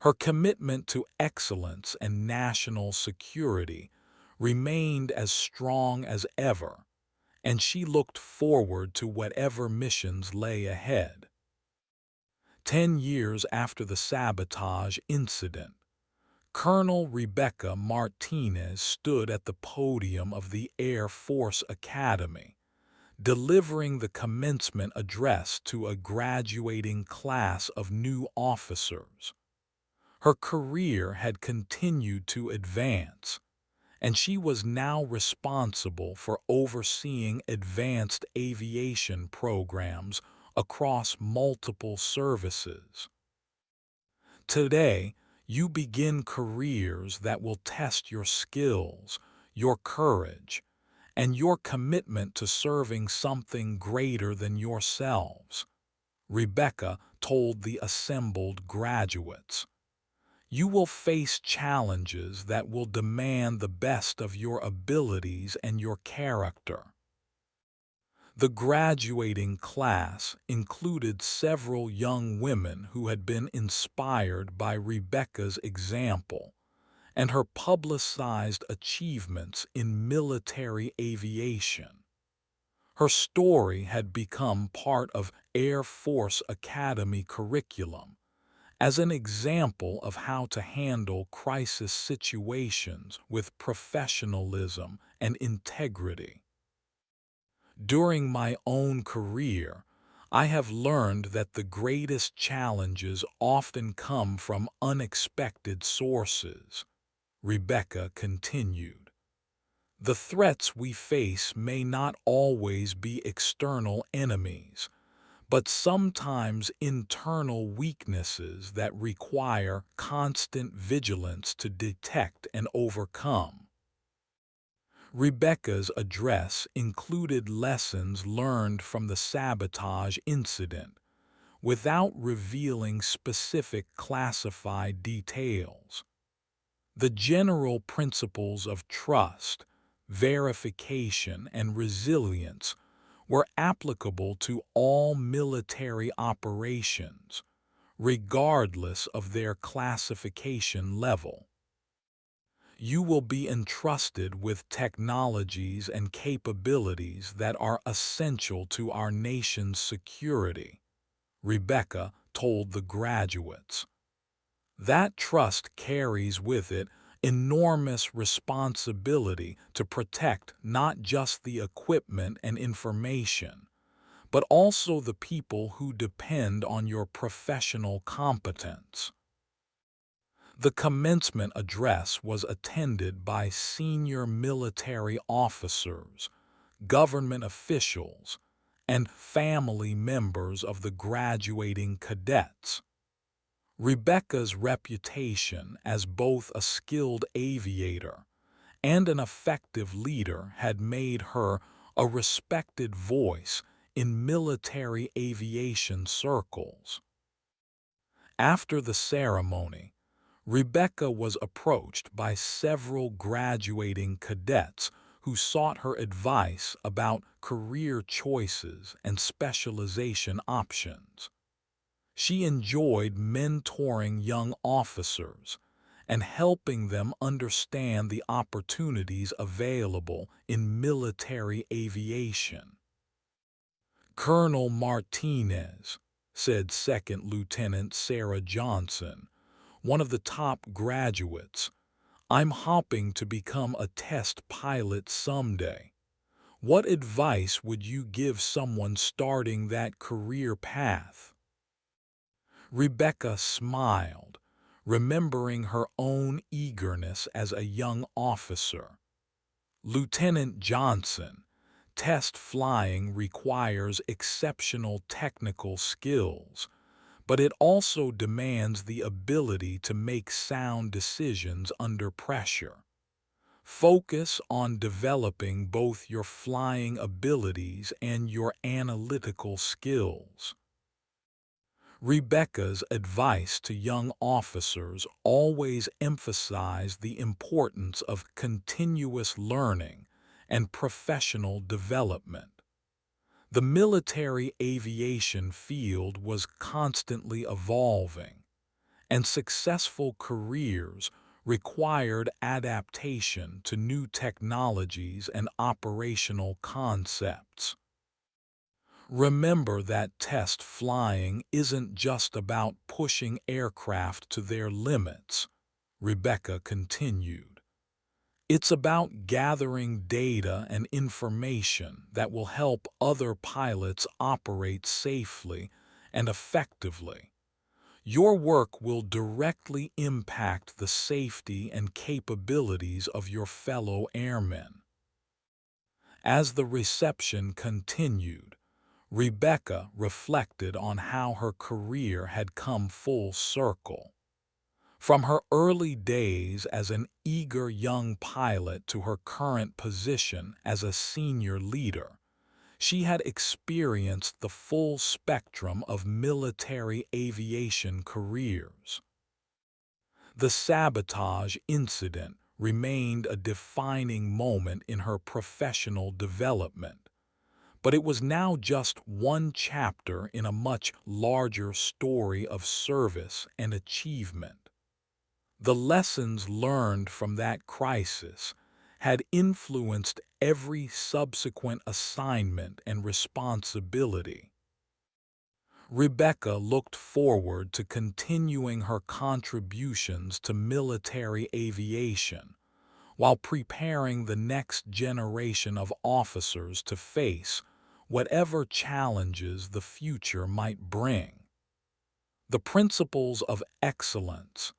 S1: Her commitment to excellence and national security remained as strong as ever, and she looked forward to whatever missions lay ahead. 10 years after the sabotage incident, Colonel Rebecca Martinez stood at the podium of the Air Force Academy, delivering the commencement address to a graduating class of new officers. Her career had continued to advance, and she was now responsible for overseeing advanced aviation programs across multiple services. Today, you begin careers that will test your skills, your courage, and your commitment to serving something greater than yourselves, Rebecca told the assembled graduates. You will face challenges that will demand the best of your abilities and your character. The graduating class included several young women who had been inspired by Rebecca's example and her publicized achievements in military aviation. Her story had become part of Air Force Academy curriculum as an example of how to handle crisis situations with professionalism and integrity. During my own career, I have learned that the greatest challenges often come from unexpected sources, Rebecca continued. The threats we face may not always be external enemies, but sometimes internal weaknesses that require constant vigilance to detect and overcome. Rebecca's address included lessons learned from the sabotage incident, without revealing specific classified details. The general principles of trust, verification, and resilience were applicable to all military operations, regardless of their classification level. You will be entrusted with technologies and capabilities that are essential to our nation's security, Rebecca told the graduates. That trust carries with it enormous responsibility to protect not just the equipment and information, but also the people who depend on your professional competence. The commencement address was attended by senior military officers, government officials, and family members of the graduating cadets. Rebecca's reputation as both a skilled aviator and an effective leader had made her a respected voice in military aviation circles. After the ceremony, Rebecca was approached by several graduating cadets who sought her advice about career choices and specialization options. She enjoyed mentoring young officers and helping them understand the opportunities available in military aviation. Colonel Martinez, said Second Lieutenant Sarah Johnson, one of the top graduates, I'm hoping to become a test pilot someday. What advice would you give someone starting that career path?" Rebecca smiled, remembering her own eagerness as a young officer. "Lieutenant Johnson, test flying requires exceptional technical skills, but it also demands the ability to make sound decisions under pressure. Focus on developing both your flying abilities and your analytical skills." Rebecca's advice to young officers always emphasized the importance of continuous learning and professional development. The military aviation field was constantly evolving, and successful careers required adaptation to new technologies and operational concepts. "Remember that test flying isn't just about pushing aircraft to their limits," Rebecca continued. "It's about gathering data and information that will help other pilots operate safely and effectively. Your work will directly impact the safety and capabilities of your fellow airmen." As the reception continued, Rebecca reflected on how her career had come full circle. From her early days as an eager young pilot to her current position as a senior leader, she had experienced the full spectrum of military aviation careers. The sabotage incident remained a defining moment in her professional development, but it was now just one chapter in a much larger story of service and achievement. The lessons learned from that crisis had influenced every subsequent assignment and responsibility. Rebecca looked forward to continuing her contributions to military aviation while preparing the next generation of officers to face whatever challenges the future might bring. The principles of excellence,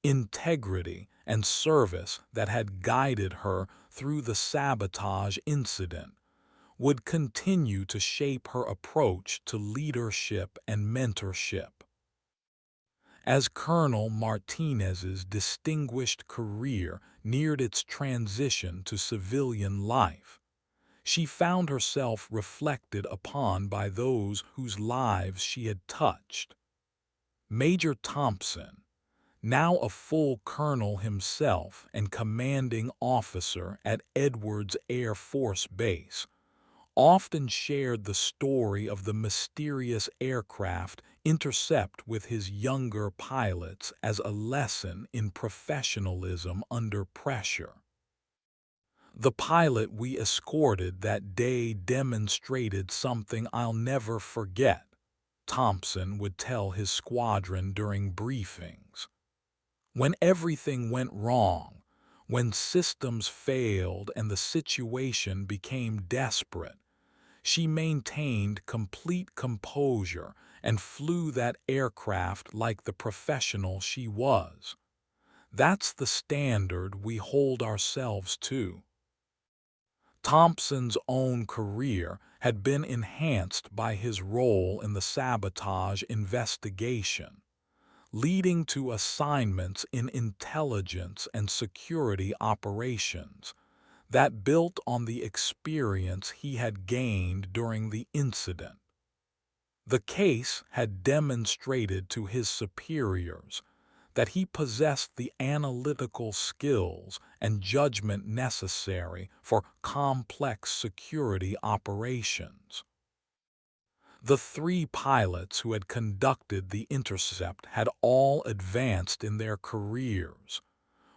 S1: integrity, and service that had guided her through the sabotage incident would continue to shape her approach to leadership and mentorship. As Colonel Martinez's distinguished career neared its transition to civilian life, she found herself reflected upon by those whose lives she had touched. Major Thompson, now a full colonel himself and commanding officer at Edwards Air Force Base, often shared the story of the mysterious aircraft intercept with his younger pilots as a lesson in professionalism under pressure. "The pilot we escorted that day demonstrated something I'll never forget," Thompson would tell his squadron during briefings. "When everything went wrong, when systems failed and the situation became desperate, she maintained complete composure and flew that aircraft like the professional she was. That's the standard we hold ourselves to." Thompson's own career had been enhanced by his role in the sabotage investigation, leading to assignments in intelligence and security operations that built on the experience he had gained during the incident. The case had demonstrated to his superiors that he possessed the analytical skills and judgment necessary for complex security operations. The three pilots who had conducted the intercept had all advanced in their careers,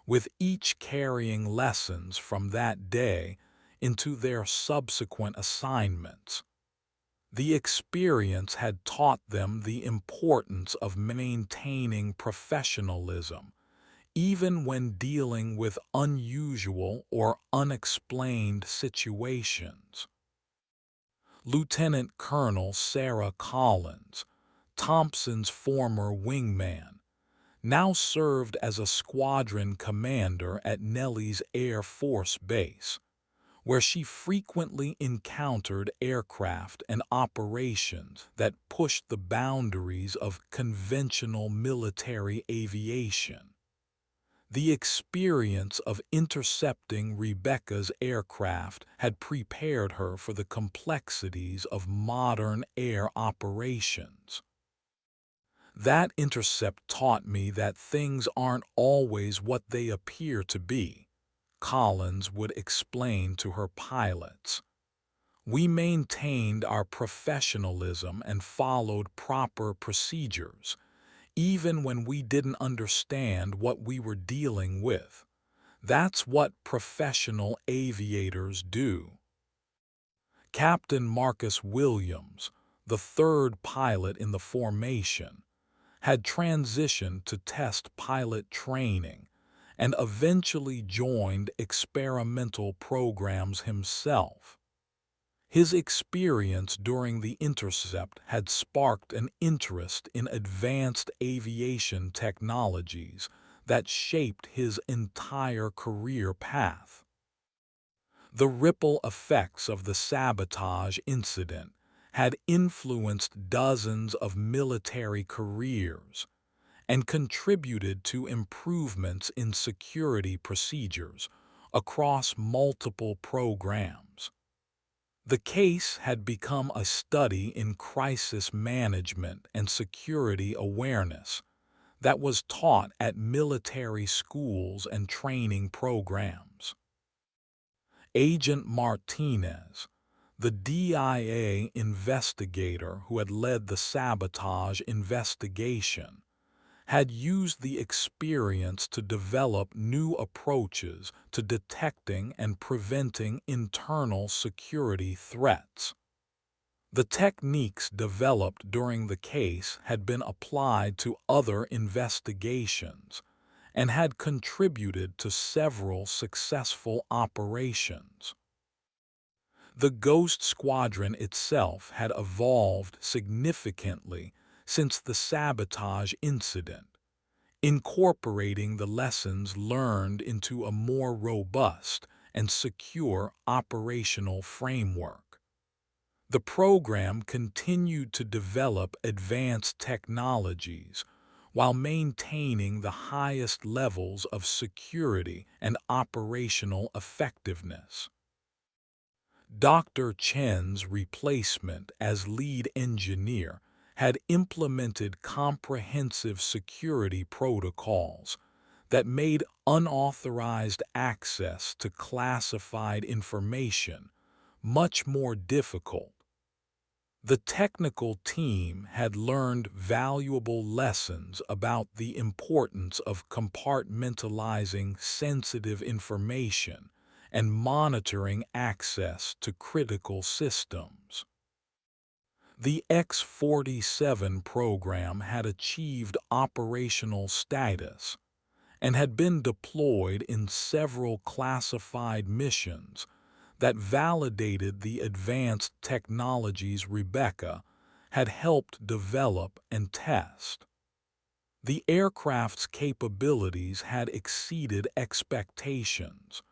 S1: with each carrying lessons from that day into their subsequent assignments. The experience had taught them the importance of maintaining professionalism, even when dealing with unusual or unexplained situations. Lieutenant Colonel Sarah Collins, Thompson's former wingman, now served as a squadron commander at Nellis Air Force Base, where she frequently encountered aircraft and operations that pushed the boundaries of conventional military aviation. The experience of intercepting Rebecca's aircraft had prepared her for the complexities of modern air operations. That intercept taught me that things aren't always what they appear to be, Collins would explain to her pilots. We maintained our professionalism and followed proper procedures, even when we didn't understand what we were dealing with. That's what professional aviators do. Captain Marcus Williams, the third pilot in the formation, had transitioned to test pilot training and eventually joined experimental programs himself. His experience during the intercept had sparked an interest in advanced aviation technologies that shaped his entire career path. The ripple effects of the sabotage incident had influenced dozens of military careers and contributed to improvements in security procedures across multiple programs. The case had become a study in crisis management and security awareness that was taught at military schools and training programs. Agent Martinez, the DIA investigator who had led the sabotage investigation, had used the experience to develop new approaches to detecting and preventing internal security threats. The techniques developed during the case had been applied to other investigations and had contributed to several successful operations. The Ghost Squadron itself had evolved significantly since the sabotage incident, incorporating the lessons learned into a more robust and secure operational framework. The program continued to develop advanced technologies while maintaining the highest levels of security and operational effectiveness. Dr. Chen's replacement as lead engineer had implemented comprehensive security protocols that made unauthorized access to classified information much more difficult. The technical team had learned valuable lessons about the importance of compartmentalizing sensitive information and monitoring access to critical systems. The X-47 program had achieved operational status and had been deployed in several classified missions that validated the advanced technologies Rebecca had helped develop and test. The aircraft's capabilities had exceeded expectations,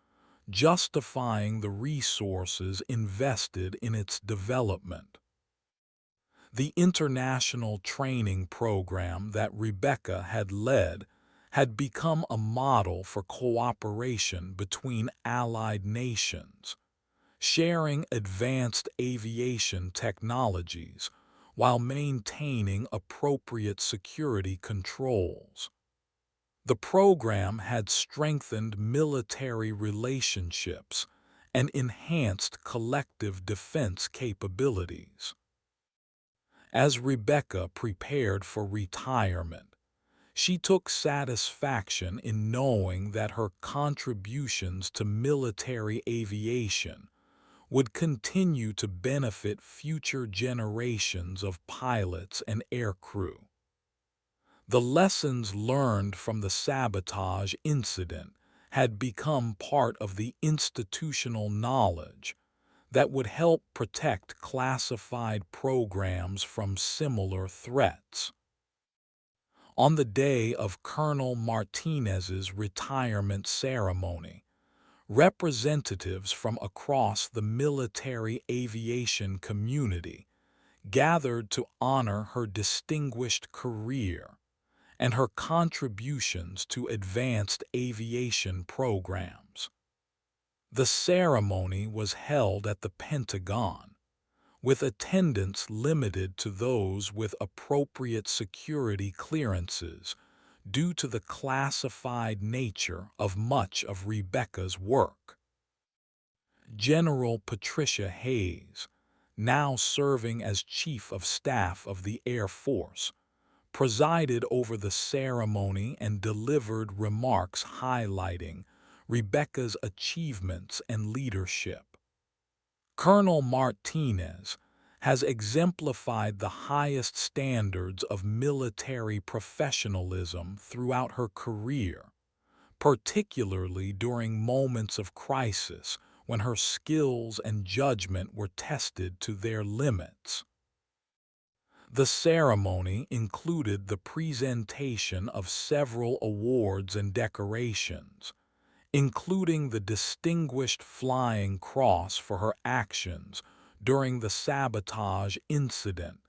S1: justifying the resources invested in its development. The international training program that Rebecca had led had become a model for cooperation between allied nations, sharing advanced aviation technologies while maintaining appropriate security controls. The program had strengthened military relationships and enhanced collective defense capabilities. As Rebecca prepared for retirement, she took satisfaction in knowing that her contributions to military aviation would continue to benefit future generations of pilots and aircrew. The lessons learned from the sabotage incident had become part of the institutional knowledge that would help protect classified programs from similar threats. On the day of Colonel Martinez's retirement ceremony, representatives from across the military aviation community gathered to honor her distinguished career and her contributions to advanced aviation programs. The ceremony was held at the Pentagon, with attendance limited to those with appropriate security clearances due to the classified nature of much of Rebecca's work. General Patricia Hayes, now serving as Chief of Staff of the Air Force, presided over the ceremony and delivered remarks highlighting Rebecca's achievements and leadership. Colonel Martinez has exemplified the highest standards of military professionalism throughout her career, particularly during moments of crisis when her skills and judgment were tested to their limits. The ceremony included the presentation of several awards and decorations, including the Distinguished Flying Cross for her actions during the sabotage incident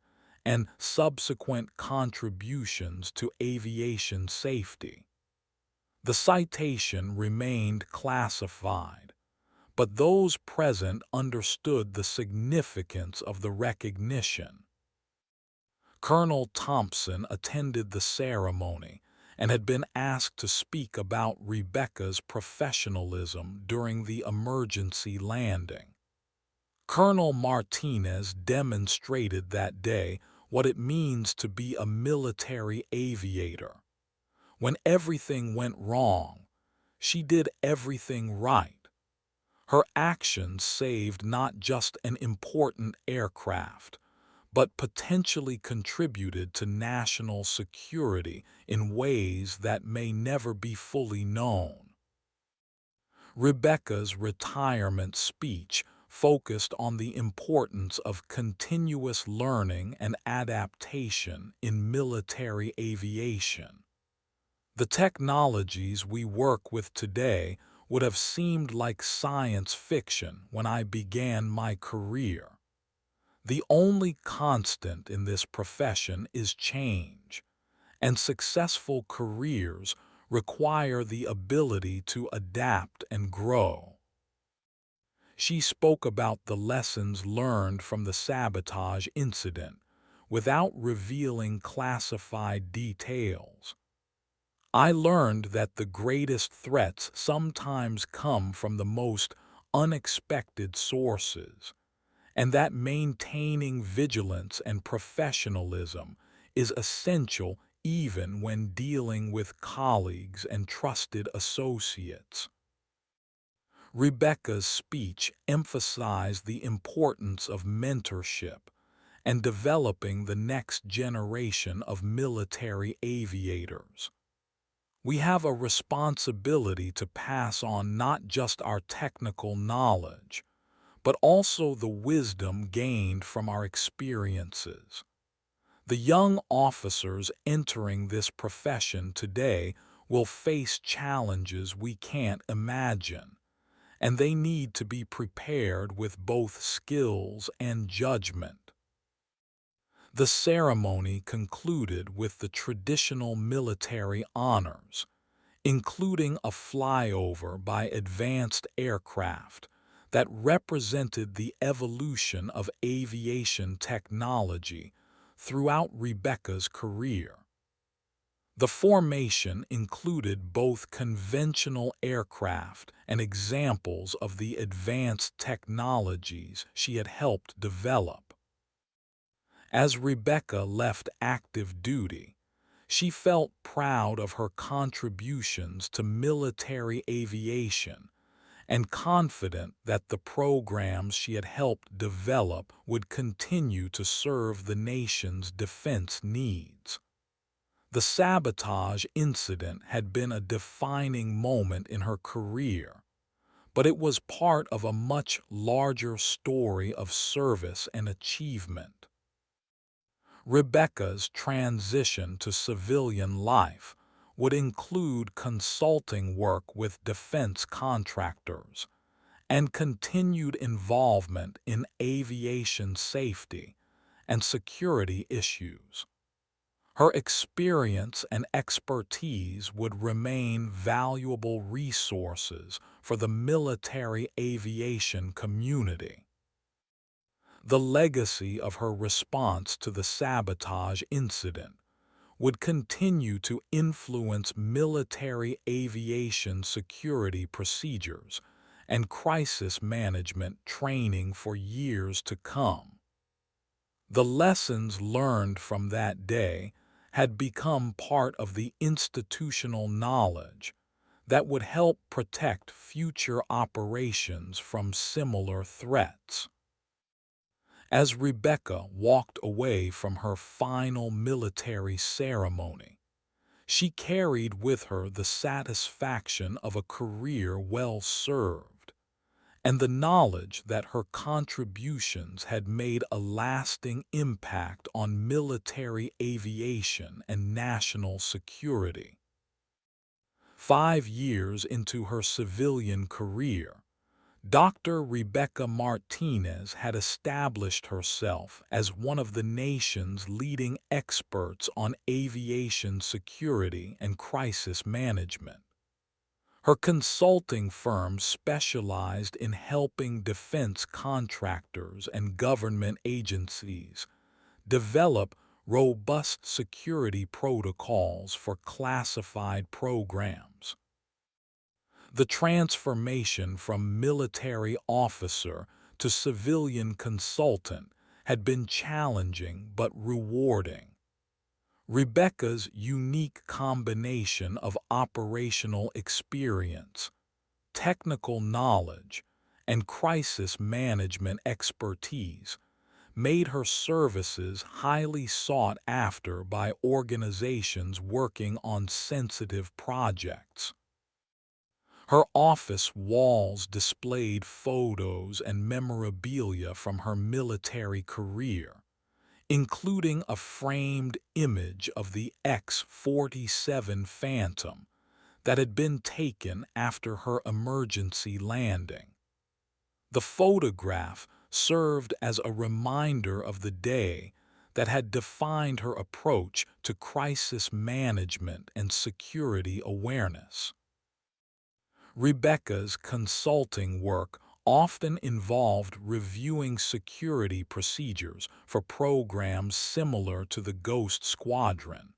S1: and subsequent contributions to aviation safety. The citation remained classified, but those present understood the significance of the recognition. Colonel Thompson attended the ceremony and had been asked to speak about Rebecca's professionalism during the emergency landing. Colonel Martinez demonstrated that day what it means to be a military aviator. When everything went wrong, she did everything right. Her actions saved not just an important aircraft, but potentially contributed to national security in ways that may never be fully known. Rebecca's retirement speech focused on the importance of continuous learning and adaptation in military aviation. The technologies we work with today would have seemed like science fiction when I began my career. The only constant in this profession is change, and successful careers require the ability to adapt and grow. She spoke about the lessons learned from the sabotage incident without revealing classified details. I learned that the greatest threats sometimes come from the most unexpected sources, and that maintaining vigilance and professionalism is essential even when dealing with colleagues and trusted associates. Rebecca's speech emphasized the importance of mentorship and developing the next generation of military aviators. We have a responsibility to pass on not just our technical knowledge, but also the wisdom gained from our experiences. The young officers entering this profession today will face challenges we can't imagine, and they need to be prepared with both skills and judgment. The ceremony concluded with the traditional military honors, including a flyover by advanced aircraft that represented the evolution of aviation technology throughout Rebecca's career. The formation included both conventional aircraft and examples of the advanced technologies she had helped develop. As Rebecca left active duty, she felt proud of her contributions to military aviation and confident that the programs she had helped develop would continue to serve the nation's defense needs. The sabotage incident had been a defining moment in her career, but it was part of a much larger story of service and achievement. Rebecca's transition to civilian life would include consulting work with defense contractors and continued involvement in aviation safety and security issues. Her experience and expertise would remain valuable resources for the military aviation community. The legacy of her response to the sabotage incident would continue to influence military aviation security procedures and crisis management training for years to come. The lessons learned from that day had become part of the institutional knowledge that would help protect future operations from similar threats. As Rebecca walked away from her final military ceremony, she carried with her the satisfaction of a career well served, and the knowledge that her contributions had made a lasting impact on military aviation and national security. 5 years into her civilian career, Dr. Rebecca Martinez had established herself as one of the nation's leading experts on aviation security and crisis management. Her consulting firm specialized in helping defense contractors and government agencies develop robust security protocols for classified programs. The transformation from military officer to civilian consultant had been challenging but rewarding. Rebecca's unique combination of operational experience, technical knowledge, and crisis management expertise made her services highly sought after by organizations working on sensitive projects. Her office walls displayed photos and memorabilia from her military career, including a framed image of the X-47 Phantom that had been taken after her emergency landing. The photograph served as a reminder of the day that had defined her approach to crisis management and security awareness. Rebecca's consulting work often involved reviewing security procedures for programs similar to the Ghost Squadron,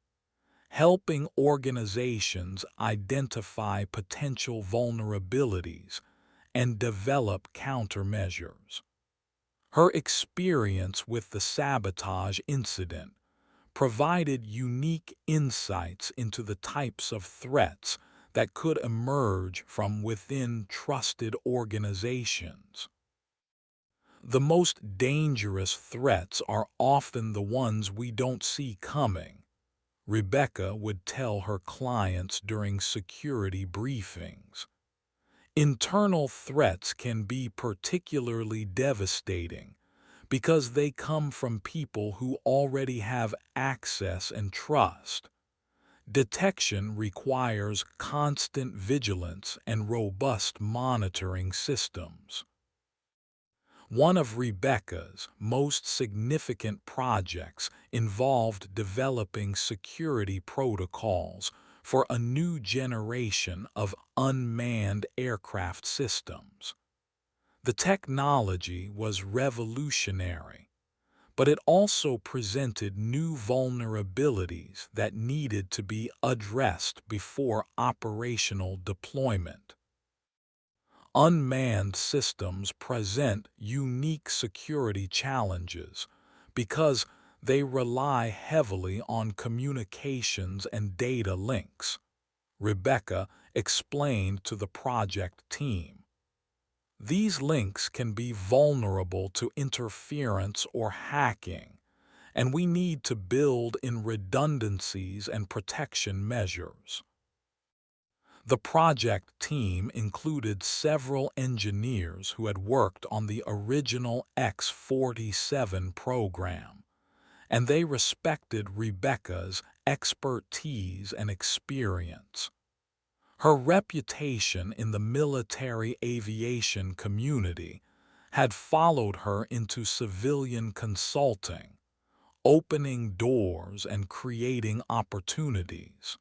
S1: helping organizations identify potential vulnerabilities and develop countermeasures. Her experience with the sabotage incident provided unique insights into the types of threats that could emerge from within trusted organizations. The most dangerous threats are often the ones we don't see coming, Rebecca would tell her clients during security briefings. Internal threats can be particularly devastating because they come from people who already have access and trust. Detection requires constant vigilance and robust monitoring systems. One of Rebecca's most significant projects involved developing security protocols for a new generation of unmanned aircraft systems. The technology was revolutionary, but it also presented new vulnerabilities that needed to be addressed before operational deployment. Unmanned systems present unique security challenges because they rely heavily on communications and data links, Rebecca explained to the project team. These links can be vulnerable to interference or hacking, and we need to build in redundancies and protection measures. The project team included several engineers who had worked on the original X-47 program, and they respected Rebecca's expertise and experience. Her reputation in the military aviation community had followed her into civilian consulting, opening doors and creating opportunities.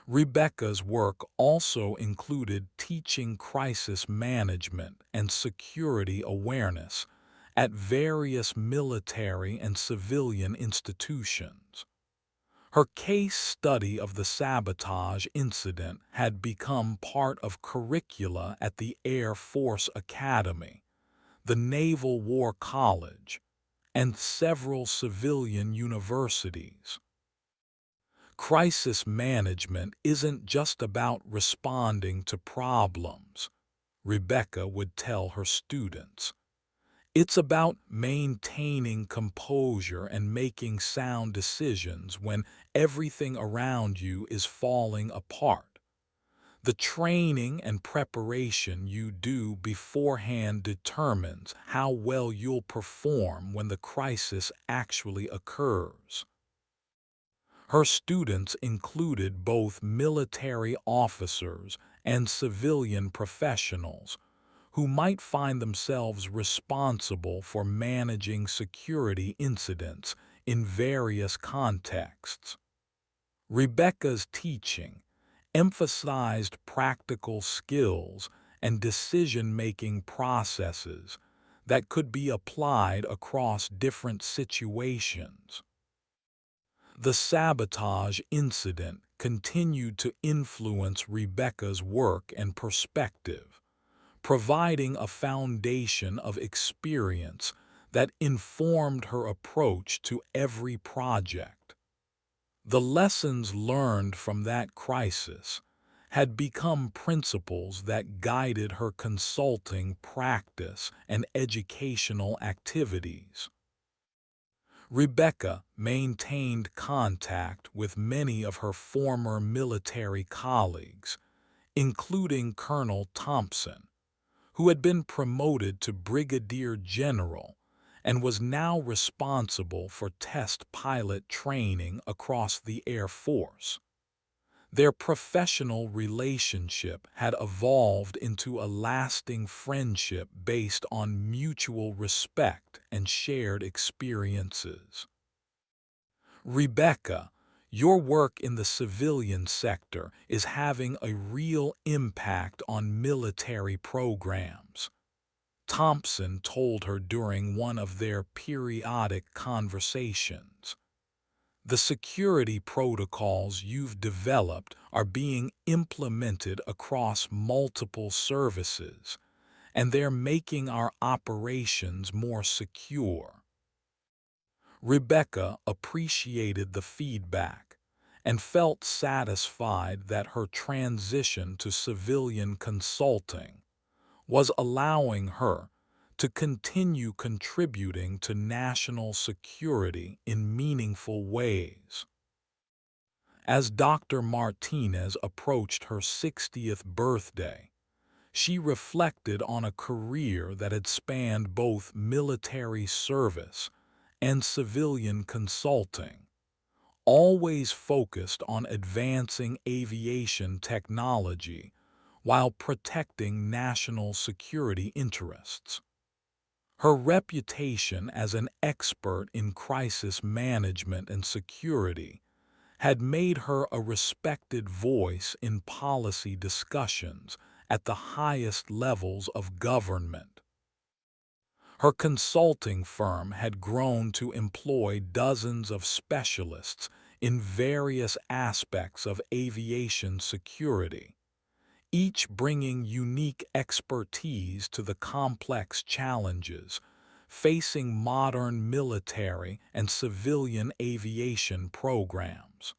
S1: Rebecca's work also included teaching crisis management and security awareness at various military and civilian institutions. Her case study of the sabotage incident had become part of curricula at the Air Force Academy, the Naval War College, and several civilian universities. Crisis management isn't just about responding to problems, Rebecca would tell her students. It's about maintaining composure and making sound decisions when everything around you is falling apart. The training and preparation you do beforehand determines how well you'll perform when the crisis actually occurs. Her students included both military officers and civilian professionals who might find themselves responsible for managing security incidents in various contexts. Rebecca's teaching emphasized practical skills and decision-making processes that could be applied across different situations. The sabotage incident continued to influence Rebecca's work and perspective, providing a foundation of experience that informed her approach to every project. The lessons learned from that crisis had become principles that guided her consulting practice and educational activities. Rebecca maintained contact with many of her former military colleagues, including Colonel Thompson, who had been promoted to brigadier general and was now responsible for test pilot training across the Air Force. Their professional relationship had evolved into a lasting friendship based on mutual respect and shared experiences. Rebecca, your work in the civilian sector is having a real impact on military programs, Thompson told her during one of their periodic conversations. The security protocols you've developed are being implemented across multiple services, and they're making our operations more secure. Rebecca appreciated the feedback and felt satisfied that her transition to civilian consulting was allowing her to continue contributing to national security in meaningful ways. As Dr. Martinez approached her 60th birthday, she reflected on a career that had spanned both military service and civilian consulting, always focused on advancing aviation technology while protecting national security interests. Her reputation as an expert in crisis management and security had made her a respected voice in policy discussions at the highest levels of government. Her consulting firm had grown to employ dozens of specialists in various aspects of aviation security, each bringing unique expertise to the complex challenges facing modern military and civilian aviation programs.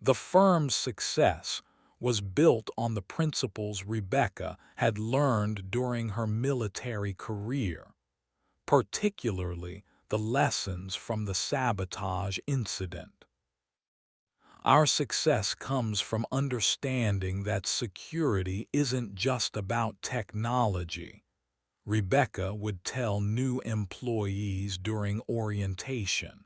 S1: The firm's success was built on the principles Rebecca had learned during her military career, particularly the lessons from the sabotage incident. Our success comes from understanding that security isn't just about technology, Rebecca would tell new employees during orientation.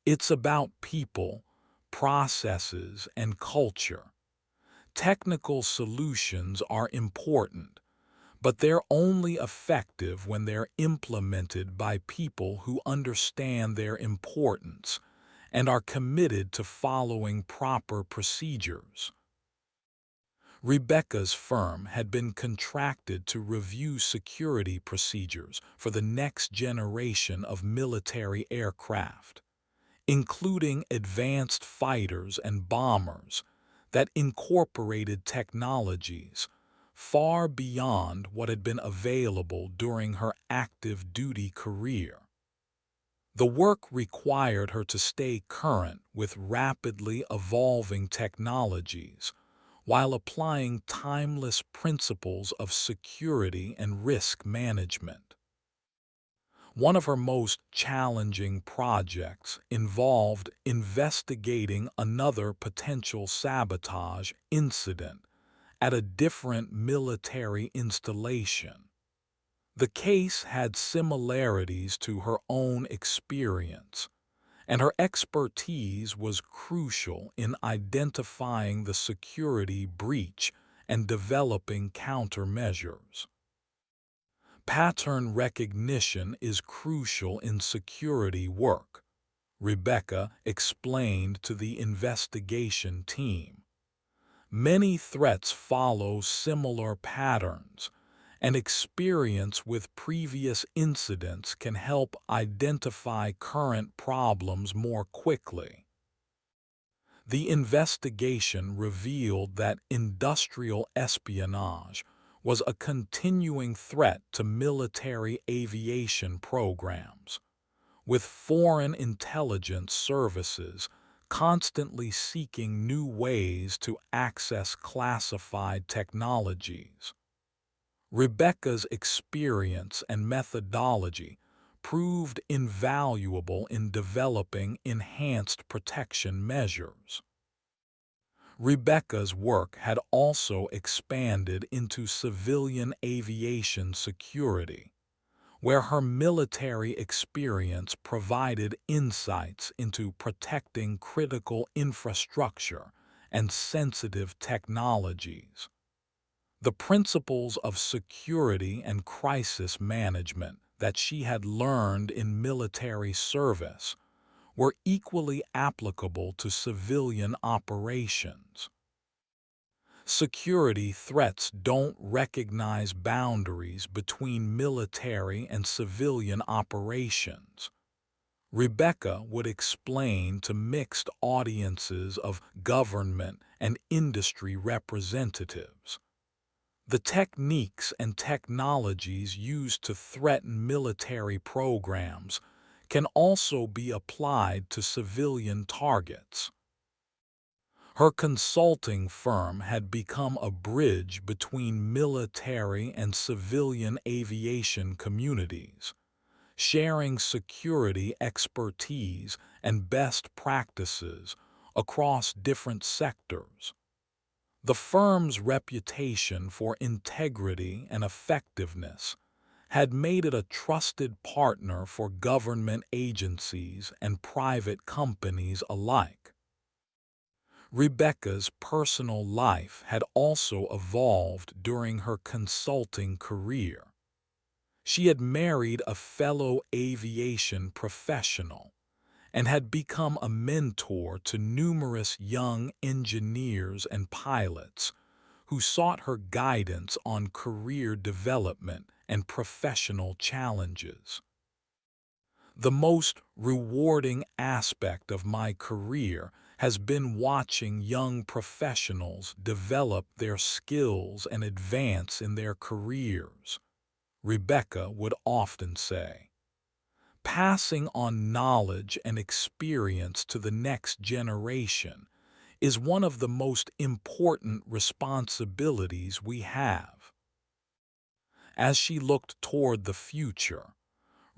S1: It's about people, processes, and culture. Technical solutions are important, but they're only effective when they're implemented by people who understand their importance and are committed to following proper procedures. Rebecca's firm had been contracted to review security procedures for the next generation of military aircraft, including advanced fighters and bombers that incorporated technologies far beyond what had been available during her active duty career. The work required her to stay current with rapidly evolving technologies while applying timeless principles of security and risk management. One of her most challenging projects involved investigating another potential sabotage incident at a different military installation. The case had similarities to her own experience, and her expertise was crucial in identifying the security breach and developing countermeasures. Pattern recognition is crucial in security work, Rebecca explained to the investigation team. Many threats follow similar patterns, and experience with previous incidents can help identify current problems more quickly. The investigation revealed that industrial espionage was a continuing threat to military aviation programs, with foreign intelligence services constantly seeking new ways to access classified technologies. Rebecca's experience and methodology proved invaluable in developing enhanced protection measures. Rebecca's work had also expanded into civilian aviation security, where her military experience provided insights into protecting critical infrastructure and sensitive technologies. The principles of security and crisis management that she had learned in military service were equally applicable to civilian operations. Security threats don't recognize boundaries between military and civilian operations. Rebecca would explain to mixed audiences of government and industry representatives. The techniques and technologies used to threaten military programs can also be applied to civilian targets. Her consulting firm had become a bridge between military and civilian aviation communities, sharing security expertise and best practices across different sectors. The firm's reputation for integrity and effectiveness had made it a trusted partner for government agencies and private companies alike. Rebecca's personal life had also evolved during her consulting career. She had married a fellow aviation professional and had become a mentor to numerous young engineers and pilots who sought her guidance on career development and professional challenges. The most rewarding aspect of my career has been watching young professionals develop their skills and advance in their careers, Rebecca would often say. Passing on knowledge and experience to the next generation is one of the most important responsibilities we have. As she looked toward the future,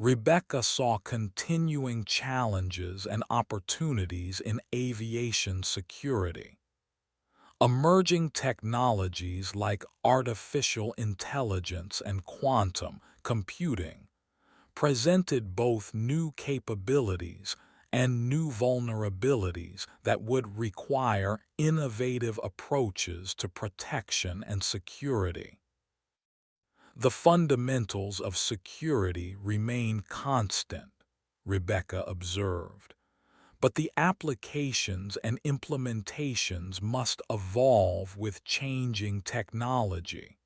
S1: Rebecca saw continuing challenges and opportunities in aviation security. Emerging technologies like artificial intelligence and quantum computing presented both new capabilities and new vulnerabilities that would require innovative approaches to protection and security. The fundamentals of security remain constant, Rebecca observed, but the applications and implementations must evolve with changing technology.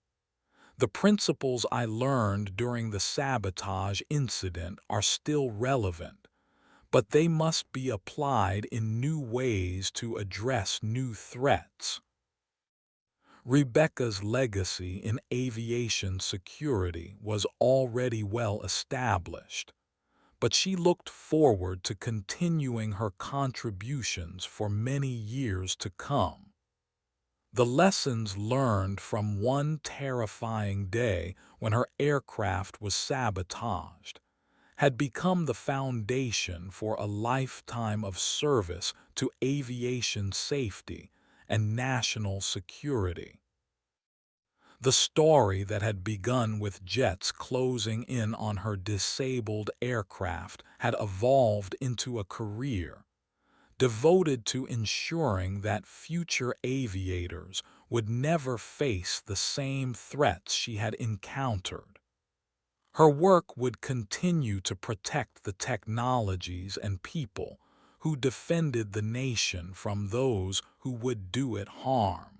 S1: The principles I learned during the sabotage incident are still relevant, but they must be applied in new ways to address new threats. Rebecca's legacy in aviation security was already well established, but she looked forward to continuing her contributions for many years to come. The lessons learned from one terrifying day when her aircraft was sabotaged had become the foundation for a lifetime of service to aviation safety and national security. The story that had begun with jets closing in on her disabled aircraft had evolved into a career devoted to ensuring that future aviators would never face the same threats she had encountered. Her work would continue to protect the technologies and people who defended the nation from those who would do it harm.